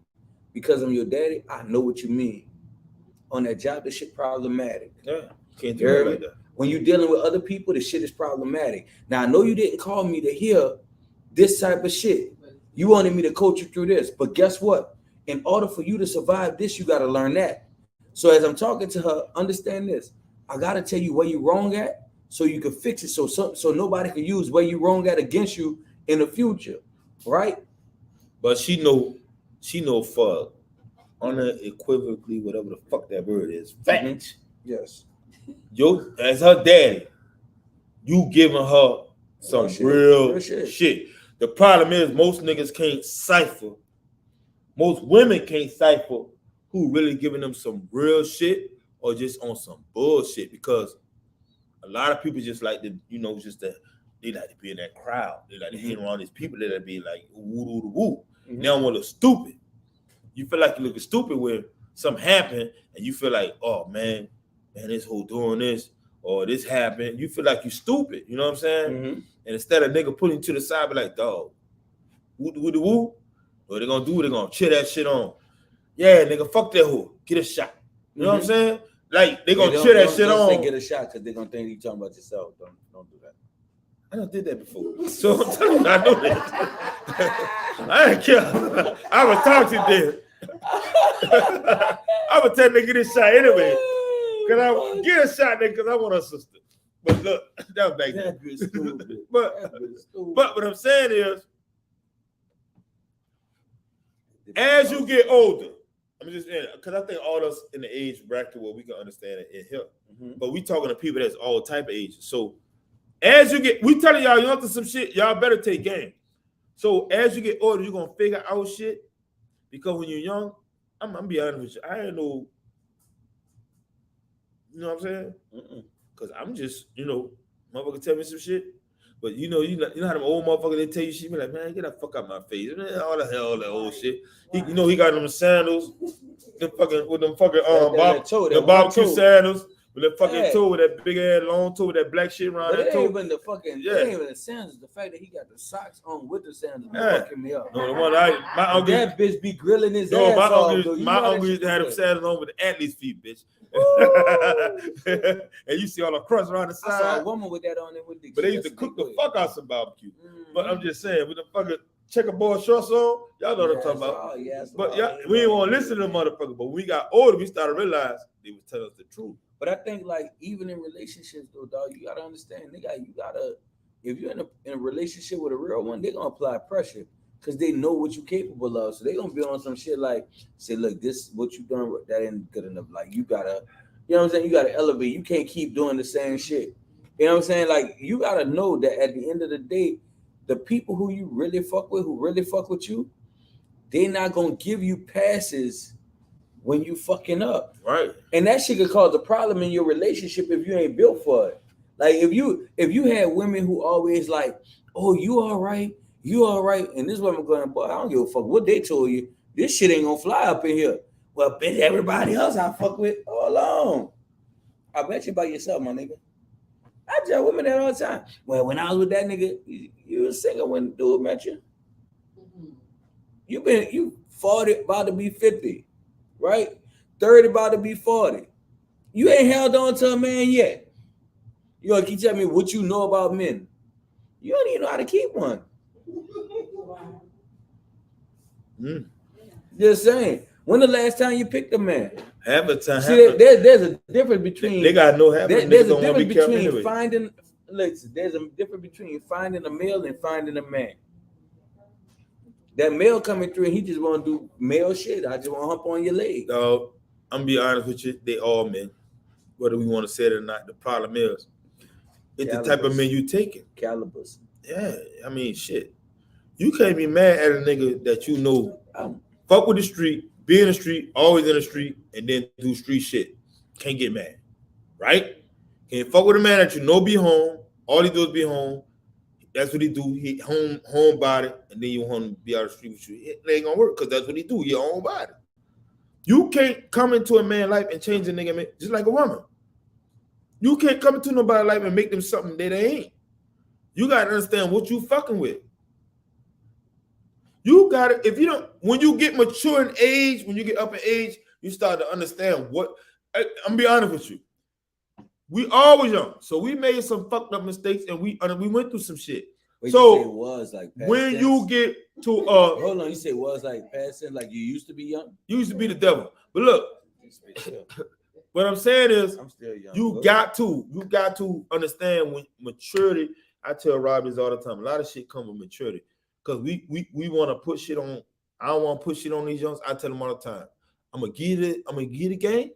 because I'm your daddy, I know what you mean. On that job, this shit problematic. Yeah, can't You do hear that me? like that. When you're dealing with other people, the shit is problematic. Now I know you didn't call me to hear this type of shit. You wanted me to coach you through this, but guess what? In order for you to survive this, you got to learn that. So as I'm talking to her, understand this. I got to tell you where you're wrong at, so you can fix it. So nobody can use where you're wrong at against you in the future, right? But she know for unequivocally whatever the fuck that word is. Fact. Mhm. Yes. Yo, as her daddy, you giving her some real shit. The problem is most niggas can't cipher. Most women can't cipher who really giving them some real shit or just on some bullshit, because a lot of people just like to, just that they like to be in that crowd. They like to hang around these people that be like woo woo woo. They don't want to look stupid. You feel like you're looking stupid when something happened and you feel like, oh man, this whole doing this or this happened. You feel like you stupid. You know what I'm saying? And instead of nigga putting you to the side, be like, dog, woo woo woo. What they gonna do? They gonna cheer that shit on. Yeah, nigga, fuck that hoe. Get a shot. You know what I'm saying? Like they gonna cheer that shit on. Say get a shot because they're gonna think you talking about yourself. Don't do that. I done did that before. So I'm telling you, I know that. I didn't care. I was talking to them. I would tell nigga this shot anyway. Cause I get a shot nigga because I want a sister. But look, that was back then. But what I'm saying is, as you get older, I'm just because I think all us in the age bracket where we can understand it in here. But we talking to people that's all type of ages. So as you get, we telling y'all, you want some shit, y'all better take game. So as you get older, you're gonna figure out shit. Because when you're young, I'm gonna be honest with you, I ain't know, you know what I'm saying? Because I'm just, motherfucker tell me some shit. But you know how them old motherfuckers, they tell you shit, be like, man, get that fuck out my face. Man, all the hell, that old shit. He got them sandals, the barbecue sandals, with that fucking toe, with that big ass long toe, with that black shit around but that toe. It ain't even the fucking, it ain't even the sandals. The fact that he got the socks on with the sandals fucking me up. No, the one my uncle, that bitch be grilling his ass off. My uncle used to have them sandals on with the athlete's feet, bitch. And you see all the crust around the side. I saw a woman with that on it with the. But they used to cook the fuck out some barbecue. But I'm just saying, with the fucking checkerboard shorts on, y'all know what I'm talking about. But we ain't want to listen to them motherfuckers. But when we got older, we started to realize they was telling us the truth. But I think, like, even in relationships, though, dog, you gotta understand, if you're in a relationship with a real one, they're gonna apply pressure because they know what you're capable of. So they're gonna be on some shit like, say, look, this what you done, that ain't good enough. Like, you gotta, you know what I'm saying? You gotta elevate. You can't keep doing the same shit. You know what I'm saying? Like, you gotta know that at the end of the day, the people who you really fuck with, who really fuck with you, they're not gonna give you passes when you fucking up. Right. And that shit could cause a problem in your relationship if you ain't built for it. Like if you had women who always like, oh, you all right, and this woman going, boy, I don't give a fuck what they told you. This shit ain't gonna fly up in here. Well, bitch, everybody else I fuck with all along. I bet you by yourself, my nigga. I tell women that all the time. Well, when I was with that nigga, you was single when the dude met you. You 40, about to be 50. Right? 30 about to be 40. You ain't held on to a man yet. You gonna keep telling me what you know about men. You don't even know how to keep one. Just saying. When the last time you picked a man? Half the time. See, there's a difference between they gotta know half there's a difference between anyway. finding. Listen, there's a difference between finding a male and finding a man. That male coming through and he just want to do male shit. I just want to hump on your leg. No, I'm gonna be honest with you. They all men, whether we want to say it or not. The problem is, it's the type of men you taking. Calibers. Yeah, I mean, shit. You can't be mad at a nigga that you know fuck with the street, be in the street, always in the street, and then do street shit. Can't get mad, right? Can't fuck with a man that you know be home. All he do is be home. That's what he do. He home body, and then you want him to be out of the street with you. It ain't gonna work because that's what he do. Your own body. You can't come into a man's life and change a nigga, man, just like a woman. You can't come into nobody's life and make them something that they ain't. You gotta understand what you fucking with. You got to, if you don't, when you get mature in age, when you get up in age, you start to understand what, I'm gonna be honest with you. We always young. So we made some fucked up mistakes and we went through some shit. Wait, so you say it was like past when tense? you get to hold on, you say it was like past tense, like you used to be young? you used to be the devil. But look, what I'm saying is I'm still young. you got to understand when maturity. I tell Rob this all the time. A lot of shit come with maturity. Because we want to put shit on. I don't want to put shit on these youngs. I tell them all the time. I'm gonna give it game,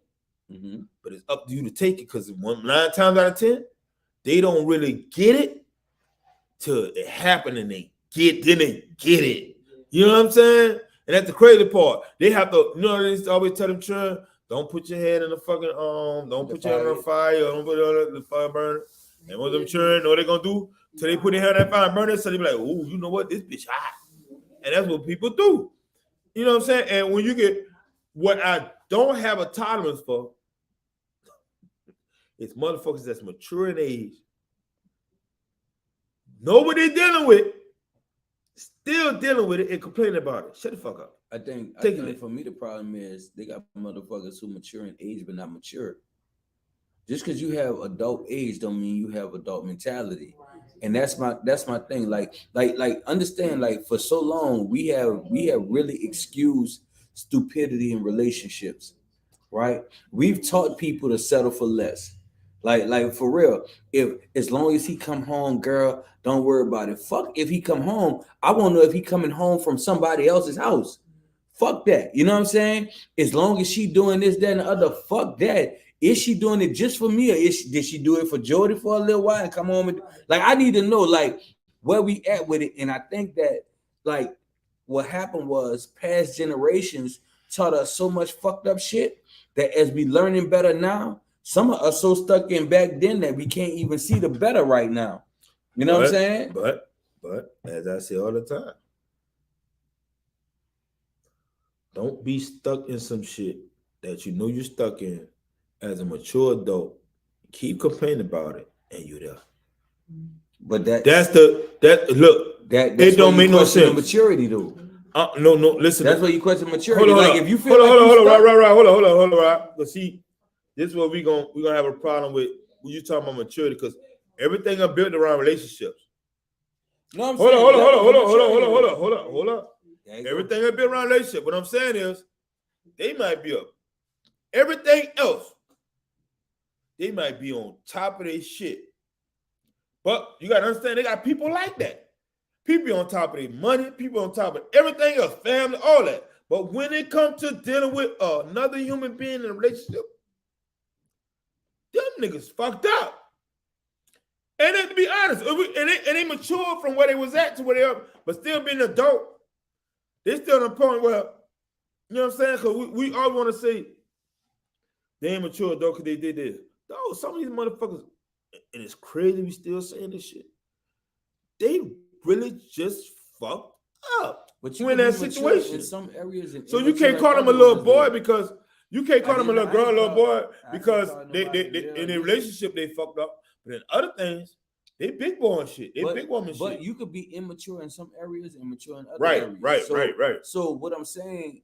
but it's up to you to take it. Because 9 times out of 10, they don't really get it till it happen and they get it. You know what I'm saying? And that's the crazy part. They have to, they always tell them, children, don't put your head in the fucking don't put your head on the fire, don't put it on the fire burner. And what them children know what they're gonna do? Till they put their head on that fire burner, so they be like, oh, you know what? This bitch hot. And that's what people do. You know what I'm saying? And when you get what I don't have a tolerance for, it's motherfuckers that's mature in age. Nobody dealing with, still dealing with it and complaining about it. Shut the fuck up. I think for me the problem is they got motherfuckers who mature in age but not mature. Just because you have adult age don't mean you have adult mentality. And that's my thing. Like understand, like for so long we have really excused stupidity in relationships, right? We've taught people to settle for less. Like for real, if as long as he come home, girl, don't worry about it. Fuck if he come home. I want to know if he coming home from somebody else's house. Fuck that. You know what I'm saying? As long as she doing this, that, and the other, fuck that. Is she doing it just for me, or did she do it for Jody for a little while and come home and like I need to know like where we at with it. And I think that like what happened was past generations taught us so much fucked up shit that as we learning better now, some of us so stuck in back then that we can't even see the better right now. You know what I'm saying? But as I say all the time, don't be stuck in some shit that you know you're stuck in as a mature adult. Keep complaining about it and you're there. But look, it don't make no sense. Maturity though. No, listen. That's why you question maturity. Hold on, if you feel hold on, right. But see, this is what we're gonna have a problem with when you talking about maturity, because everything is built around relationships. No, I'm hold saying, hold on. Everything is built around relationship. What I'm saying is, they might be up. Everything else, they might be on top of their shit. But you gotta understand, they got people like that. People on top of their money, people on top of everything else, family, all that. But when it comes to dealing with another human being in a relationship, them niggas fucked up. And then, to be honest, and they mature from where they was at to where they are, but still being an adult, they still at a point where, you know what I'm saying? Because we all want to say they ain't mature adult because they did this. No, some of these motherfuckers, and it's crazy we still saying this shit, they really just fucked up. But you in that situation. In some areas, so you can't call them a little boy because you can't call them a little girl, a little boy, because they in a relationship they fucked up. But in other things, they big boy and shit. They big woman shit. But you could be immature in some areas and mature in other areas. Right. So what I'm saying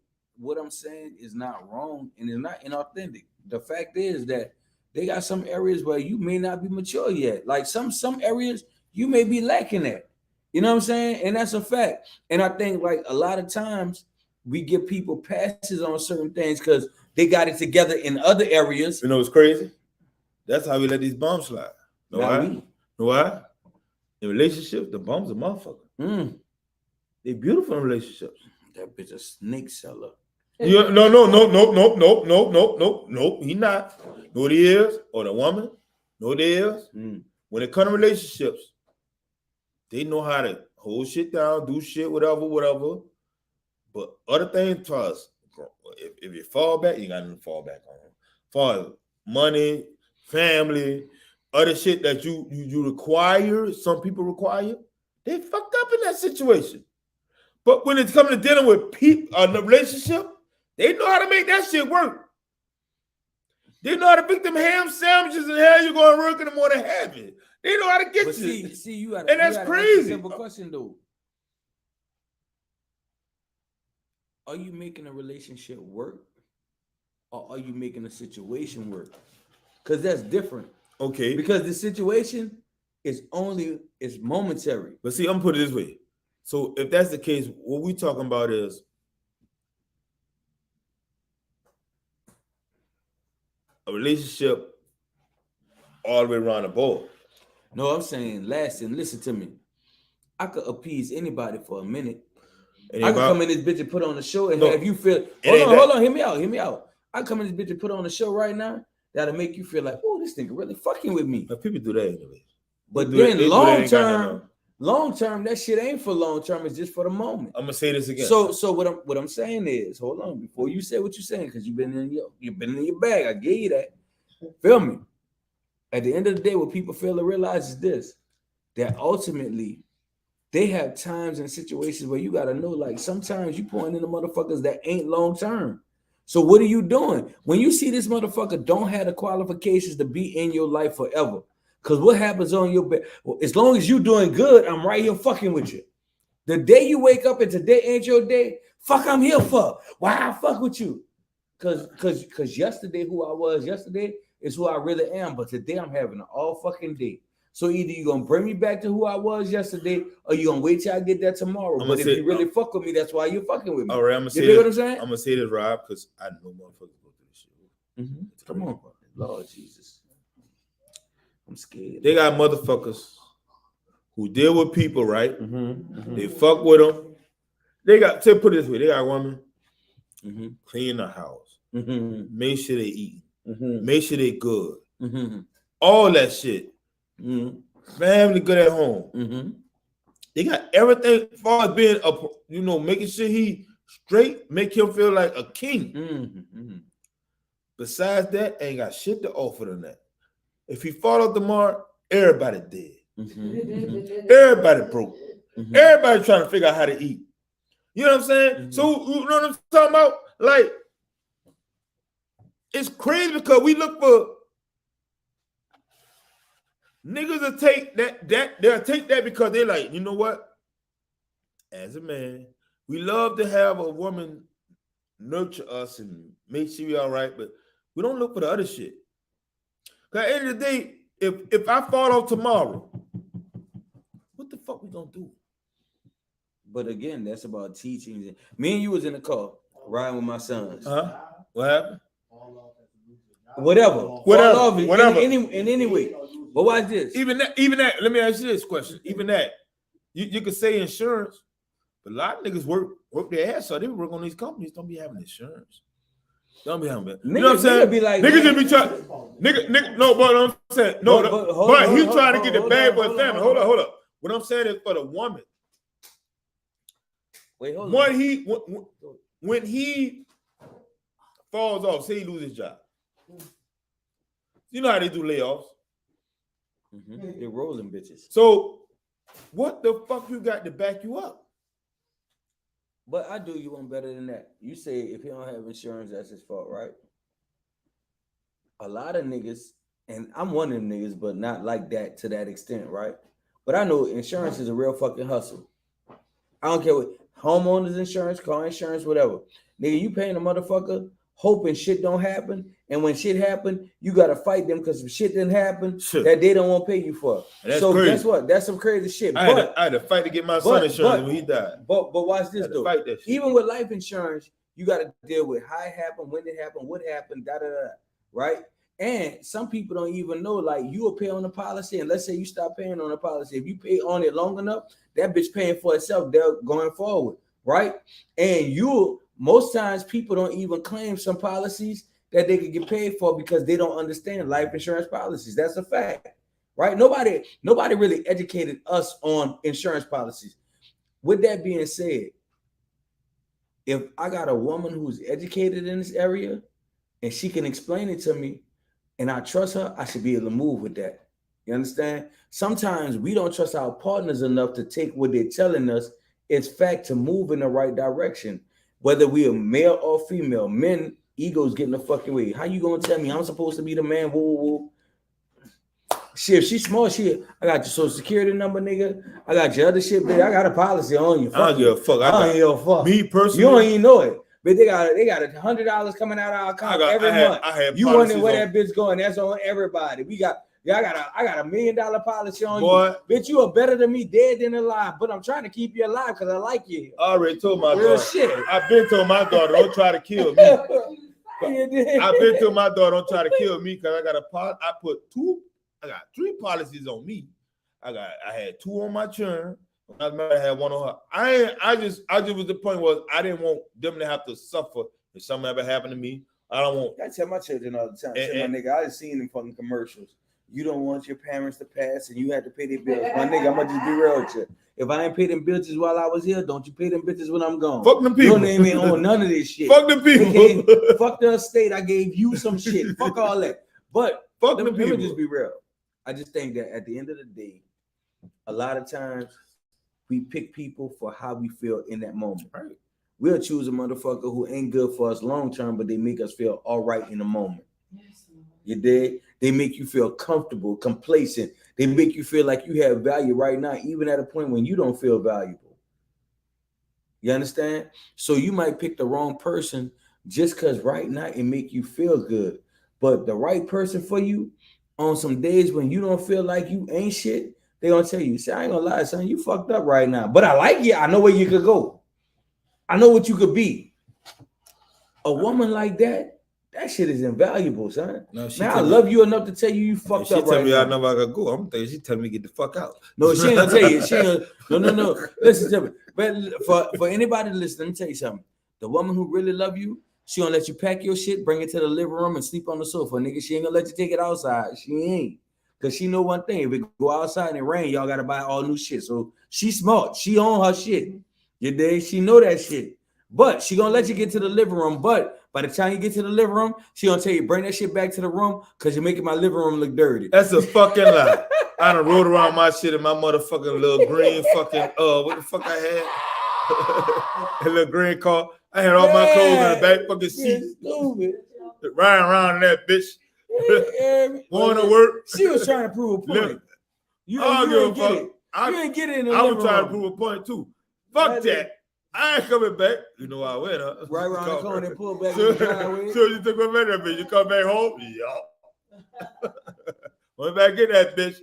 is not wrong and it's not inauthentic. The fact is that they got some areas where you may not be mature yet. Like some areas you may be lacking at. You know what I'm saying? And that's a fact. And I think like a lot of times we give people passes on certain things because they got it together in other areas. You know what's crazy? That's how we let these bombs slide. Know why? In relationships, the bums are motherfucker. They beautiful in relationships. That bitch a snake seller. No. He not. Know what he is, or the woman. Know what he is. When it comes to relationships, they know how to hold shit down, do shit, whatever. But other things to us, if you fall back, you got nothing to fall back on. For money, family, other shit that you require, some people require, they fucked up in that situation. But when it's coming to dealing with people in a relationship, they know how to make that shit work. They know how to pick them ham sandwiches and how you going to work in the morning happy. They know how to get you. See, you got and that's crazy. Simple question though. are you making a relationship work or are you making a situation work? Because that's different. Okay. Because the situation is momentary. But see, I'm gonna put it this way. So if that's the case, what we talking about is a relationship all the way around the board. No, I'm saying lasting. Listen to me. I could appease anybody for a minute. I could come in this bitch and put on a show and have you feel. Hold on, hear me out. I come in this bitch and put on a show right now that'll make you feel like, oh, this nigga really fucking with me. But people do that anyway. But then long term, that shit ain't for long term. It's just for the moment. I'm gonna say this again. So what I'm saying is, hold on, before you say what you're saying, because you've been in your bag. I gave you that. Feel me? At the end of the day, what people fail to realize is this: that ultimately they have times and situations where you gotta know, like sometimes you point in the motherfuckers that ain't long term. So what are you doing when you see this motherfucker don't have the qualifications to be in your life forever? Because what happens on your bed? Well, as long as you doing good, I'm right here fucking with you. The day you wake up and today ain't your day, fuck, I'm here for. Why I fuck with you? Because yesterday, who I was yesterday is who I really am. But today I'm having an all fucking day. So either you're gonna bring me back to who I was yesterday, or you're gonna wait till I get that tomorrow. But if you really fuck with me, that's why you're fucking with me. All right, I'm gonna say you know what I'm saying? I'm gonna say this, Rob, because I know motherfuckers go through this shit. Mm-hmm. Come on, Lord Jesus. I'm scared. They got motherfuckers who deal with people, right? Mm-hmm, mm-hmm. They fuck with them. They got, to put it this way, they got a woman, mm-hmm. clean the house, mm-hmm. make sure they eat, mm-hmm. make sure they good, mm-hmm. all that shit. Mm-hmm. Family good at home. Mm-hmm. They got everything as far as being making sure he straight, make him feel like a king. Mm-hmm. Besides that, ain't got shit to offer than that. If he fall off tomorrow, everybody dead. Mm-hmm. Everybody broke. Mm-hmm. Everybody trying to figure out how to eat. You know what I'm saying? Mm-hmm. So you know what I'm talking about? Like, it's crazy because we look for niggas to take they'll take that because they're like, you know what? As a man, we love to have a woman nurture us and make sure we all right, but we don't look for the other shit. Because at the end of the day, if I fall off tomorrow, what the fuck we gonna do? But again, that's about teaching. Me and you was in the car riding with my sons. Huh? What happened? Whatever. In any way. But watch this. Even that, let me ask you this question. Even that, you could say insurance, but a lot of niggas work their ass off. They work on these companies, don't be having insurance. Don't be having it. You know what I'm saying? Be like, niggas just be trying. Nigga, no, but I'm saying, no, but he's trying to get the bag for his family. Hold up. What I'm saying is for the woman. Wait, hold on. When he falls off, say he loses his job. You know how they do layoffs. Mm-hmm. They're rolling bitches. So what the fuck you got to back you up? But I do you one better than that. You say if he don't have insurance, that's his fault, right? A lot of niggas, and I'm one of them niggas, but not like that to that extent, right? But I know insurance is a real fucking hustle. I don't care what homeowners insurance, car insurance, whatever. Nigga, you paying a motherfucker hoping shit don't happen, and when shit happen, you gotta fight them because some shit didn't happen that they don't want to pay you for. So crazy. Guess what? That's some crazy shit. I had to fight to get my son insurance when he died. But watch this though. Even with life insurance, you gotta deal with how it happened, when it happened, what happened, right? And some people don't even know, like, you will pay on the policy, and let's say you stop paying on the policy. If you pay on it long enough, that bitch paying for itself there going forward, right? And most times people don't even claim some policies that they could get paid for because they don't understand life insurance policies. That's a fact, right? Nobody really educated us on insurance policies. With that being said, if I got a woman who's educated in this area and she can explain it to me and I trust her, I should be able to move with that. You understand? Sometimes we don't trust our partners enough to take what they're telling us as fact to move in the right direction. Whether we are male or female, men egos get in the fucking way. How you gonna tell me I'm supposed to be the man? Woo, woo, woo. Shit, if she small, shit, I got your social security number, nigga. I got your other shit, bitch. I got a policy on you. I don't give a fuck. I don't give a fuck. Me personally, You don't even know it. But they got $100 coming out of our account every month. I had You wondering where that bitch going? That's on everybody. I got $1 million policy on you. Bitch, you are better than me, dead than alive. But I'm trying to keep you alive because I like you. I already told my Real daughter. shit. I've been told my daughter, don't try to kill me. I've been told my daughter, don't try to kill me because I got 3 policies on me. I had 2 on my children. I had 1 on her. I just was the point was I didn't want them to have to suffer if something ever happened to me. I don't want. I tell my children all the time. My nigga, I just seen them fucking commercials. You don't want your parents to pass and you had to pay their bills. My nigga, I'm gonna just be real with you. If I ain't pay them bitches while I was here, don't you pay them bitches when I'm gone. Fuck them people. You don't even own none of this shit. Fuck them people. Fuck the estate. I gave you some shit. Fuck all that. But fuck let them me people. just be real. I just think that at the end of the day, a lot of times we pick people for how we feel in that moment. Right. We'll choose a motherfucker who ain't good for us long term, but they make us feel all right in the moment. You dig? They make you feel comfortable, complacent. They make you feel like you have value right now, even at a point when you don't feel valuable. You understand? So you might pick the wrong person just because right now it make you feel good. But the right person for you on some days when you don't feel like you ain't shit, they gonna tell you, say, I ain't gonna lie, son, you fucked up right now. But I like you. I know where you could go. I know what you could be. A woman like that shit is invaluable, son. No, I love you enough to tell you fucked up right now. She tell me I know I gotta go. I'm thinking she tell me get the fuck out. No, she ain't gonna tell you. She ain't no. Listen to me. But for anybody listening, let me tell you something. The woman who really love you, she gonna let you pack your shit, bring it to the living room, and sleep on the sofa. Nigga, she ain't gonna let you take it outside. She ain't. Because she know one thing. If it go outside and it rain, y'all gotta buy all new shit. So she smart. She on her shit. You dig? She know that shit. But she gonna let you get to the living room. But by the time you get to the living room, she gonna tell you, bring that shit back to the room because you're making my living room look dirty. That's a fucking lie. I done rode around my shit in my motherfucking little green fucking what the fuck I had? A little green car. I had all my clothes in the back fucking seat. Riding around in that bitch. Going to work. She was trying to prove a point. You didn't get it. You didn't get it in the living room. I was trying to prove a point too. Fuck that. I ain't coming back. You know I went, huh? Right around the corner and pull back. So you took my man, that bitch. You come back home? Yup. Went back in that bitch.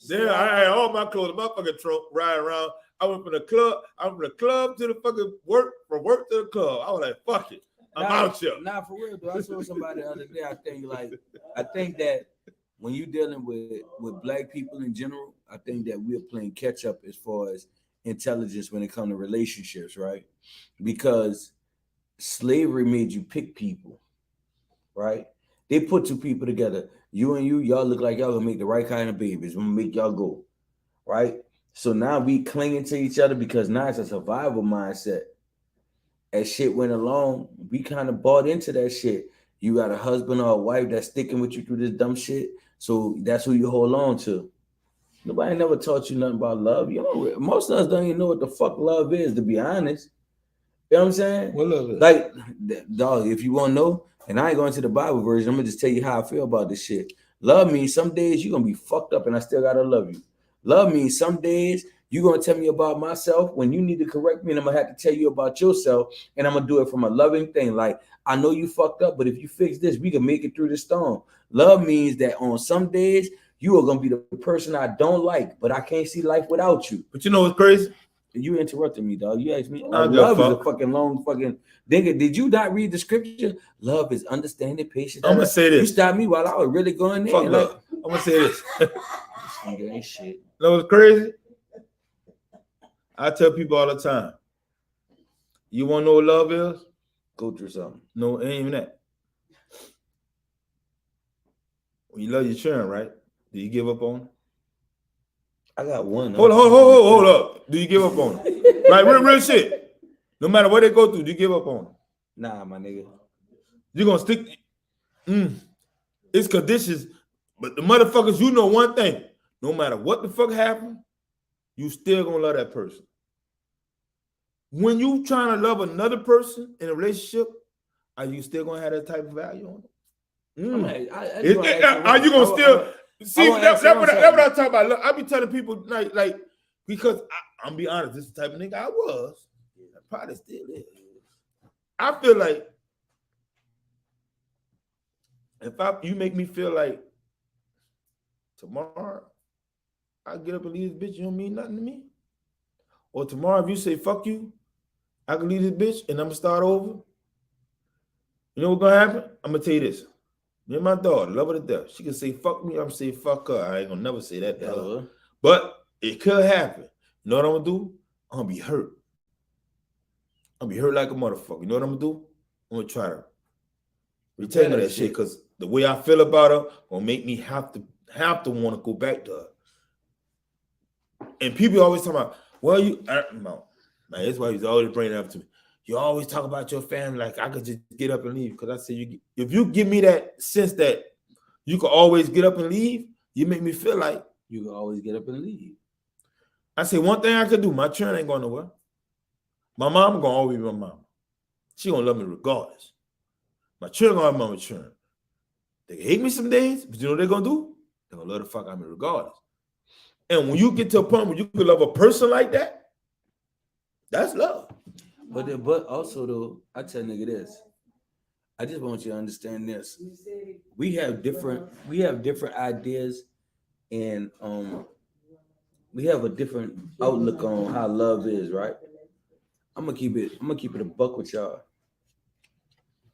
Then I had all my clothes in my fucking trunk riding around. I went from the club to the fucking work, from work to the club. I was like, fuck it. I'm out here. Nah, for real, though. I saw somebody the other day. I think that when you're dealing with black people in general, I think that we're playing catch up as far as intelligence when it comes to relationships, right? Because slavery made you pick people, right? They put 2 people together. You and y'all look like y'all gonna make the right kind of babies. I'm gonna make y'all go, right? So now we clinging to each other because now it's a survival mindset. As shit went along, we kind of bought into that shit. You got a husband or a wife that's sticking with you through this dumb shit, so that's who you hold on to. Nobody never taught you nothing about love. You know, most of us don't even know what the fuck love is, to be honest. You know what I'm saying? What love is? Like, dog, if you want to know, and I ain't going to the Bible version, I'm going to just tell you how I feel about this shit. Love means some days you're going to be fucked up and I still got to love you. Love means some days you're going to tell me about myself when you need to correct me, and I'm going to have to tell you about yourself, and I'm going to do it from a loving thing. Like, I know you fucked up, but if you fix this, we can make it through the storm. Love means that on some days, you are gonna be the person I don't like, but I can't see life without you. But you know what's crazy? You interrupted me, dog. You asked me. Love is a fucking long fucking. Did you not read the scripture? Love is understanding, patience. I'm gonna say this. You stopped me while I was really going there. Fuck like, I'm gonna say this. Ain't shit. You know what's crazy? I tell people all the time. You want to know what love is? Go through something. No, it ain't even that. When you love your children, right? Do you give up on them? I got one. Hold up. Do you give up on them? Like real shit. No matter what they go through, do you give up on them? Nah, my nigga. You're gonna stick. It's conditions, but the motherfuckers, you know one thing. No matter what the fuck happened, you still gonna love that person. When you trying to love another person in a relationship, are you still gonna have that type of value on them? Are you gonna still? See, that's what I'm talking about. Look, I be telling people like because I'm be honest, this is the type of nigga I was. I probably still is. I feel like if you make me feel like tomorrow I get up and leave this bitch, you don't mean nothing to me. Or tomorrow if you say fuck you, I can leave this bitch and I'm gonna start over. You know what's gonna happen? I'm gonna tell you this. Me and my daughter, love her to death. She can say fuck me, I'm gonna say fuck her. I ain't gonna never say that to her. But it could happen. You know what I'm gonna do? I'm gonna be hurt. I'm gonna be hurt like a motherfucker. You know what I'm gonna do? I'm gonna try to retain that shit because the way I feel about her gonna make me have to want to go back to her. And people always talk about, well, no, that's why he's always bringing it up to me. You always talk about your family like I could just get up and leave. Because I say, if you give me that sense that you can always get up and leave, you make me feel like you can always get up and leave. I say one thing I could do. My children ain't going nowhere. My mom gonna always be my mama. She gonna love me regardless. My children gonna have my children. They can hate me some days, but you know what they're gonna do? They're gonna love the fuck out of me regardless. And when you get to a point where you can love a person like that, that's love. But also though, I tell nigga this. I just want you to understand this. We have different ideas, and we have a different outlook on how love is, right? I'm gonna keep it a buck with y'all.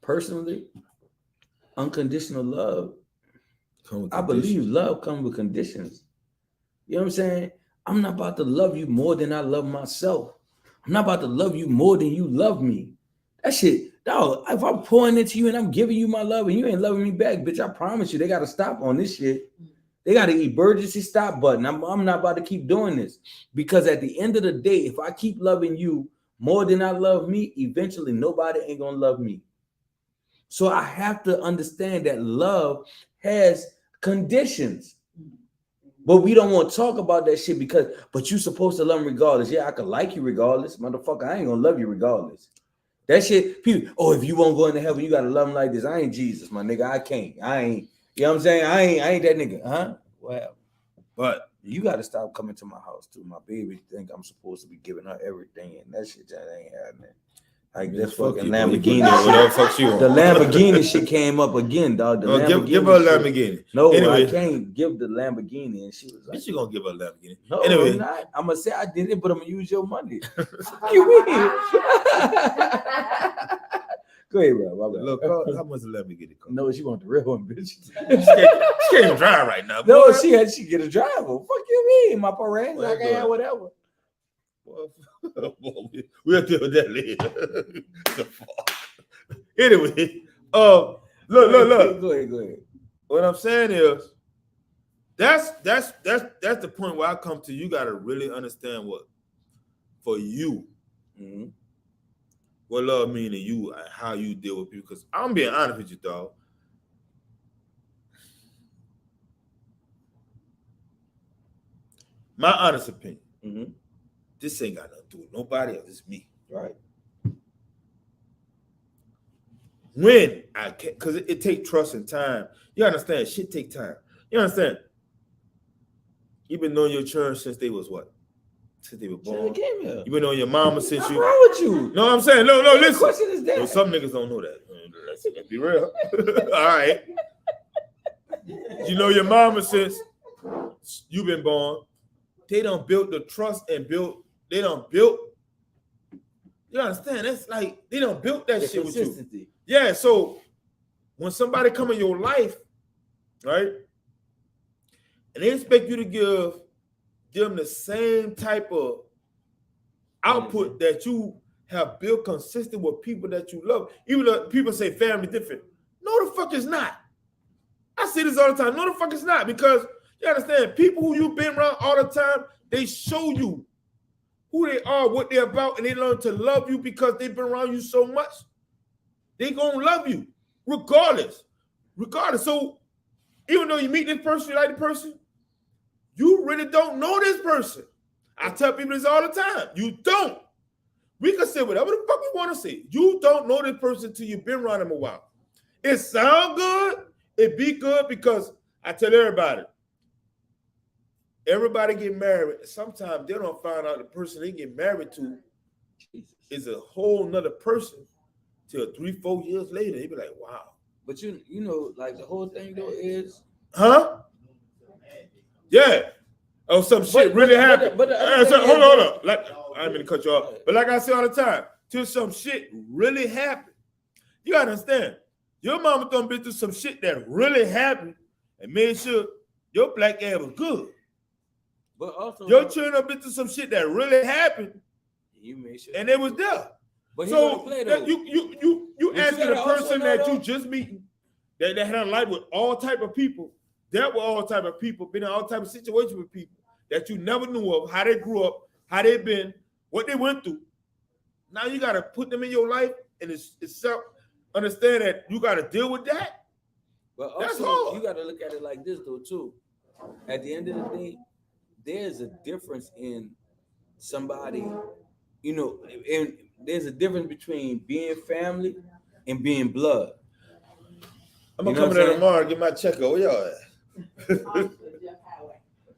Personally, unconditional love. I believe love comes with conditions. You know what I'm saying? I'm not about to love you more than I love myself. I'm not about to love you more than you love me. That shit, dog, if I'm pouring into you and I'm giving you my love and you ain't loving me back, bitch, I promise you, they got to stop on this shit. They got to emergency stop button. I'm not about to keep doing this because at the end of the day, if I keep loving you more than I love me, eventually nobody ain't going to love me. So I have to understand that love has conditions. But we don't want to talk about that shit but you supposed to love them regardless. Yeah, I could like you regardless. Motherfucker, I ain't gonna love you regardless. That shit, people, if you won't go into heaven, you gotta love them like this. I ain't Jesus, my nigga. I can't. I ain't, you know what I'm saying? I ain't that nigga. Huh? Well, but you gotta stop coming to my house too. My baby think I'm supposed to be giving her everything, and that shit that ain't happening. Like this fucking Lamborghini. The Lamborghini shit came up again, dog. Give her a Lamborghini. No, anyway. I can't give the Lamborghini. And she was like, you gonna give her a Lamborghini? No, anyway. I'm not. I'm gonna say I did it, but I'm gonna use your money. You mean? Go ahead, bro. Look, how much a Lamborghini cost? No, she want the real one, bitch. She can't even drive right now. No, she get a driver. Fuck you mean? My parents, I can have whatever. We'll deal with that later. Anyway, look. Go ahead. What I'm saying is, that's the point where I come to. You got to really understand what, for you, what love mean to you and how you deal with people. Because I'm being honest with you, dog. My honest opinion. This ain't got nothing to do with nobody else. It's me. Right. When I can, because it takes trust and time. You understand? Shit take time. You understand? You've been knowing your children since they was what? Since they were born. You've been knowing your mama since What's you. wrong with you? No, I'm saying, no, listen. The question is that. Well, some niggas don't know that. Let's be real. All right. You know your mama since you've been born. They done built the trust and they done built. You understand? That's like they done built that shit with you. Yeah. So when somebody come in your life, right, and they expect you to give them the same type of output that you have built consistent with people that you love, even though people say family different. No, the fuck is not. I say this all the time. No, the fuck is not, because you understand, people who you've been around all the time, they show you who they are, what they're about, and they learn to love you because they've been around you so much. They gonna love you regardless. So even though you meet this person, you like the person, you really don't know this person. I tell people this all the time. You don't. We can say whatever the fuck we want to say. You don't know this person till you've been around them a while. It sound good. It be good because I tell everybody, everybody get married. Sometimes they don't find out the person they get married to Jesus. is a whole nother person till 3-4 years later. They be like, wow. But you know, like the whole thing though is, Huh? Yeah. Oh, some shit really happened. but the other thing hold is- on. Like, I didn't mean to cut you off. But like I say all the time, till some shit really happened. You gotta understand, your mama done been through some shit that really happened and made sure your black ass was good. but also Your children have been through some shit that really happened you made sure, and they was there. But he So gonna play that though. you But asking you a gotta also person know, that you though- just meeting that had a life with all type of people, dealt with all type of people, been in all type of situations with people that you never knew of, how they grew up, how they been, what they went through. Now you gotta put them in your life, and it's understand that you gotta deal with that. But That's also, hard. you got to look at it like this, though, too. At the end of the day, there's a difference in somebody, you know, and there's a difference between being family and being blood. I'm You gonna know come what in I'm there saying? tomorrow and get my checkup. Where y'all at?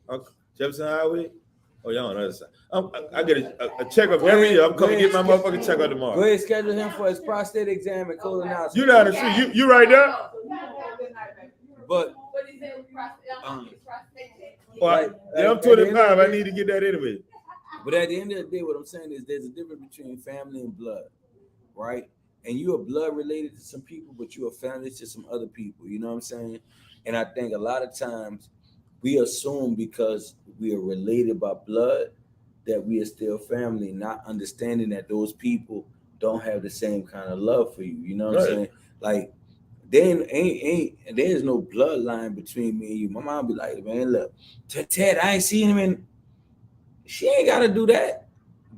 Uncle Jefferson Highway? Oh, y'all on the other side. I get a checkup every year. I'm coming to get my motherfucking checkup Go tomorrow. ahead, schedule him for his prostate exam and colonoscopy. You down the street? You right there? But Well, Like, yeah, I'm at the end of 25. the I day- need to get that anyway. But at the end of the day, what I'm saying is there's a difference between family and blood, right? And you are blood related to some people, but you are family to some other people. You know what I'm saying? And I think a lot of times we assume because we are related by blood that we are still family, not understanding that those people don't have the same kind of love for you. You know what I'm Right. saying? Like there's no bloodline between me and you. My mom be like, man, look, Ted, I ain't seen him in. She ain't got to do that,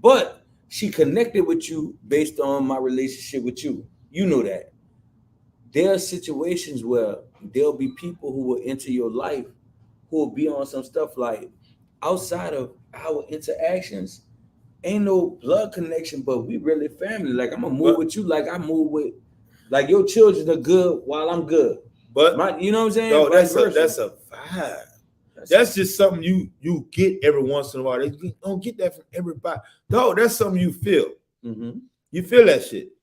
but she connected with you based on my relationship with you. You know that. There are situations where there'll be people who will enter your life who will be on some stuff like outside of our interactions. Ain't no blood connection, but we really family. Like I'm gonna move But- with you, like I move with, like your children are good while I'm good. But You know what I'm saying? no, Vice versa. that's a vibe. That's just something you get every once in a while. You don't get that from everybody. No, that's something you feel. Mhm. You feel that shit.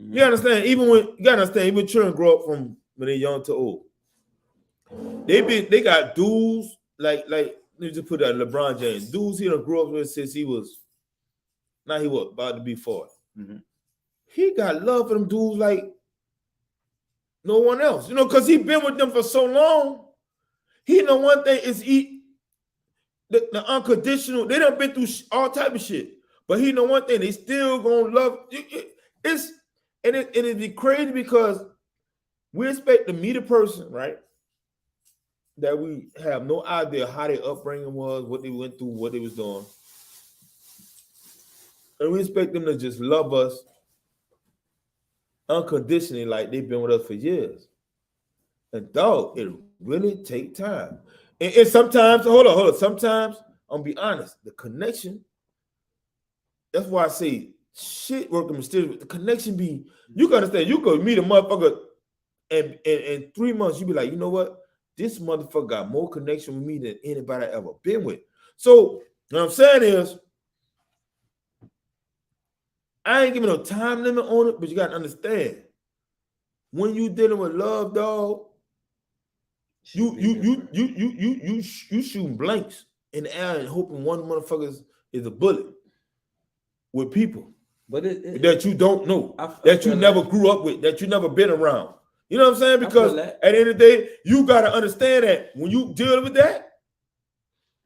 Mhm. You understand? You gotta understand, even children grow up from when they're young to old. They got dudes like let me just put that LeBron James. Dudes he done grew up with since he was about to be 40. Mhm. He got love for them dudes like no one else, because he been with them for so long. He know one thing is the unconditional. They done been through all type of shit, but he know one thing: they still gonna love. It'd be crazy because we expect to meet a person, right? That we have no idea how their upbringing was, what they went through, what they was doing, and we expect them to just love us unconditionally, like they've been with us for years. And dog, it really take time. And sometimes, hold on. Sometimes, I'm gonna be honest, the connection. That's why I say shit working mysterious. The connection be, you can understand, you could meet a motherfucker and in 3 months, you be like, you know what? This motherfucker got more connection with me than anybody I ever been with. So what I'm saying is, I ain't giving no time limit on it, but you gotta understand, when you dealing with love, dog, you shooting blanks in the air and hoping one motherfucker is a bullet with people But that you don't know, I that you feel never like- grew up with, that you never been around. You know what I'm saying? I Because feel at that. the end of the day, you gotta understand that when you deal with that,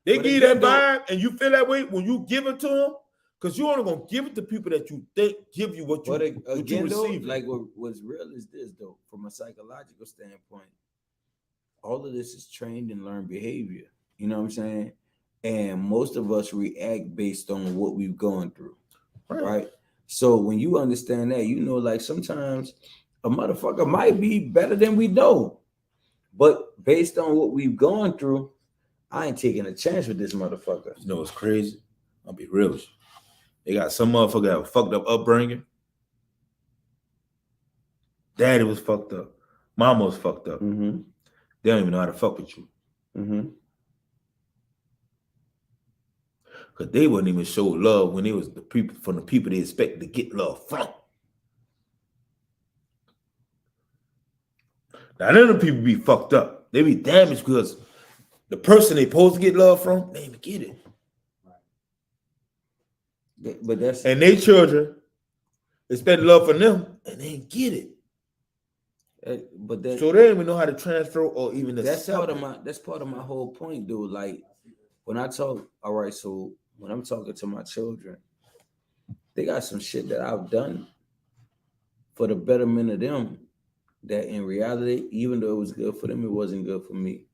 they But give you that again, though- vibe, and you feel that way when you give it to them, because you only gonna give it to people that you think give you what you, But what you again, though, receive. like what's real is this, though, from a psychological standpoint, all of this is trained and learned behavior. You know what I'm saying? And most of us react based on what we've gone through, right? So when you understand that, like sometimes a motherfucker might be better than we know, but based on what we've gone through, I ain't taking a chance with this motherfucker. You know what's crazy? I'll be real with you. They got some motherfucker that have fucked up upbringing. Daddy was fucked up. Mama was fucked up. Mm-hmm. They don't even know how to fuck with you. Mm-hmm. because they wouldn't even show love when it was the people from the people they expect to get love from. Now, none of the people be fucked up. They be damaged because the person they supposed to get love from, they even get it. But that's And they children expect love from them, and they ain't get it. but that So they don't even know how to transfer or even that's accept it. that's part of my whole point, dude. Like when I talk, all right, so when I'm talking to my children, they got some shit that I've done for the betterment of them that in reality, even though it was good for them, it wasn't good for me.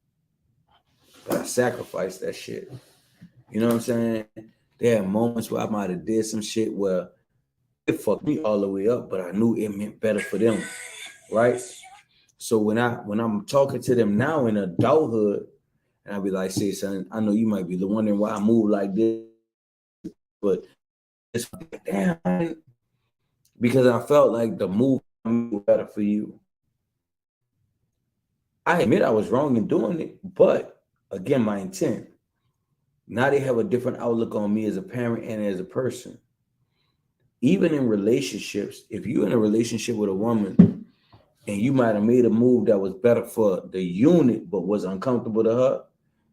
But I sacrificed that shit. You know what I'm saying? There are moments where I might have did some shit where it fucked me all the way up, but I knew it meant better for them, right? So when I'm talking to them now in adulthood, and I be like, "Say, son, I know you might be wondering why I move like this, but it's damn because I felt like the move was better for you." I admit I was wrong in doing it, but again, my intent. Now they have a different outlook on me as a parent and as a person. Even in relationships, if you're in a relationship with a woman and you might have made a move that was better for the unit but was uncomfortable to her,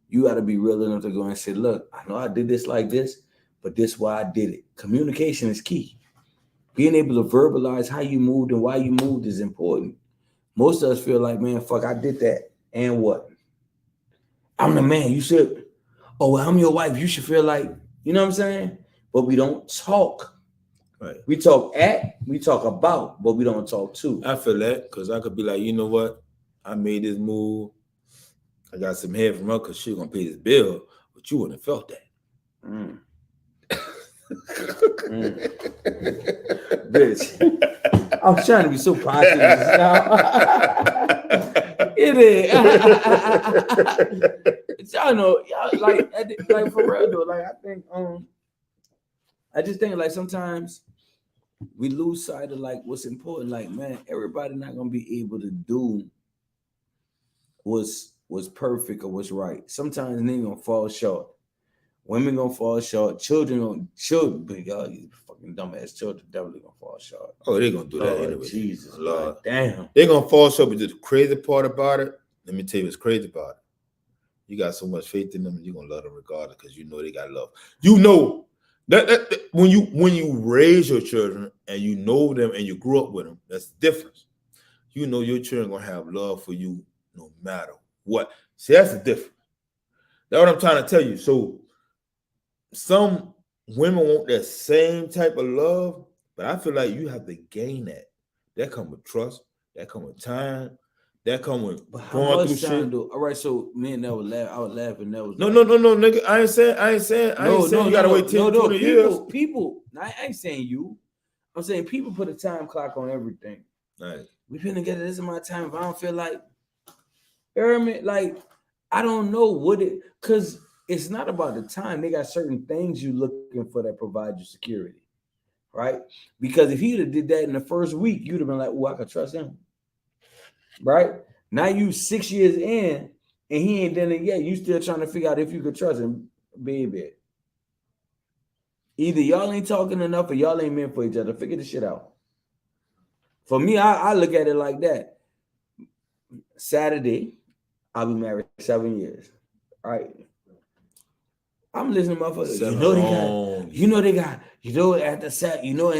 you got to be real enough to go and say, look, I know I did this like this, but this is why I did it. Communication is key. Being able to verbalize how you moved and why you moved is important. Most of us feel like, man, fuck, I did that. And what? I'm the man. You should, oh, well, I'm your wife. You should feel like, you know what I'm saying? But we don't talk. Right. We talk about, but we don't talk to. I feel that because I could be like, you know what? I made this move. I got some head from her because she was going to pay this bill, but you wouldn't have felt that. Bitch, I was trying to be so positive. It is. Y'all know, y'all like for real though. Like I just think like sometimes we lose sight of like what's important. Like, man, everybody not gonna be able to do what's perfect or what's right. Sometimes they gonna fall short. Women gonna fall short. Children, but y'all, you fucking dumbass children definitely gonna fall short. Oh, they're gonna do that Lord anyway. Jesus, Lord. God, damn. They're gonna fall short, but the crazy part about it, let me tell you what's crazy about it. You got so much faith in them, you're gonna love them regardless because you know they got love. You know that when you raise your children and you know them and you grew up with them, that's the difference. You know your children gonna have love for you no matter what. See, that's the difference. That's what I'm trying to tell you. So some women want that same type of love, but I feel like you have to gain that. That come with trust. That come with time. That come with going through shit. All right, so me and that was I was laughing. That was no, nigga. I ain't saying you gotta wait 10, 20 years. People, I ain't saying you. I'm saying people put a time clock on everything. Right. We've been together. This is my time. If I don't feel like, like I don't know what it, because it's not about the time. They got certain things you looking for that provide you security, right? Because if he'd have did that in the first week, you'd have been like, oh, I could trust him, right? Now you 6 years in and he ain't done it yet. You still trying to figure out if you could trust him, baby. Either y'all ain't talking enough or y'all ain't meant for each other. Figure this shit out. For me, I look at it like that. Saturday, I'll be married 7 years, right? I'm listening to motherfuckers. In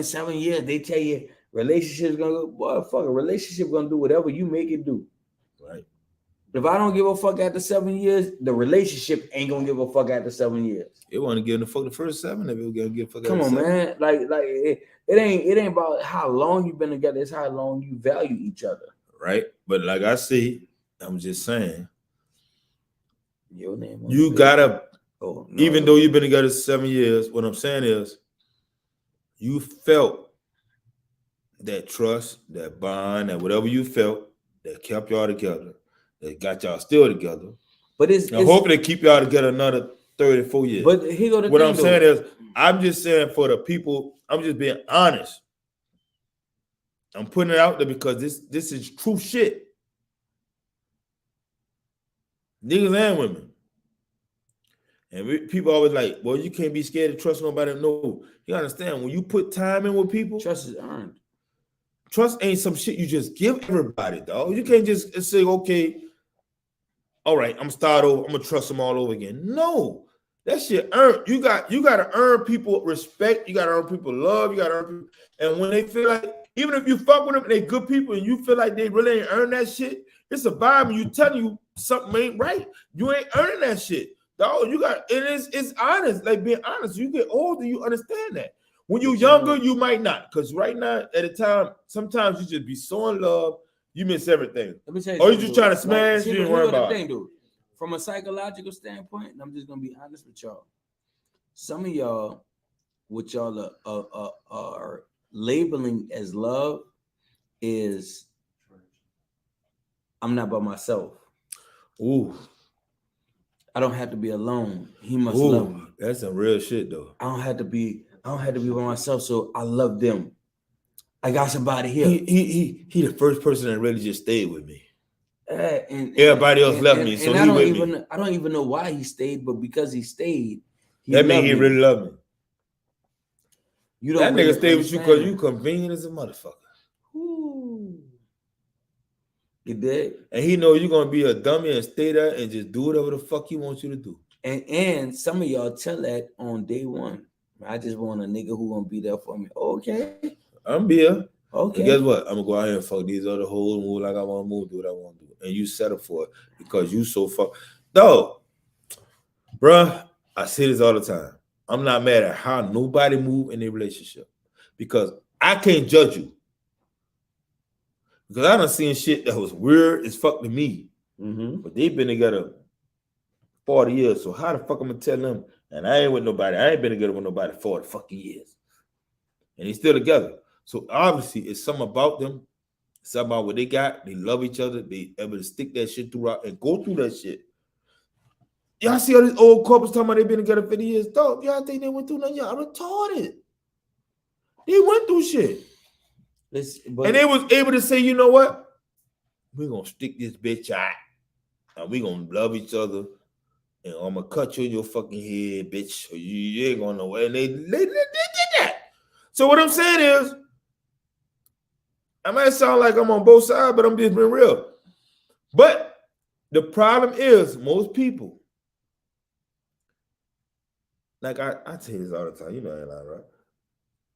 7 years, they tell you relationships gonna go, boy, fuck, a relationship gonna do whatever you make it do. Right. If I don't give a fuck after 7 years, the relationship ain't gonna give a fuck after 7 years. It want to give the fuck the first 7 if it was gonna give a fuck. Come on, 7. man. Like it ain't about how long you've been together, it's how long you value each other. Right. But like I say, I'm just saying, Your name you gotta. Oh, no. Even though you've been together 7 years, what I'm saying is you felt that trust, that bond, that whatever you felt that kept y'all together, that got y'all still together. But it's hopefully keep y'all together another 34 years. But here go the what thing, I'm saying is, I'm just saying for the people, I'm just being honest. I'm putting it out there because this is true shit. Niggas and women. And people always like, well, you can't be scared to trust nobody. No, you understand when you put time in with people, Trust is earned. trust ain't some shit you just give everybody, dog. You can't just say, okay, all right, I'm gonna start over. I'm gonna trust them all over again. No, that shit earned. You got to earn people respect. You got to earn people love. You got to earn people. And when they feel like, even if you fuck with them and they good people, and you feel like they really ain't earn that shit, it's a vibe. And you telling you something ain't right. You ain't earning that shit, dog. You got it's honest. Like being honest. You get older, you understand that. When you're younger, you might not. Because right now, at a time, sometimes you just be so in love, you miss everything. Let me tell you. Or you something, just dude. trying to smash, See, you ain't here worry what the about thing, it. dude. From a psychological standpoint, and I'm just gonna be honest with y'all. Some of y'all, what y'all are labeling as love, is I'm not by myself. Ooh. I don't have to be alone. He must love me. That's some real shit though. I don't have to be by myself, so I love them. I got somebody here. He the first person that really just stayed with me. And Everybody else left me, so he with me. I don't even know why he stayed, but because he stayed, That means he really loved me. You don't that really nigga stayed with you because understand. you convenient as a motherfucker. Ooh. You did. And he know you're gonna be a dummy and stay there and just do whatever the fuck he wants you to do. And some of y'all tell that on day one. I just want a nigga who gonna be there for me. Okay. I'm be here. Okay. And guess what? I'm gonna go out here and fuck these other hoes, move like I want to move, do what I want to do. And you settle for it because you so fuck. Dog, bruh, I say this all the time. I'm not mad at how nobody move in their relationship because I can't judge you. Because I done seen shit that was weird as fuck to me. Mm-hmm. But they've been together 40 years. So how the fuck I'm gonna tell them? And I ain't with nobody. I ain't been together with nobody 40 fucking years. And they still together. So obviously it's something about them. Something about what they got. They love each other. They able to stick that shit throughout and go through that shit. Y'all see all these old couples talking about they been together 50 years. Dog, y'all think they went through nothing? Y'all retarded. They went through shit. And they was able to say, you know what? We're gonna stick this bitch out. And we gonna love each other. And I'm gonna cut you in your fucking head, bitch. You ain't gonna know. And they did that. So what I'm saying is, I might sound like I'm on both sides, but I'm just being real. But the problem is, most people, like I tell you this all the time, you know that, right?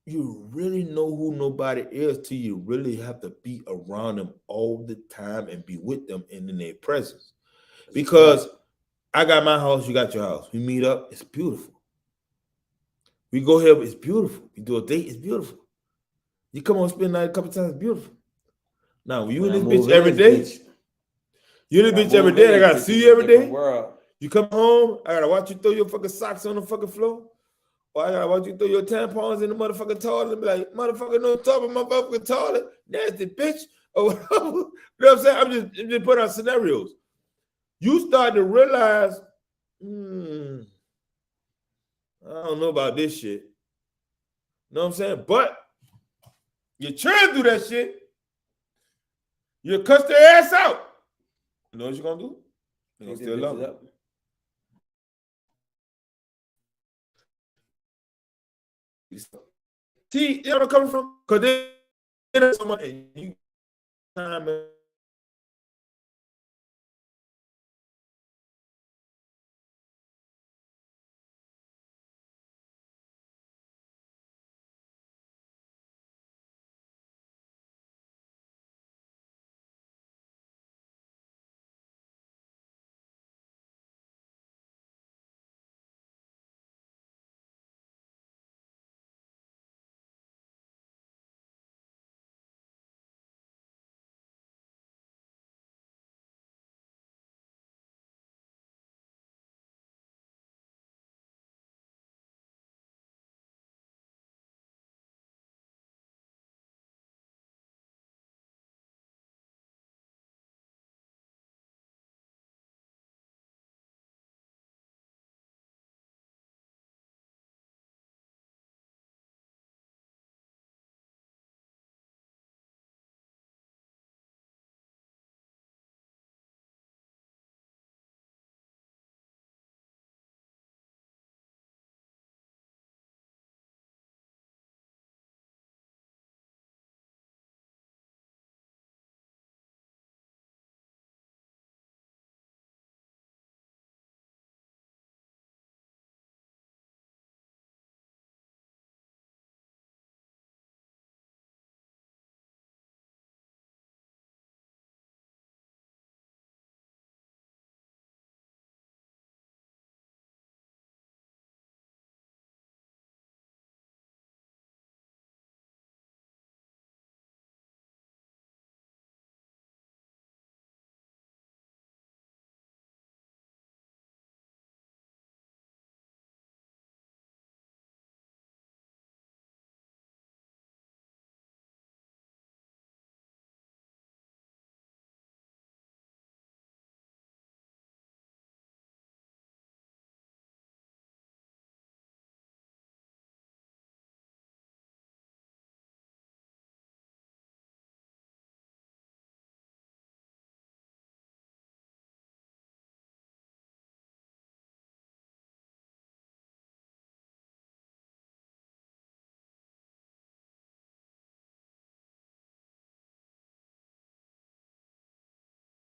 You really know who nobody is till you really have to be around them all the time and be with them and in their presence. Because I got my house, you got your house. We meet up, it's beautiful. We go here, it's beautiful. We do a date, it's beautiful. You come on, spend the night a couple times, it's beautiful. Now, when you in this bitch every day, you in this bitch every day, I gotta see you every day. You come home, I gotta watch you throw your fucking socks on the fucking floor. Or I gotta watch you throw your tampons in the motherfucking toilet and be like, motherfucker, no top of my motherfucking toilet. Nasty bitch. Or whatever. You know what I'm saying? I'm just putting out scenarios. You start to realize, I don't know about this shit. You know what I'm saying? But you try to do that shit, you cuss their ass out. You know what you're gonna do? You're gonna still love them. See, you know where I'm coming from? Because they someone and you time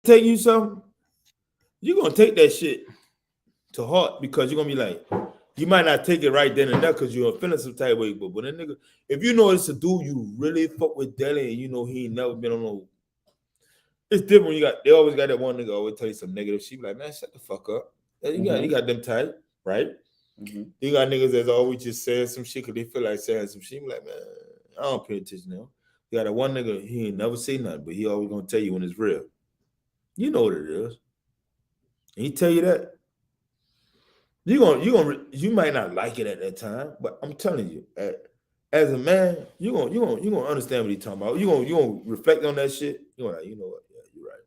tell you something, you're gonna take that shit to heart because you're gonna be like, you might not take it right then and there because you're feeling some type of way. But when a nigga, if you know it's a dude you really fuck with daily and you know he ain't never been on no, it's different. They always got that one nigga always tell you some negative shit. Be like, man, shut the fuck up. You got them type, right? Mm-hmm. You got niggas that's always just saying some shit because they feel like saying some shit. Be like, man, I don't pay attention now. You got that one nigga, he ain't never say nothing, but he always gonna tell you when it's real. You know what it is. And he tell you that. You might not like it at that time, but I'm telling you, as a man, you gonna understand what he's talking about. You gonna reflect on that shit. You gonna like, you know what? Yeah, you're right.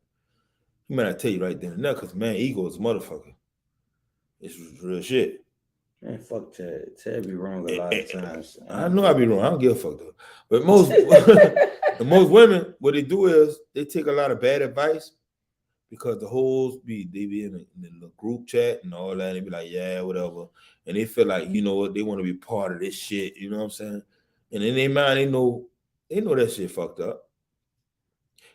He might not tell you right then and there, because man, ego is a motherfucker. It's real shit. Man, fuck Ted. Ted be wrong a lot of times. I know I be wrong. I don't give a fuck though. But most women, what they do is they take a lot of bad advice. Because the hoes they be in the group chat and all that, and they be like, yeah, whatever. And they feel like, you know what, they want to be part of this shit, you know what I'm saying? And in their mind, they know that shit fucked up.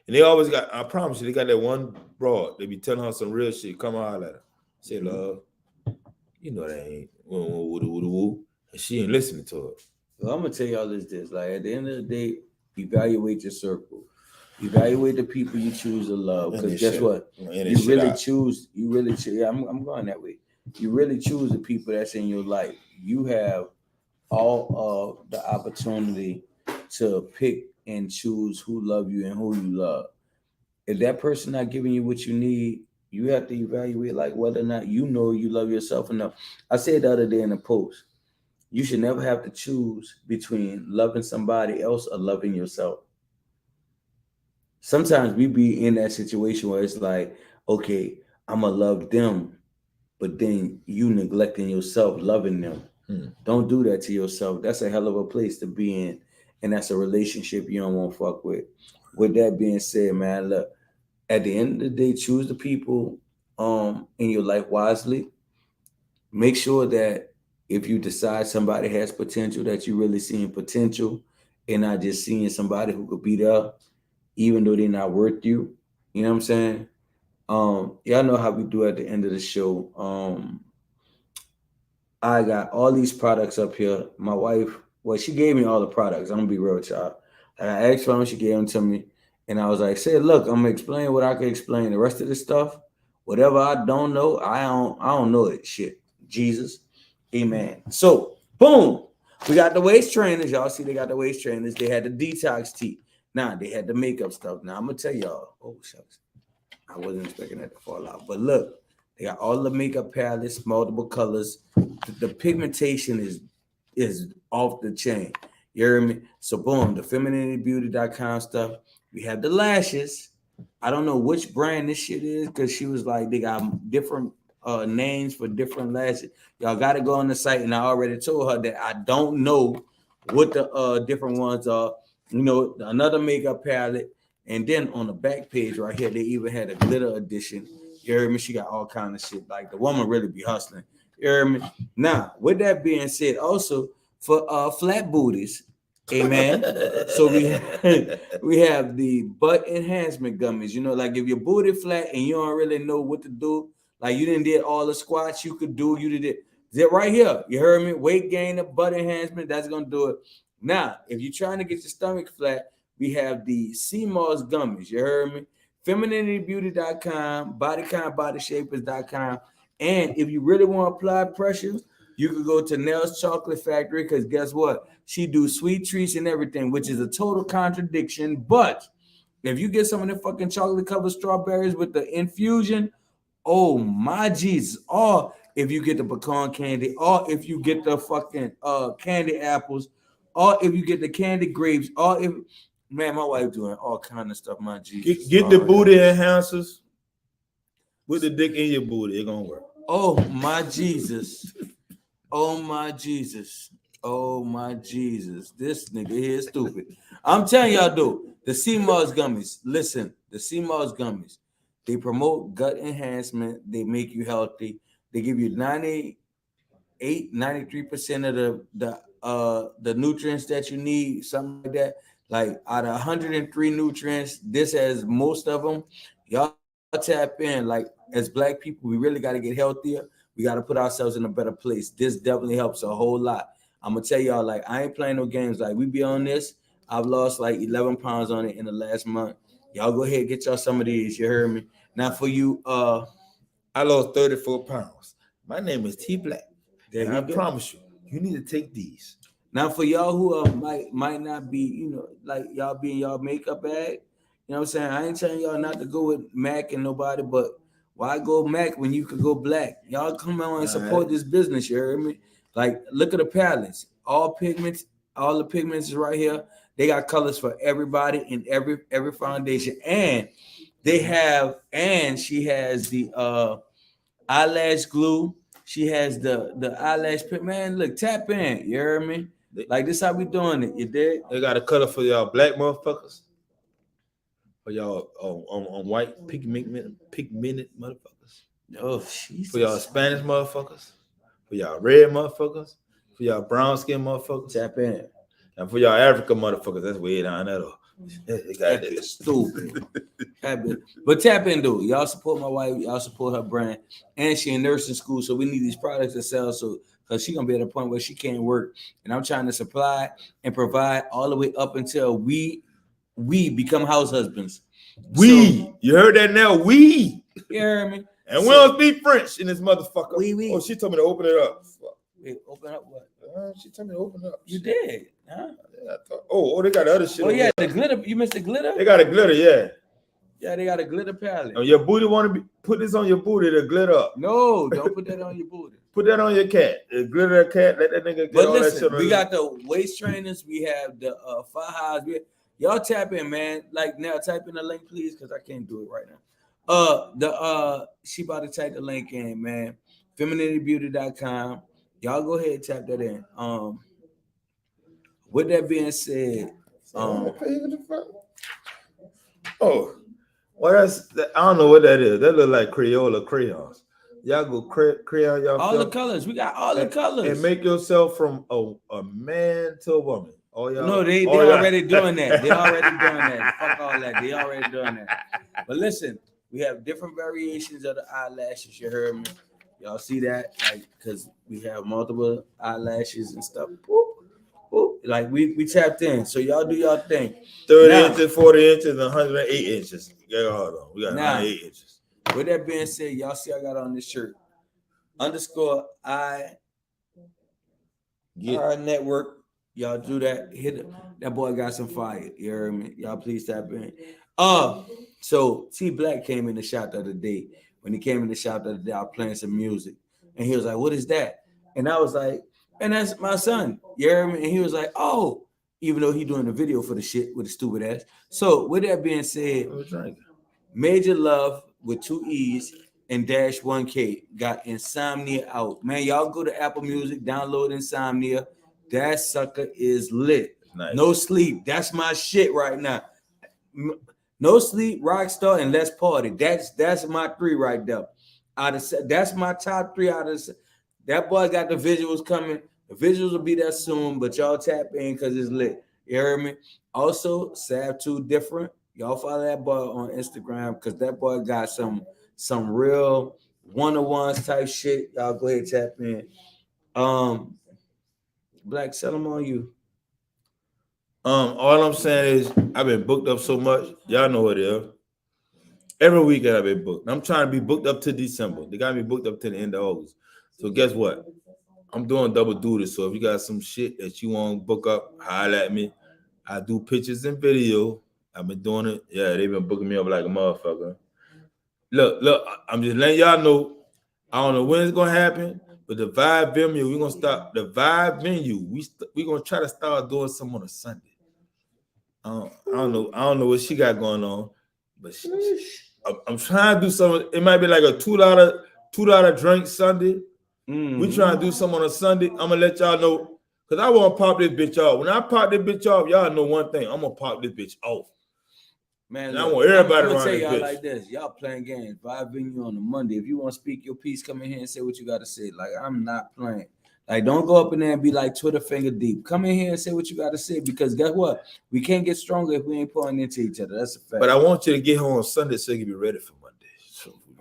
And they always got, I promise you, they got that one broad. They be telling her some real shit. Come on, at her. Say, love, you know that ain't woo. And she ain't listening to it. Well, I'm gonna tell y'all this. Like at the end of the day, evaluate your circle. Evaluate the people you choose to love. Because guess what? You really choose. Yeah, I'm going that way. You really choose the people that's in your life. You have all of the opportunity to pick and choose who love you and who you love. If that person not giving you what you need, you have to evaluate like whether or not you know you love yourself enough. I said the other day in a post, you should never have to choose between loving somebody else or loving yourself. Sometimes we be in that situation where it's like, okay, I'm gonna love them, but then you neglecting yourself, loving them. Don't do that to yourself. That's a hell of a place to be in, and that's a relationship you don't want to fuck with. With that being said, man, look, at the end of the day, choose the people in your life wisely. Make sure that if you decide somebody has potential, that you really seeing potential and not just seeing somebody who could be there even though they're not worth you. You know what I'm saying? Y'all know how we do at the end of the show. I got all these products up here. My wife, well, she gave me all the products. I'm gonna be real with y'all. I asked for them, she gave them to me, and I was like, "Say, look, I'm gonna explain what I can explain. The rest of the stuff, whatever I don't know, I don't know it. Shit, Jesus, Amen." So, boom, we got the waist trainers. Y'all see, they got the waist trainers. They had the detox tea. Nah, they had the makeup stuff. Now I'm gonna tell y'all. Oh shucks, I wasn't expecting that to fall out. But look, they got all the makeup palettes, multiple colors. The pigmentation is off the chain. You hear me? So boom, the femininitybeauty.com stuff. We have the lashes. I don't know which brand this shit is because she was like they got different names for different lashes. Y'all got to go on the site, and I already told her that I don't know what the different ones are. You know, another makeup palette, and then on the back page right here, they even had a glitter edition. You heard me? She got all kind of shit. Like the woman really be hustling. You heard me? Now, with that being said, also for flat booties, amen. So we have the butt enhancement gummies. You know, like if your booty flat and you don't really know what to do, like you didn't did all the squats you could do, you did it right here. You heard me? Weight gain, the butt enhancement, that's gonna do it. Now, if you're trying to get your stomach flat, we have the CMOS gummies. You heard me? FeminityBeauty.com, BodyCondBodyShapers.com. And if you really want to apply pressure, you could go to Nell's Chocolate Factory because guess what? She do sweet treats and everything, which is a total contradiction. But if you get some of the fucking chocolate covered strawberries with the infusion, oh my Jesus. Or if you get the pecan candy, or if you get the fucking candy apples, or if you get the candy grapes, or if man, my wife doing all kind of stuff. My Jesus, get the booty enhancers. With the dick in your booty, it gonna work. Oh my Jesus, oh my Jesus, oh my Jesus. This nigga here is stupid. I'm telling y'all though, the CMOS gummies. Listen, the CMOS gummies. They promote gut enhancement. They make you healthy. They give you 93% of the nutrients that you need, something like that. Like out of 103 nutrients, this has most of them. Y'all tap in. Like as black people, we really got to get healthier. We got to put ourselves in a better place. This definitely helps a whole lot. I'm gonna tell y'all, like, I ain't playing no games. Like, we be on this. I've lost like 11 pounds on it in the last month. Y'all go ahead, get y'all some of these. You heard me? Now for you, I lost 34 pounds. My name is T Black. there And you I go. promise you, you need to take these. Now for y'all who might not be, you know, like y'all be in y'all makeup bag, you know what I'm saying? I ain't telling y'all not to go with Mac and nobody, but why go Mac when you could go black? Y'all come on and support this business, you heard me? Like, look at the palettes. All pigments, all the pigments is right here. They got colors for everybody in every foundation. And she has the eyelash glue. She has the eyelash pit. Man, look, tap in. You heard me? Like, this how we doing it. You did? They got a color for y'all black motherfuckers. For y'all on white pigmented motherfuckers. Oh, Jesus. For y'all Spanish motherfuckers. For y'all red motherfuckers. For y'all brown skin motherfuckers. Tap in. And for y'all African motherfuckers, that's way down there though. They got That is this. stupid. But tap in, though. Y'all support my wife. Y'all support her brand. And she in nursing school, so we need these products to sell. So, because she gonna be at a point where she can't work, and I'm trying to supply and provide all the way up until we become house husbands. You heard that now? We. You hear me? And we don't speak French in this motherfucker. We. Oh, she told me to open it up. Wait, open up what? She told me to open it up. You did, huh? Yeah, they got other shit. Oh yeah, the glitter. You missed the glitter. They got a glitter, yeah. Yeah, they got a glitter palette. Oh, your booty want to be put this on your booty to glitter up. No, don't put that on your booty. Put that on your cat. The glitter cat. Let that nigga get But all listen, that shit. we got the waist trainers. We have the fire highs. Y'all tap in, man. Like now, type in the link, please, because I can't do it right now. She about to type the link in, man. FeminityBeauty.com. Y'all go ahead and tap that in. With that being said, well, I don't know what that is. That look like Crayola crayons. Y'all go crayon y'all. All the colors. We got all the colors. And make yourself from a man to a woman. Oh yeah. No, they already doing that. They already doing that. Fuck all that. They already doing that. But listen, we have different variations of the eyelashes. You heard me? Y'all see that? Like, because we have multiple eyelashes and stuff. Boop, boop. Like we tapped in. So y'all do y'all thing. 30 inches, 40 inches, and 108 inches. Yeah, hold on. We got 108 inches. With that being said, y'all see I got on this shirt. _ I our network. Y'all do that. Hit it. That boy got some fire. You heard me? Y'all please tap in. So T Black came in the shop the other day. When he came in the shop the other day, I was playing some music. And he was like, "What is that?" And I was like, "And that's my son." You heard me? And he was like, "Oh," even though he doing the video for the shit with the stupid ass. So with that being said, Major Love with 2 E's and -1K got Insomnia out. Man, y'all go to Apple Music, download Insomnia. That sucker is lit. Nice. No Sleep. That's my shit right now. No Sleep, Rockstar, and Let's Party. That's my 3 right there. That's my top 3 out of that boy got the visuals coming. The visuals will be there soon, but y'all tap in because it's lit. You heard me? Also, Sav 2 Different. Y'all follow that boy on Instagram because that boy got some real one-on-ones type shit. Y'all go ahead and tap in. Black, sell them on you. All I'm saying is I've been booked up so much. Y'all know what it is. Every weekend I've been booked. I'm trying to be booked up to December. They got me booked up to the end of August. So guess what? I'm doing double duty. So if you got some shit that you want to book up, holler at me. I do pictures and video. I've been doing it. Yeah, they've been booking me up like a motherfucker. Look, I'm just letting y'all know. I don't know when it's gonna happen, but the Vibe venue, we're gonna start the Vibe venue. We're gonna try to start doing some on a Sunday. I don't know what she got going on, but I'm trying to do something. It might be like a $2 drink Sunday. We trying to do something on a Sunday. I'm gonna let y'all know because I want to pop this bitch off. When I pop this bitch off, y'all know one thing. I'm gonna pop this bitch off. Man, I want everybody I'm gonna around tell this y'all bitch. like this. Y'all playing games. Vibe venue on the Monday. If you want to speak your piece, come in here and say what you got to say. Like, I'm not playing. Like, don't go up in there and be like Twitter finger deep. Come in here and say what you got to say because guess what? We can't get stronger if we ain't pointing into each other. That's a fact. But I want you to get home on Sunday so you can be ready for Monday.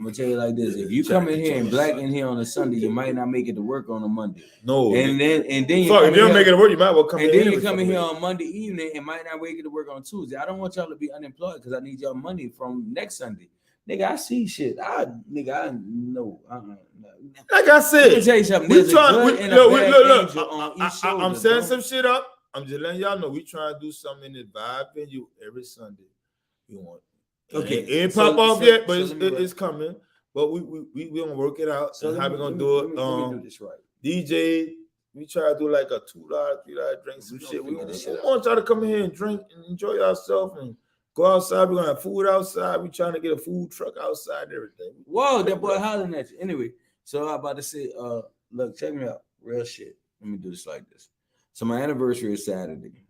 I'm gonna tell you like this: if you come in here and black in here on a Sunday, you might not make it to work on a Monday. No, And then you fuck, if come you don't in make here, it to work, you might well come and in then here you every come in fucking here week. on Monday evening and might not make it to work on Tuesday. I don't want y'all to be unemployed because I need y'all money from next Sunday. Nigga, I see shit. I know. Like I said, Let me tell you something. we There's a trying. good We, and a look, bad look. angel on each shoulder. I'm setting Don't- some shit up. I'm just letting y'all know we trying to do something in this vibe venue every Sunday. You want? Okay, It ain't so- pop off so- yet, but so it's, let me it's coming. But we gonna work it out. So So how let we me- gonna let do me- it? let me do this right. DJ, we try to do like a $2, $3 drink, some We gonna shit. We figure this shit out. want y'all to come in here and drink and enjoy yourself and go outside. We're gonna have food outside. We trying to get a food truck outside and everything. Whoa, that boy hollering at you. Anyway, so I'm about to say, look, check me out. Real shit. Let me do this like this. So my anniversary is Saturday.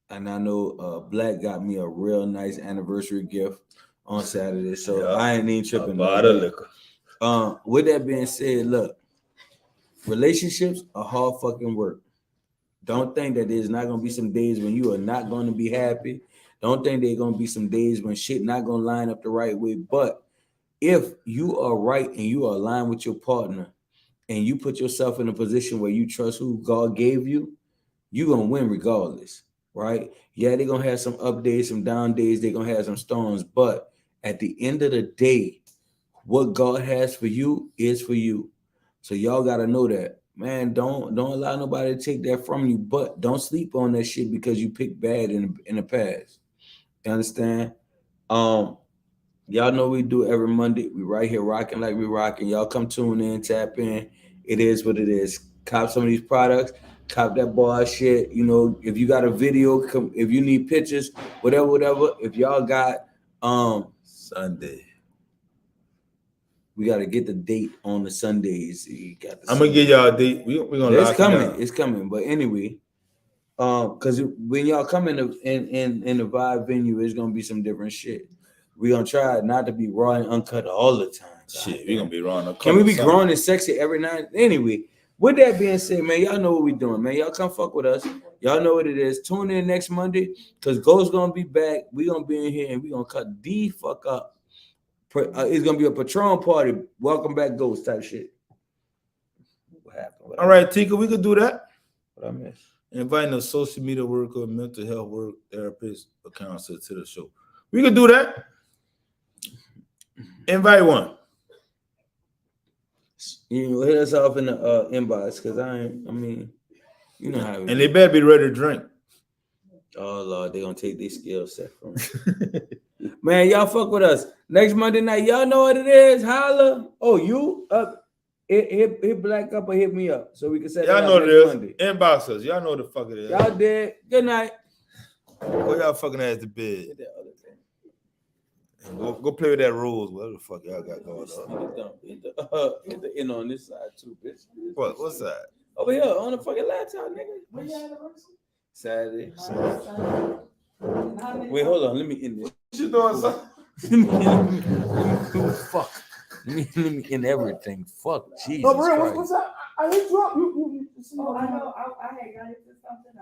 And I know Black got me a real nice anniversary gift on Saturday. So Yeah. I ain't even tripping. A bottle of liquor. With that being said, look, relationships are hard fucking work. Don't think that there's not gonna be some days when you are not gonna be happy. Don't think there's gonna be some days when shit not gonna line up the right way. But if you are right and you are aligned with your partner and you put yourself in a position where you trust who God gave you, you're gonna win regardless, right? Yeah, they're gonna have some up days, some down days, they're gonna have some storms, but at the end of the day, what God has for you is for you. So y'all gotta know that. Man, don't allow nobody to take that from you, but don't sleep on that shit because you picked bad in the past. You understand? Y'all know we do every Monday. We right here rocking like we rocking. Y'all come tune in, tap in. It is what it is. Cop some of these products, cop that bar shit. You know, if you got a video, if you need pictures, whatever. If y'all got Sunday. we got to get the date on the Sundays. You got the I'm gonna give y'all a date. We gonna It's lock coming. it down. It's coming. But anyway, because when y'all come in the vibe venue, it's gonna be some different shit. We're gonna try not to be raw and uncut all the time. Shit, we gonna be wrong. Can we be grown and sexy every night? Anyway, with that being said, man, y'all know what we doing, man. Y'all come fuck with us. Y'all know what it is. Tune in next Monday because Ghost gonna be back. We gonna be in here and we gonna cut the fuck up. It's gonna be a Patron party. Welcome back, Ghost type shit. What happened? All right, Tika, we could do that. What I missed? Inviting a social media worker, mental health work therapist, or counselor to the show. We could do that. Invite one. You know, hit us off in the inbox because you know how. And they better be ready to drink. Oh Lord, they gonna take their skill set from me. Man, y'all fuck with us next Monday night. Y'all know what it is. Holla. Oh, you up? Hit Black up or hit me up so we can set. Y'all it know up it next is. Monday. Inbox us. Y'all know the fuck it is. Y'all did. Good night. Go y'all fucking ass to bed. And go play with that rules. Whatever the fuck y'all got going on. Hit the end on this side too, bitch. What's that? Over here on the fucking laptop, nigga. Saturday. Wait, hold on. Let me end this. What you doing, son? Fuck. Let me end everything. Fuck. Jesus No, bro, Christ. what's that? I hit you up. You Oh, I know. I had got into something.